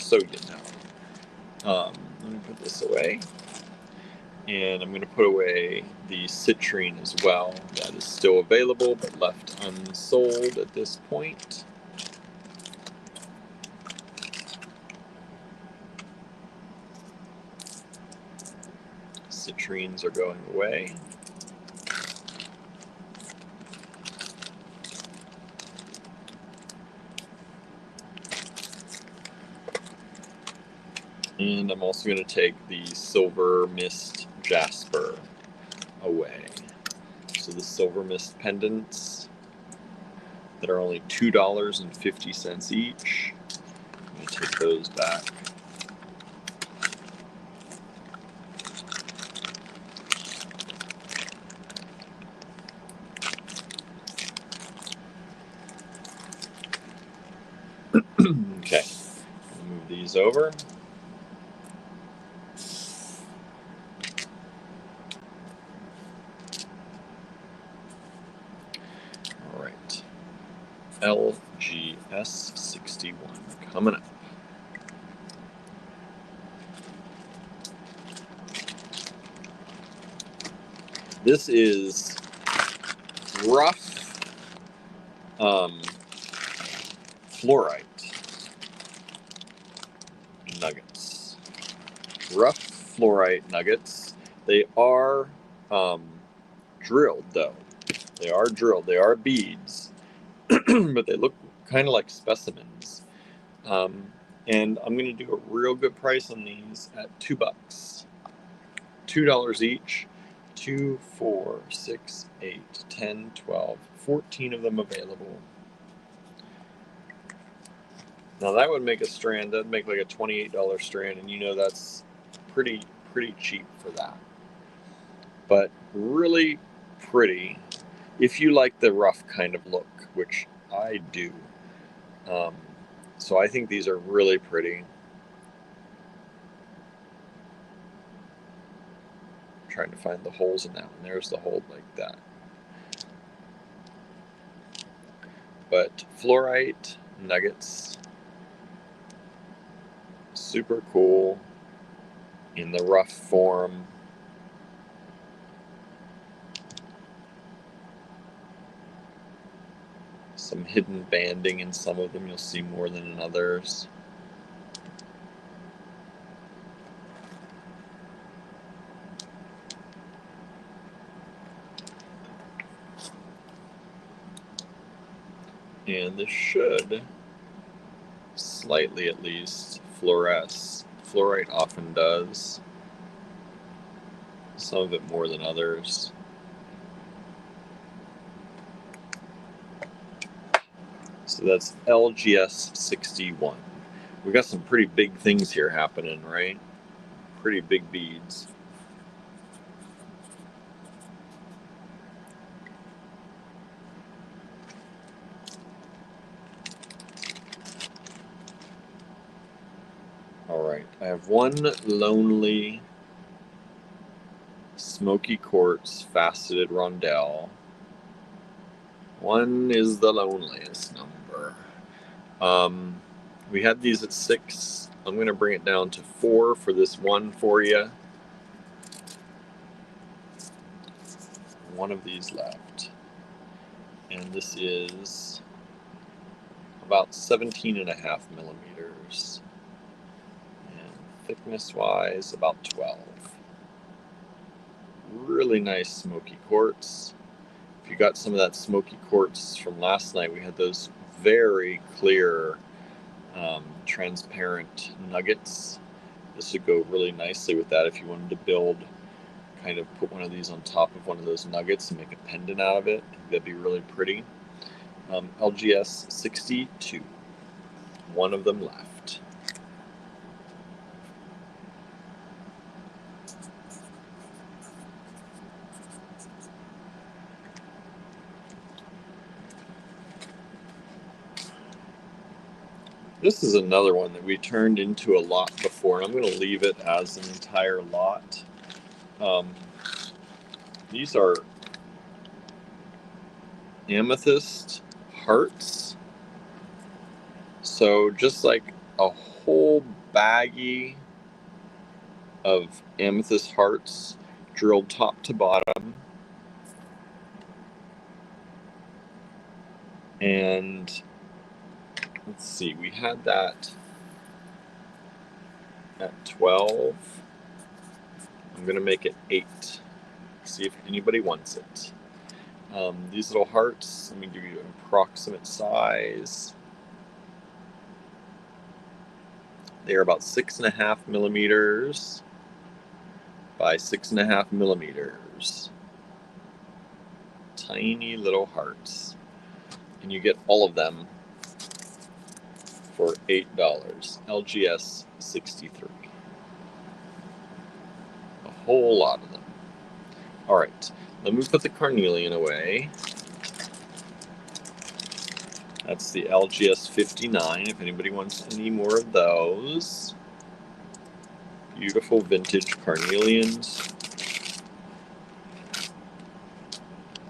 know. Let me put this away. And I'm going to put away the citrine as well. That is still available, but left unsold at this point. Citrines are going away. And I'm also going to take the silver mist jasper away. So the silver mist pendants that are only $2.50 each. I'm going to take those back. Okay, move these over. All right, LGS 61 coming up. This is rough fluorite nuggets. Rough fluorite nuggets. They are drilled, though. They are drilled. They are beads, but they look kind of like specimens. And I'm going to do a real good price on these at $2. $2 each. 2, 4, 6, 8, 10, 12, 14 of them available. Now that would make a strand, that'd make like a $28 strand, and you know that's pretty cheap for that. But really pretty, if you like the rough kind of look, which I do. So I think these are really pretty. I'm trying to find the holes in that one. There's the hole like that. But fluorite nuggets, super cool in the rough form. Some hidden banding in some of them, you'll see more than in others. And this should, slightly at least, fluoresce. Fluorite often does. Some of it more than others. So that's LGS 61. We got some pretty big things here happening, right? Pretty big beads. All right, I have one lonely smoky quartz faceted rondelle. One is the loneliest number. We had these at 6. I'm going to bring it down to 4 for this one for you. One of these left. And this is about 17.5 millimeters. And thickness-wise, about 12. Really nice smoky quartz. If you got some of that smoky quartz from last night, we had those very clear transparent nuggets. This would go really nicely with that if you wanted to build, kind of put one of these on top of one of those nuggets and make a pendant out of it. That'd be really pretty. LGS 62. One of them left. This is another one that we turned into a lot before, and I'm going to leave it as an entire lot. These are amethyst hearts. So just like a whole baggie of amethyst hearts drilled top to bottom. And let's see, we had that at 12. I'm going to make it 8. See if anybody wants it. These little hearts, let me give you an approximate size. They are about 6.5 millimeters by 6.5 millimeters. Tiny little hearts. And you get all of them for $8. LGS 63. A whole lot of them. All right, let me put the carnelian away. That's the LGS 59, if anybody wants any more of those. Beautiful vintage carnelians.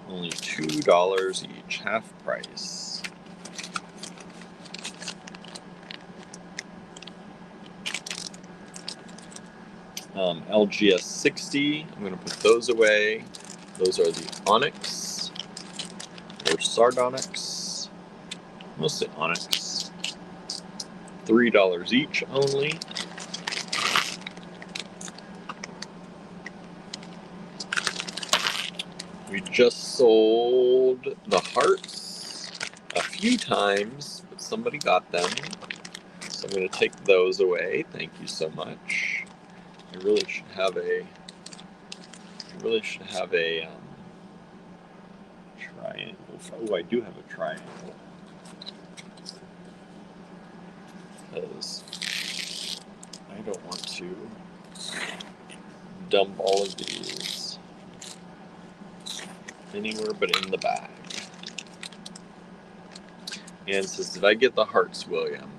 Only $2 each, half price. LGS 60, I'm going to put those away. Those are the onyx, or sardonyx, mostly onyx. $3 each only. We just sold the hearts a few times, but somebody got them. So I'm going to take those away. Thank you so much. I really should have a triangle. Oh, I do have a triangle. Because I don't want to dump all of these anywhere but in the bag. Anne says, did I get the hearts, William?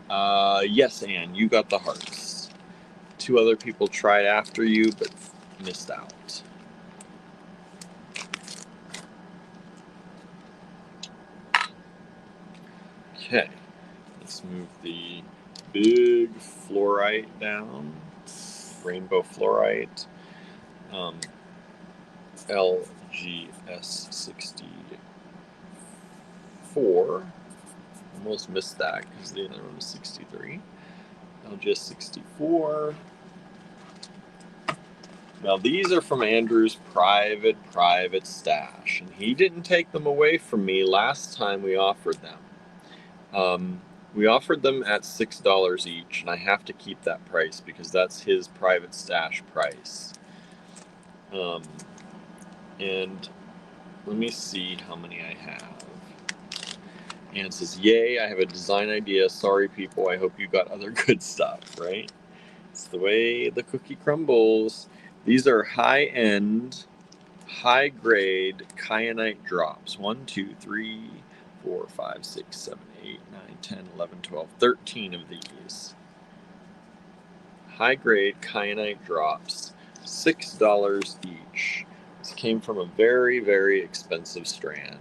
Yes, Anne, you got the hearts. 2 other people tried after you, but missed out. Okay, let's move the big fluorite down. Rainbow fluorite. LGS 64. Almost missed that because the other one was 63. LGS 64. Now these are from Andrew's private stash, and he didn't take them away from me last time we offered them. We offered them at $6 each, and I have to keep that price because that's his private stash price. And let me see how many I have. And it says, yay, I have a design idea. Sorry, people, I hope you got other good stuff, right? It's the way the cookie crumbles. These are high-end, high-grade kyanite drops. 1, 2, 3, 4, 5, 6, 7, 8, 9, 10, 11, 12, 13 of these. High-grade kyanite drops, $6 each. This came from a very, very expensive strand.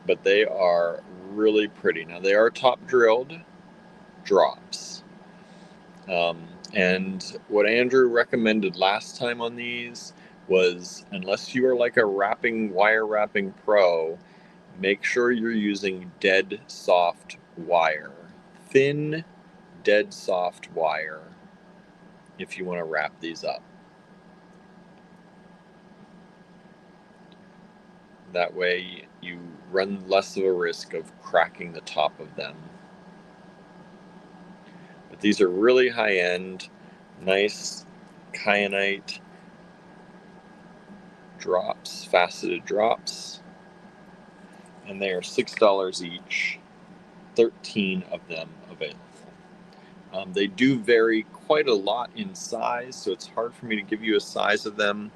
But they are really pretty. Now, they are top drilled drops. And what Andrew recommended last time on these was, unless you are like a wire wrapping pro, make sure you're using dead soft wire. Thin, dead soft wire if you want to wrap these up. That way you run less of a risk of cracking the top of them. But these are really high-end, nice kyanite drops, faceted drops, and they are $6 each, 13 of them available. They do vary quite a lot in size, so it's hard for me to give you a size of them,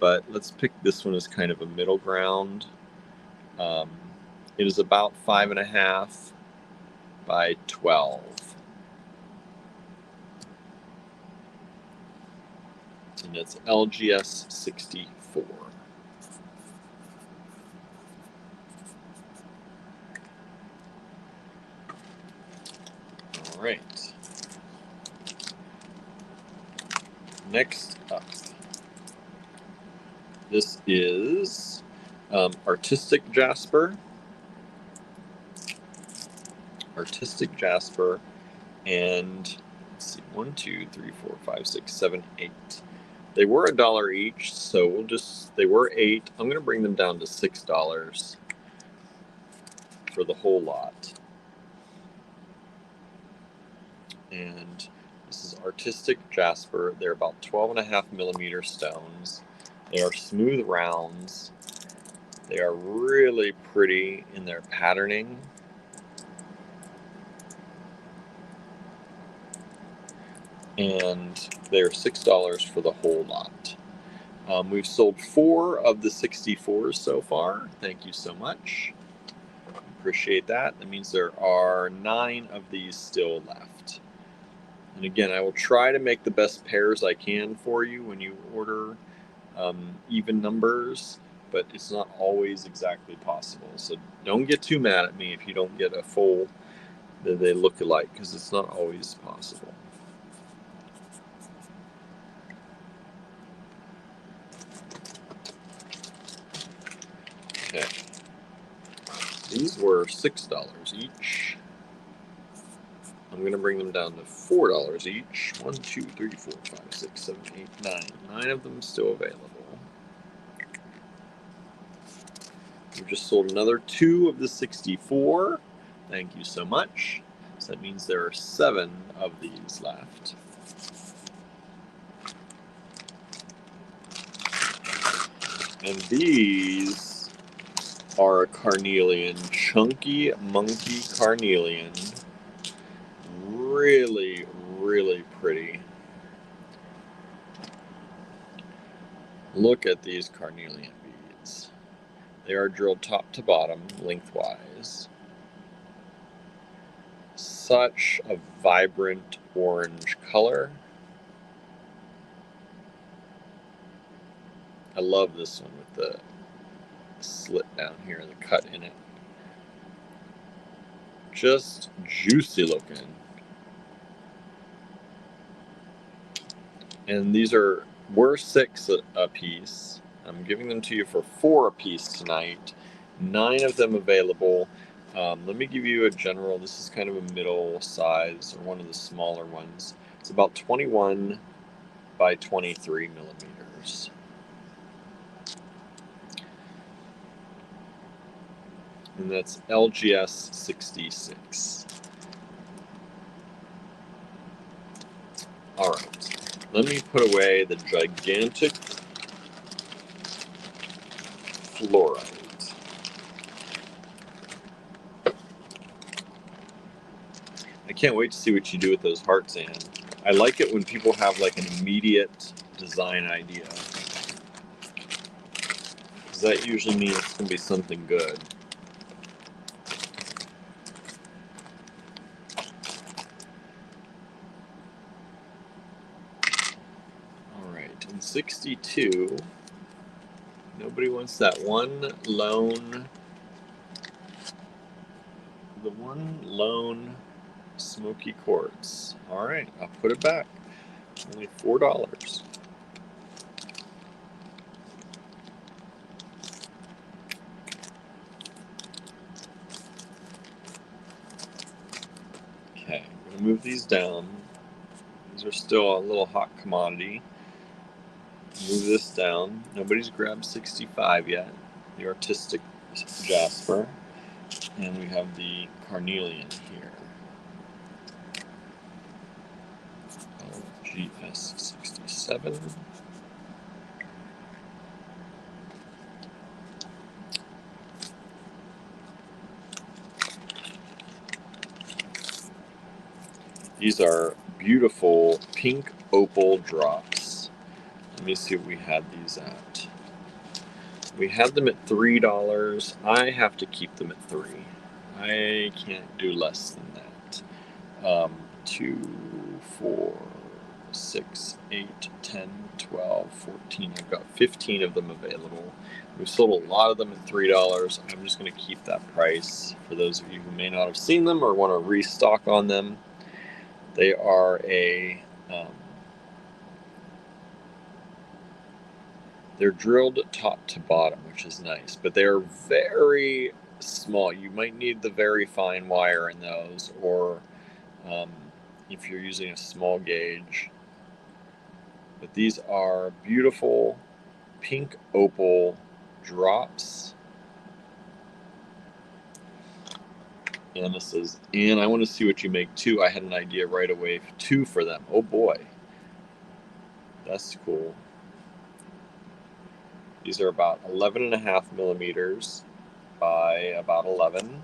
but let's pick this one as kind of a middle ground. It is about 5.5 by 12. And it's LGS 64. All right. Next up, this is Artistic Jasper. And let's see, 1, 2, 3, 4, 5, 6, 7, 8. They were $1 each, so they were 8. I'm going to bring them down to $6 for the whole lot. And this is Artistic Jasper. They're about 12.5 millimeter stones. They are smooth rounds. They are really pretty in their patterning. And they're $6 for the whole lot. We've sold 4 of the 64s so far. Thank you so much. Appreciate that. That means there are 9 of these still left. And again, I will try to make the best pairs I can for you when you order even numbers, but it's not always exactly possible. So don't get too mad at me if you don't get a full that they look alike, because it's not always possible. Okay. These were $6 each. I'm going to bring them down to $4 each. 1, 2, 3, 4, 5, 6, 7, 8, 9. 9 of them still available. We just sold another 2 of the 64. Thank you so much. So that means there are 7 of these left. And these are a carnelian, chunky monkey carnelian. Really, really pretty. Look at these carnelian beads. They are drilled top to bottom, lengthwise. Such a vibrant orange color. I love this one with the slit down here, the cut in it. Just juicy looking. And these were $6 a piece. I'm giving them to you for $4 a piece tonight. 9 of them available. Let me give you a general. This is kind of a middle size, or one of the smaller ones. It's about 21 by 23 millimeters. And that's LGS 66. All right, let me put away the gigantic fluorite. I can't wait to see what you do with those hearts, Anne. I like it when people have like an immediate design idea, because that usually means it's going to be something good. All right, in 62, nobody wants that one lone smoky quartz. All right, I'll put it back. Only $4. Okay, I'm gonna move these down. These are still a little hot commodity. Move this down. Nobody's grabbed 65 yet. The artistic jasper. And we have the carnelian here. GS 67. These are beautiful pink opal drops. Let me see what we had these at. We had them at $3. I have to keep them at $3. I can't do less than that. 2, 4, 6, 8, 10, 12, 14. I've got 15 of them available. We've sold a lot of them at $3. I'm just going to keep that price for those of you who may not have seen them or want to restock on them. They are they're drilled top to bottom, which is nice, but they're very small. You might need the very fine wire in those, or if you're using a small gauge. But these are beautiful pink opal drops. And this says, and I want to see what you make too. I had an idea right away, 2 for them. Oh boy, that's cool. These are about 11.5 millimeters by about 11.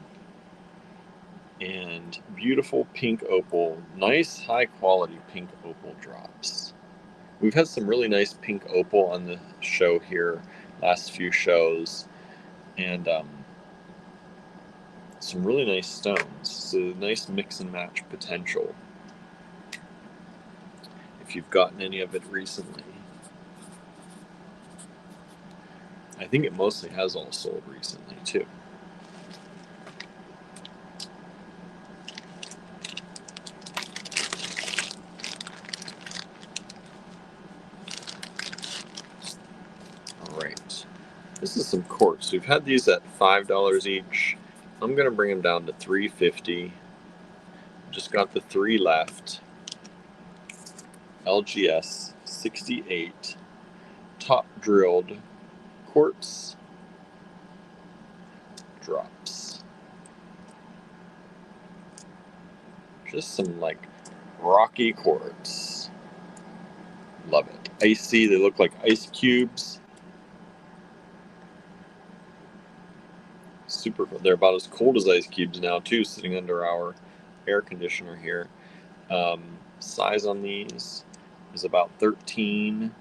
And beautiful pink opal, nice high quality pink opal drops. We've had some really nice pink opal on the show here, last few shows, and some really nice stones. So nice mix and match potential if you've gotten any of it recently. I think it mostly has all sold recently too. All right, this is some quartz. We've had these at $5 each. I'm gonna bring them down to $3.50. Just got the 3 left. LGS 68 top drilled quartz drops. Just some like rocky quartz. Love it. Icy, they look like ice cubes. Super cool. They're about as cold as ice cubes now too, sitting under our air conditioner here. Size on these is about 13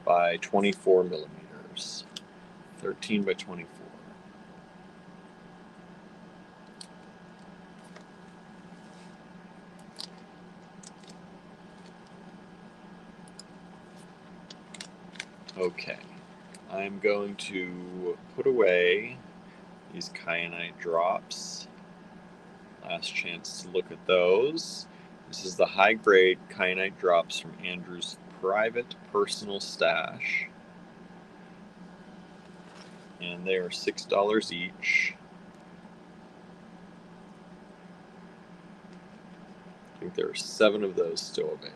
by 24 millimeters. 13 by 24. Okay, I'm going to put away these kyanite drops. Last chance to look at those. This is the high-grade kyanite drops from Andrew's private personal stash. And they are $6 each. I think there are 7 of those still available.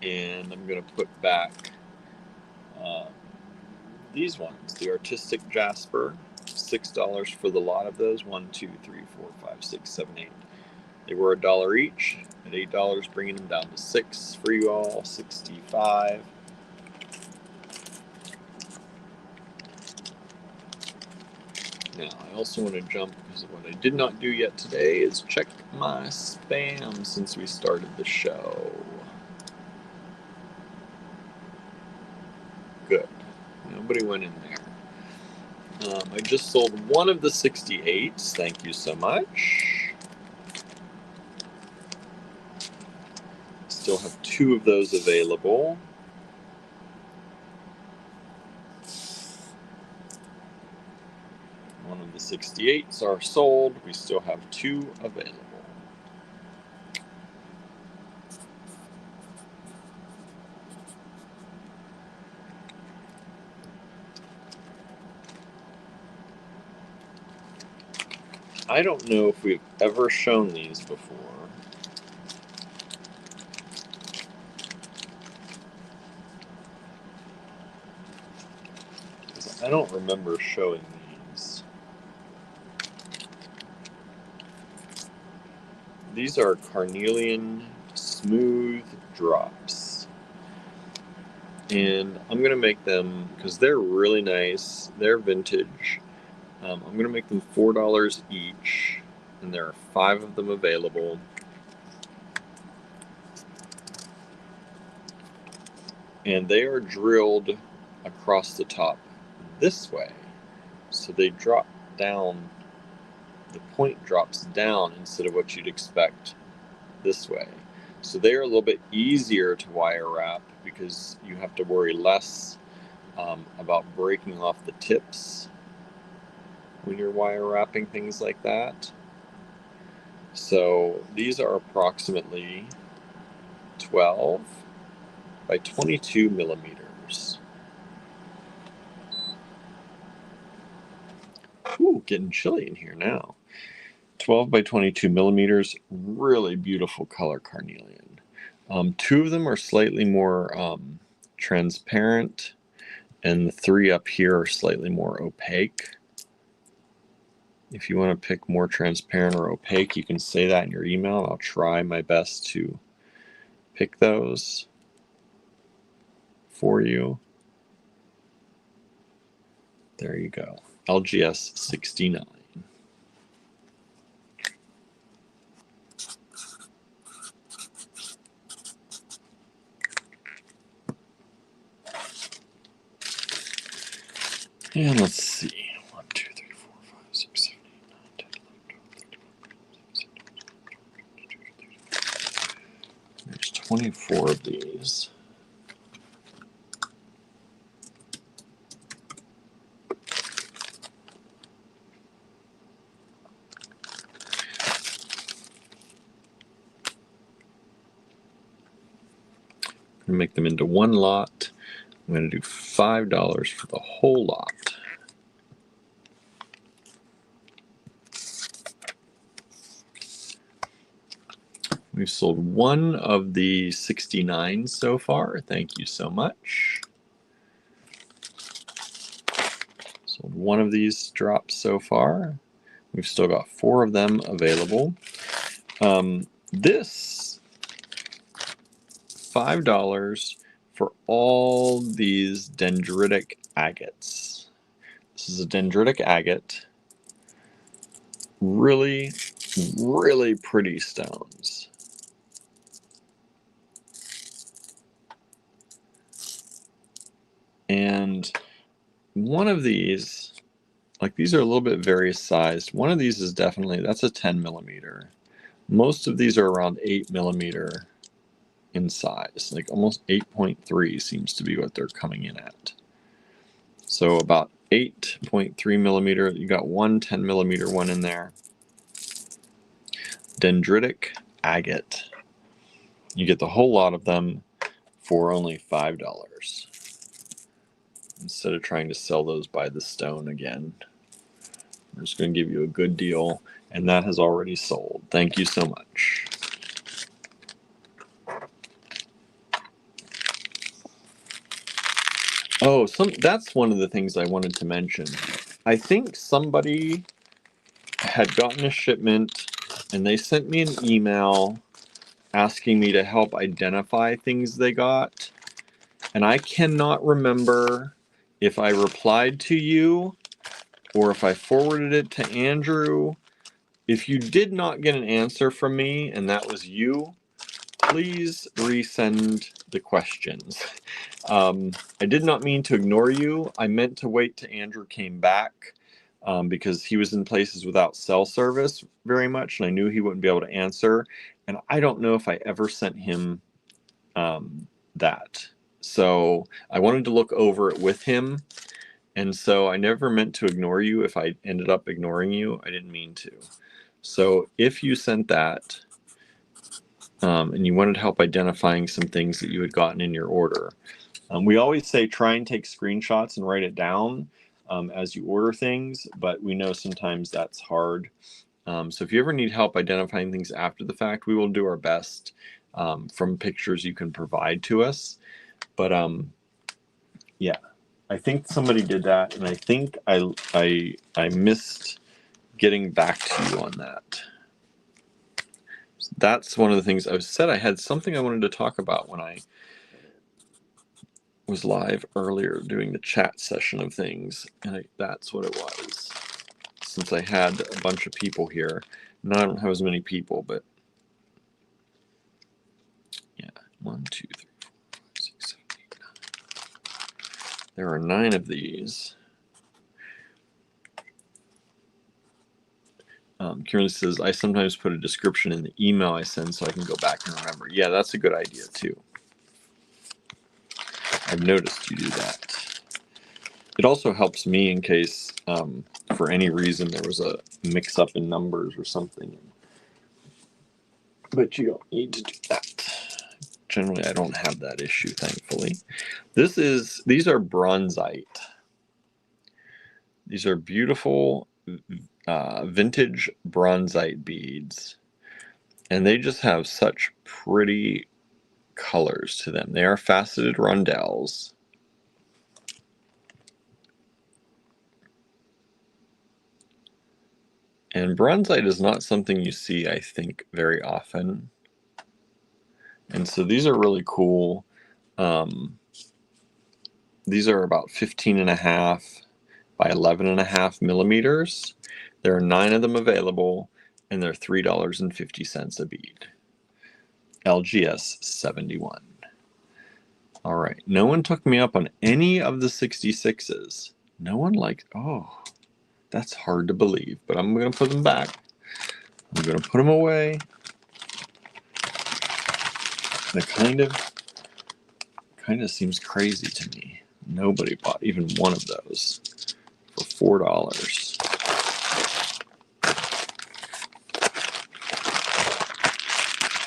And I'm going to put back these ones, the Artistic Jasper, $6 for the lot of those. 1, 2, 3, 4, 5, 6, 7, 8. They were $1 each. At $8, bringing them down to 6 for you all. 65. Now, I also want to jump, because what I did not do yet today is check my spam since we started the show. Good. Nobody went in there. I just sold one of the 68s. Thank you so much. Still have 2 of those available. One of the 68s are sold. We still have 2 available. I don't know if we've ever shown these before. I don't remember showing these. These are carnelian smooth drops. And I'm going to make them, because they're really nice, they're vintage. I'm going to make them $4 each, and there are 5 of them available. And they are drilled across the top this way. So they drop down, the point drops down instead of what you'd expect this way. So they are a little bit easier to wire wrap because you have to worry less about breaking off the tips when you're wire wrapping things like that. So these are approximately 12 by 22 millimeters. Ooh, getting chilly in here now. 12 by 22 millimeters, really beautiful color carnelian. 2 of them are slightly more transparent, and the 3 up here are slightly more opaque. If you want to pick more transparent or opaque, you can say that in your email. I'll try my best to pick those for you. There you go. LGS 69. And let's see. 1, 2, 3, 4, 5, 6, 7, 8, 9, 10, 11, 12, 13, 14, 15, 16, 17, 18, 19, 20. There's 24 of these. I'm going to make them into one lot. I'm going to do $5 for the whole lot. We've sold one of the 69 so far. Thank you so much. Sold one of these drops so far. We've still got 4 of them available. This $5 for all these dendritic agates. This is a dendritic agate. Really, really pretty stones. And one of these, like these are a little bit various sized. One of these is definitely, that's a 10 millimeter. Most of these are around 8 millimeter in size, like almost 8.3 seems to be what they're coming in at. So about 8.3 millimeter, you got one 10 millimeter one in there. Dendritic agate. You get the whole lot of them for only $5. Instead of trying to sell those by the stone again, I'm just going to give you a good deal, and that has already sold. Thank you so much. Oh, that's one of the things I wanted to mention. I think somebody had gotten a shipment and they sent me an email asking me to help identify things they got. And I cannot remember if I replied to you or if I forwarded it to Andrew. If you did not get an answer from me and that was you, please resend the questions. I did not mean to ignore you. I meant to wait till Andrew came back because he was in places without cell service very much, and I knew he wouldn't be able to answer. And I don't know if I ever sent him that. So I wanted to look over it with him. And so I never meant to ignore you. If I ended up ignoring you, I didn't mean to. So if you sent that, and you wanted help identifying some things that you had gotten in your order. We always say try and take screenshots and write it down as you order things, but we know sometimes that's hard. So if you ever need help identifying things after the fact, we will do our best from pictures you can provide to us. But yeah, I think somebody did that, and I think I missed getting back to you on that. That's one of the things I said. I had something I wanted to talk about when I was live earlier doing the chat session of things, and that's what it was. Since I had a bunch of people here, now I don't have as many people, but yeah, 1, 2, 3, 4, 5, 6, 7, 8, 9. There are 9 of these. Kieran says, I sometimes put a description in the email I send so I can go back and remember. Yeah, that's a good idea too. I've noticed you do that. It also helps me in case, for any reason, there was a mix-up in numbers or something. But you don't need to do that. Generally, I don't have that issue, thankfully. These are bronzite. These are beautiful vintage bronzite beads. And they just have such pretty colors to them. They are faceted rondelles. And bronzite is not something you see, I think, very often. And so these are really cool. These are about 15.5 by 11.5 millimeters. There are 9 of them available, and they're $3.50 a bead. LGS 71. All right. No one took me up on any of the 66s. No one liked, oh, that's hard to believe, but I'm going to put them back. I'm going to put them away. That kind of seems crazy to me. Nobody bought even one of those for $4.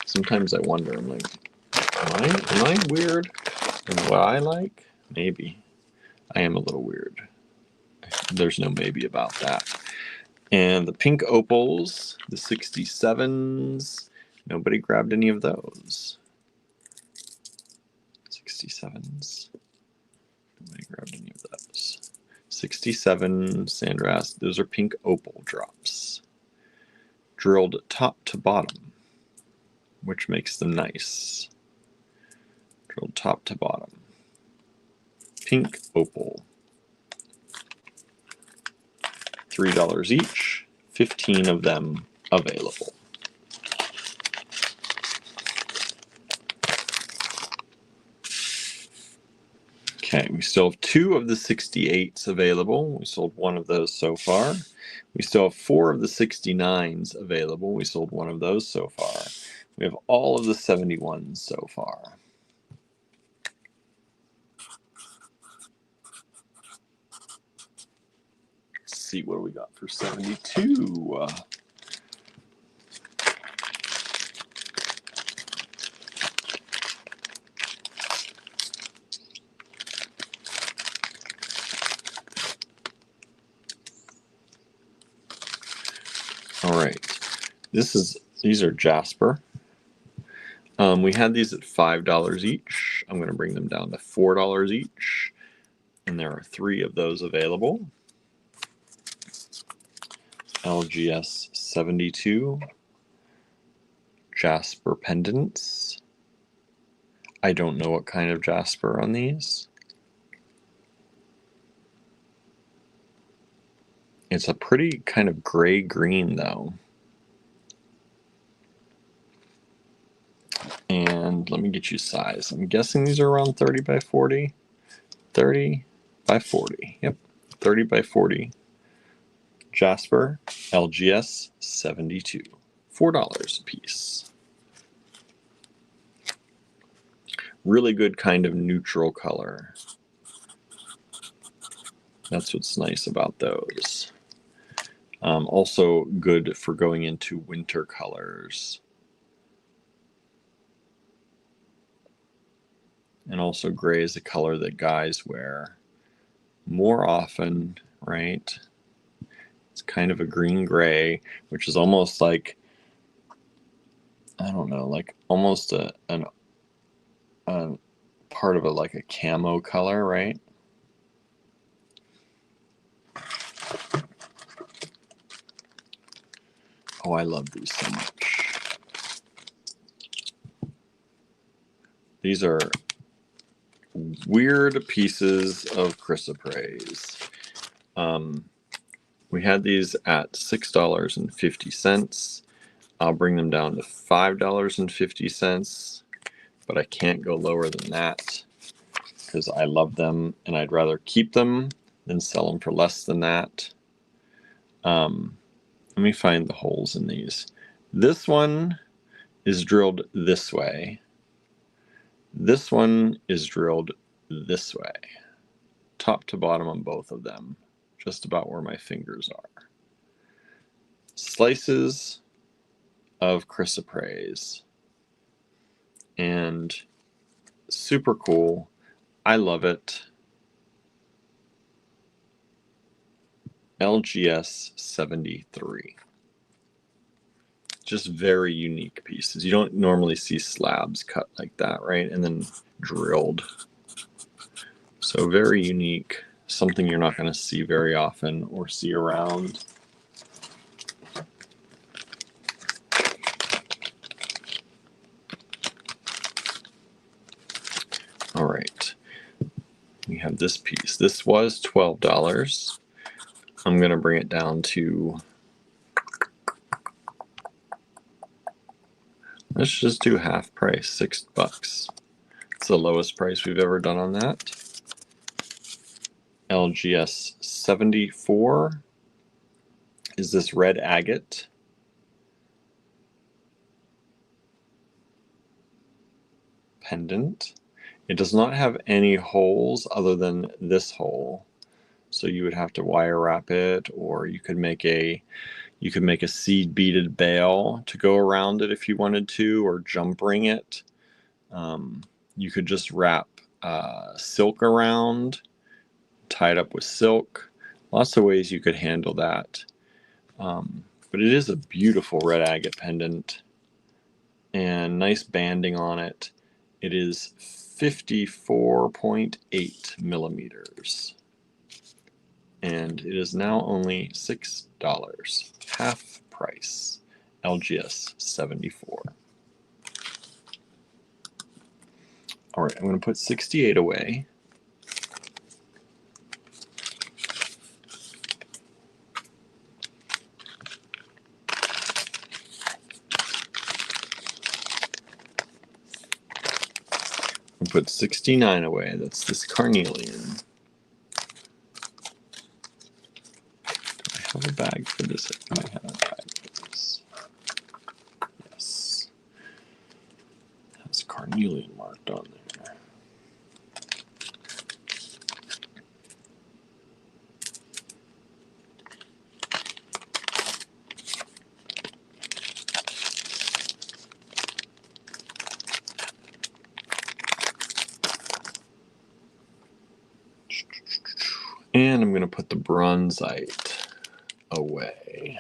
Sometimes I wonder, I'm like, am I weird in what I like? Maybe. I am a little weird. There's no maybe about that. And the pink opals, the 67s, nobody grabbed any of those. 67s. Nobody grabbed any of those. 67 Sandras, those are pink opal drops. Drilled top to bottom, which makes them nice. Drilled top to bottom. Pink opal. $3 each, 15 of them available. Okay, we still have 2 of the 68s available. We sold 1 of those so far. We still have 4 of the 69s available. We sold 1 of those so far. We have all of the 71s so far. Let's see what we got for 72. All right, these are Jasper. We had these at $5 each. I'm going to bring them down to $4 each. And there are 3 of those available. LGS 72, Jasper pendants. I don't know what kind of jasper on these. It's a pretty kind of gray-green though. And let me get you size. I'm guessing these are around 30 by 40. 30 by 40. Yep, 30 by 40. Jasper, LGS 72. $4 a piece. Really good kind of neutral color. That's what's nice about those. Also good for going into winter colors. And also gray is a color that guys wear more often, right? It's kind of a green-gray, which is almost like, I don't know, like almost a part of like a camo color, right? Oh, I love these so much. These are weird pieces of chrysoprase. We had these at $6.50. I'll bring them down to $5.50, but I can't go lower than that because I love them and I'd rather keep them than sell them for less than that. Let me find the holes in these. This one is drilled this way. This one is drilled this way. Top to bottom on both of them. Just about where my fingers are. Slices of chrysoprase. And super cool. I love it. LGS 73. Just very unique pieces. You don't normally see slabs cut like that, right? And then drilled. So very unique. Something you're not going to see very often or see around. All right. We have this piece. This was $12. I'm going to bring it down to, let's just do half price, $6. It's the lowest price we've ever done on that. LGS 74 is this red agate. Pendant. It does not have any holes other than this hole. So you would have to wire wrap it, or you could make a seed beaded bail to go around it if you wanted to, or jump ring it. You could just wrap silk around, tie it up with silk. Lots of ways you could handle that. But it is a beautiful red agate pendant and nice banding on it. It is 54.8 millimeters. And it is now only $6, half price, LGS 74. All right, I'm going to put 68 away. I'll put 69 away. That's this carnelian. Do I have a bag for this? I think I have a bag for this. Yes. It has carnelian marked on there. And I'm going to put the bronzite away.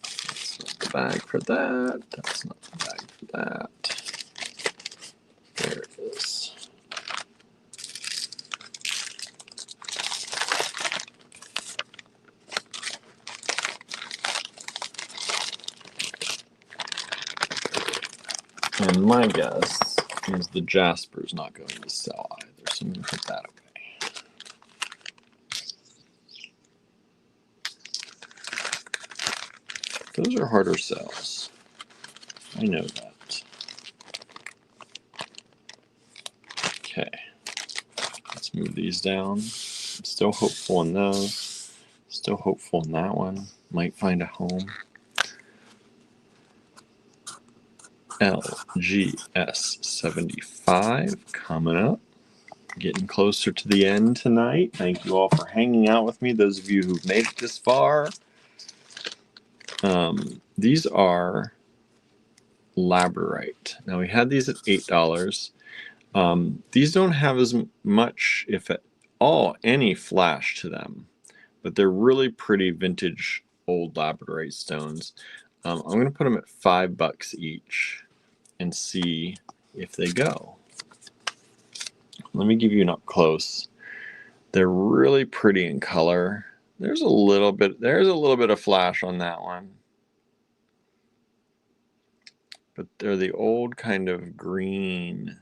That's not the bag for that. That's not the bag for that. There it is. And my guess is the jasper's not going to sell either, so I'm going to put that away. Those are harder sells. I know that. Okay, let's move these down. I'm still hopeful in those. Still hopeful in that one. Might find a home. LGS 75 coming up. Getting closer to the end tonight. Thank you all for hanging out with me. Those of you who've made it this far. These are labradorite. Now we had these at $8. These don't have as much, if at all, any flash to them, but they're really pretty vintage old labradorite stones. I'm going to put them at $5 each and see if they go. Let me give you an up close. They're really pretty in color. There's a little bit of flash on that one. But they're the old kind of green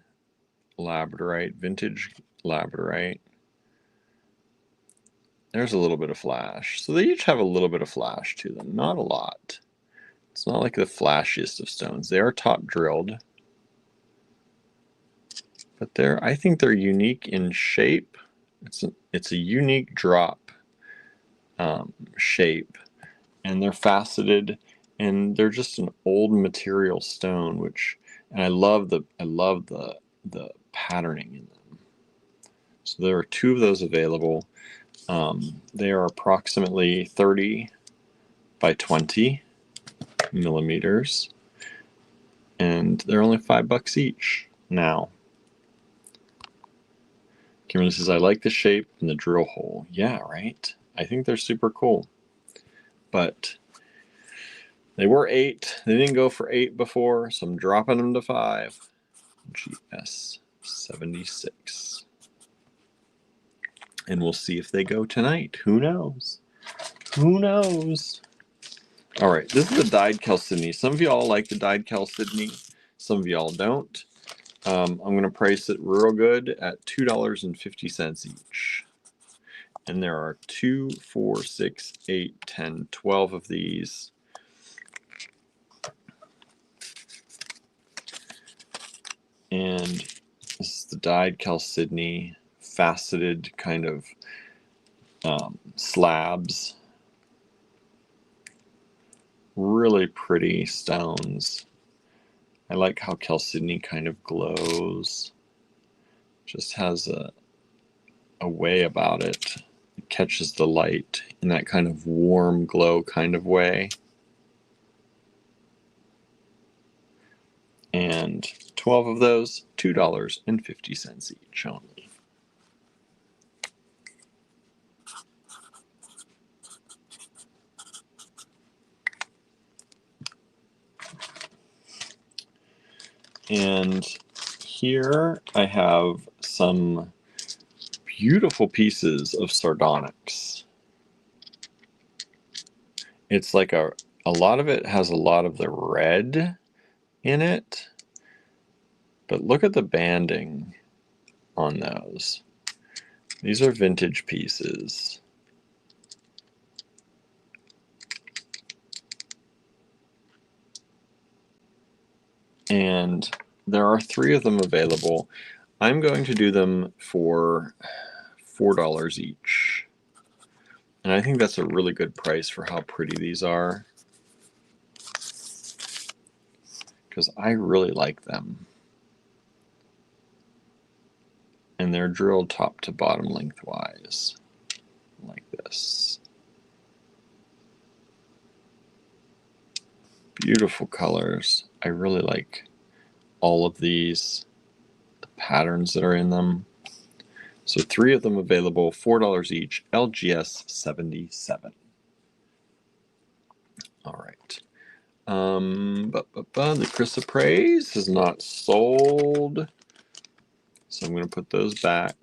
labradorite, vintage labradorite. There's a little bit of flash. So they each have a little bit of flash to them, not a lot. It's not like the flashiest of stones. They are top drilled. But I think they're unique in shape. It's a unique drop shape, and they're faceted, and they're just an old material stone, and I love the patterning in them. So there are 2 of those available. They are approximately 30 by 20 millimeters, and they're only $5 each now. Kimberly says, I like the shape and the drill hole. Yeah, right? I think they're super cool. But they were 8. They didn't go for 8 before, so I'm dropping them to 5. GS 76. And we'll see if they go tonight. Who knows? Who knows? All right, this is the dyed chalcedony. Some of y'all like the dyed chalcedony. Some of y'all don't. I'm going to price it real good at $2.50 each. And there are 2, 4, 6, 8, 10, 12 of these. And this is the dyed chalcedony, faceted kind of slabs. Really pretty stones. I like how chalcedony kind of glows. Just has a way about it. It catches the light in that kind of warm glow kind of way. And 12 of those, $2.50 each only. And here I have some beautiful pieces of sardonyx. It's like a lot of it has a lot of the red in it, but look at the banding on those. These are vintage pieces. And there are 3 of them available. I'm going to do them for $4 each. And I think that's a really good price for how pretty these are, because I really like them. And they're drilled top to bottom lengthwise, like this. Beautiful colors. I really like all of these, the patterns that are in them. So 3 of them available, $4 each, LGS 77. All right. The chrysoprase is not sold, so I'm going to put those back.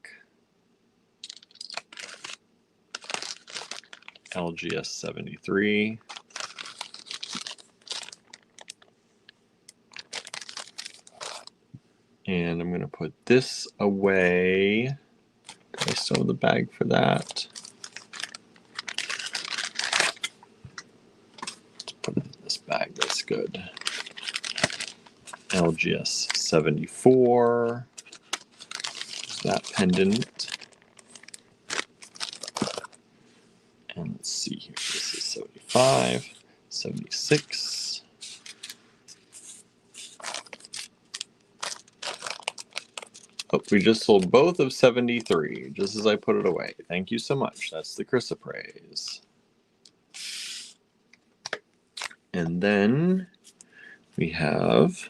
LGS 73. And I'm going to put this away. I still have the bag for that. Let's put it in this bag. That's good. LGS 74. There's that pendant. And let's see here. This is 75, 76. Oh, we just sold both of 73, just as I put it away. Thank you so much. That's the chrysoprase. And then we have...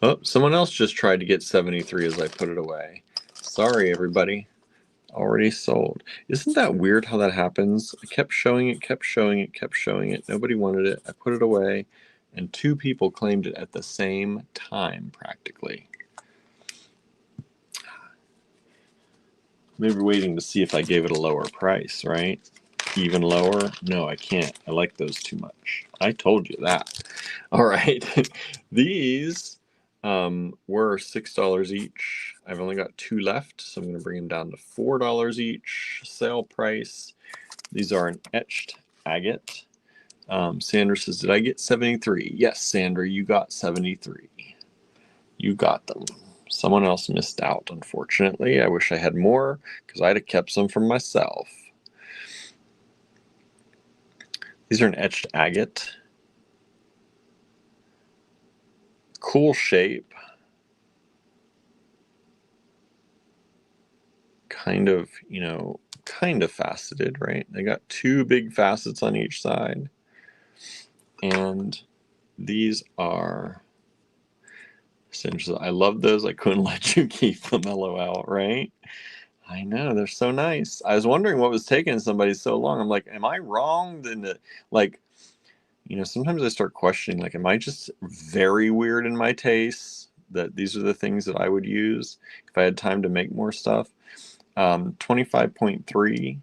Oh, someone else just tried to get 73 as I put it away. Sorry, everybody. Already sold. Isn't that weird how that happens? I kept showing it, kept showing it, kept showing it. Nobody wanted it. I put it away, and 2 people claimed it at the same time, practically. Maybe waiting to see if I gave it a lower price, right? Even lower? No, I can't. I like those too much. I told you that. All right. These were $6 each. I've only got 2 left, so I'm going to bring them down to $4 each. Sale price. These are an etched agate. Sandra says, did I get 73? Yes, Sandra, you got 73. You got them. Someone else missed out, unfortunately. I wish I had more, because I'd have kept some for myself. These are an etched agate. Cool shape. Kind of, you know, kind of faceted, right? They got 2 big facets on each side. And these are... I love those. I couldn't let you keep them, LOL, right? I know, they're so nice. I was wondering what was taking somebody so long. I'm like, am I wrong? Then, like, you know, sometimes I start questioning, like, am I just very weird in my tastes that these are the things that I would use if I had time to make more stuff? 25.3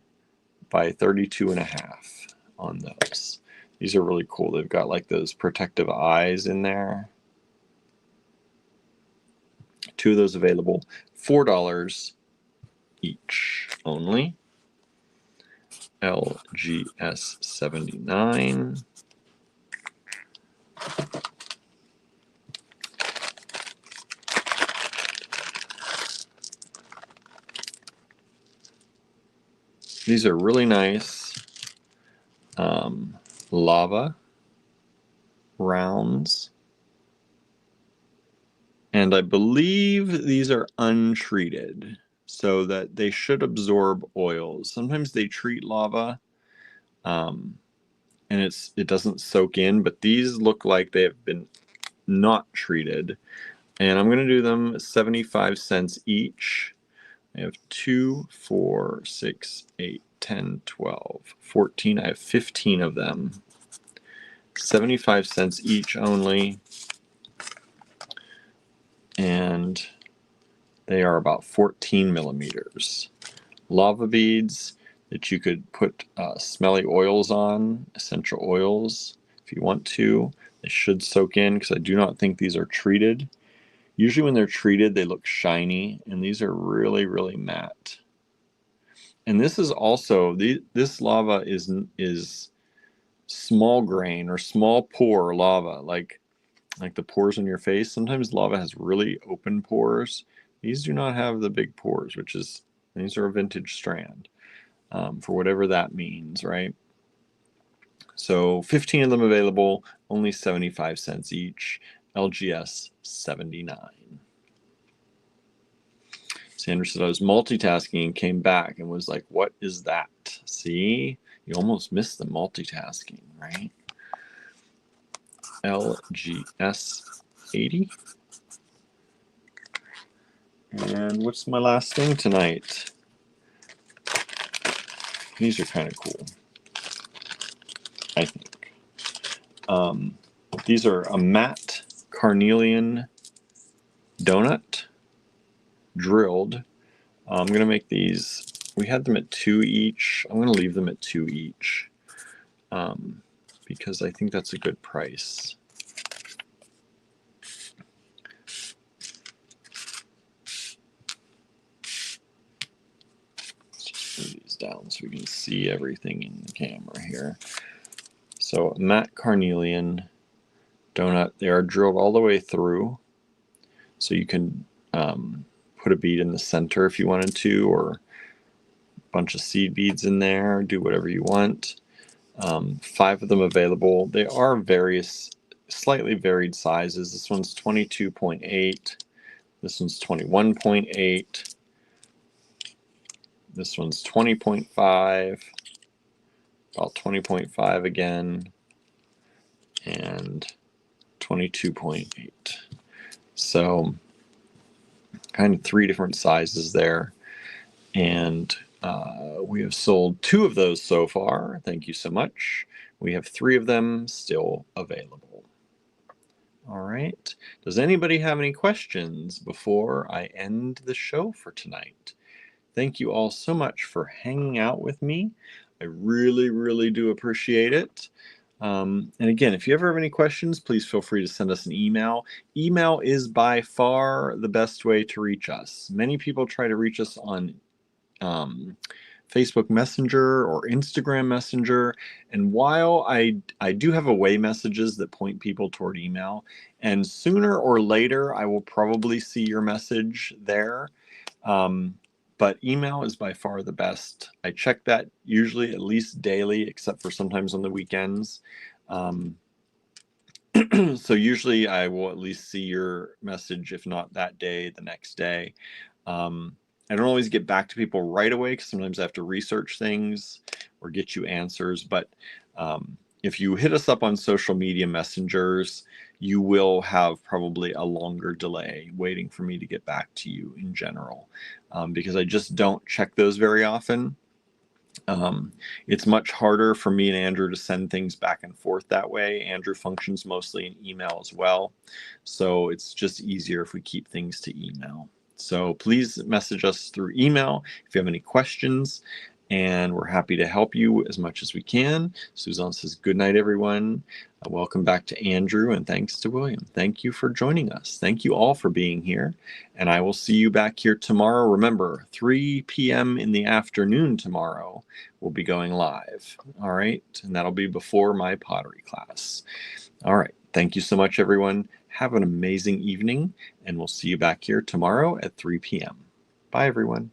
by 32.5 on those. These are really cool. They've got like those protective eyes in there. 2 of those available, $4 each only. LGS 79. These are really nice lava rounds. And I believe these are untreated, so that they should absorb oils. Sometimes they treat lava, and it doesn't soak in, but these look like they have been not treated. And I'm going to do them 75 cents each. I have 2, 4, 6, 8, 10, 12, 14. I have 15 of them. 75 cents each only. And they are about 14 millimeters. Lava beads that you could put smelly oils on, essential oils, if you want to. They should soak in, because I do not think these are treated. Usually when they're treated, they look shiny, and these are really, really matte. And this is also, this lava is small grain or small pore lava, like the pores on your face. Sometimes lava has really open pores. These do not have the big pores, these are a vintage strand, for whatever that means, right? So 15 of them available, only 75 cents each, LGS 79. Sandra said I was multitasking and came back and was like, what is that? See, you almost missed the multitasking, right? LGS 80. And what's my last thing tonight? These are kind of cool, I think. These are a matte carnelian donut drilled. I'm going to make these, we had them at 2 each. I'm going to leave them at 2 each, because I think that's a good price. down so we can see everything in the camera here. So matte carnelian donut, they are drilled all the way through. So you can put a bead in the center if you wanted to, or a bunch of seed beads in there, do whatever you want. 5 of them available. They are various, slightly varied sizes. This one's 22.8. This one's 21.8. This one's 20.5. About 20.5 again. And 22.8. So kind of 3 different sizes there. And we have sold 2 of those so far. Thank you so much. We have 3 of them still available. All right. Does anybody have any questions before I end the show for tonight? Thank you all so much for hanging out with me. I really, really do appreciate it. And again, if you ever have any questions, please feel free to send us an email. Email is by far the best way to reach us. Many people try to reach us on Facebook Messenger or Instagram Messenger. And while I do have away messages that point people toward email, and sooner or later I will probably see your message there. But email is by far the best. I check that usually at least daily, except for sometimes on the weekends. So usually I will at least see your message, if not that day, the next day. I don't always get back to people right away because sometimes I have to research things or get you answers. But if you hit us up on social media messengers, you will have probably a longer delay waiting for me to get back to you in general, because I just don't check those very often. It's much harder for me and Andrew to send things back and forth that way. Andrew functions mostly in email as well. So it's just easier if we keep things to email. So please message us through email if you have any questions, and we're happy to help you as much as we can. Suzanne says, good night, everyone. Welcome back to Andrew, and thanks to William. Thank you for joining us. Thank you all for being here, and I will see you back here tomorrow. Remember, 3 p.m. in the afternoon tomorrow, we'll be going live. All right, and that'll be before my pottery class. All right, thank you so much, everyone. Have an amazing evening, and we'll see you back here tomorrow at 3 p.m. Bye, everyone.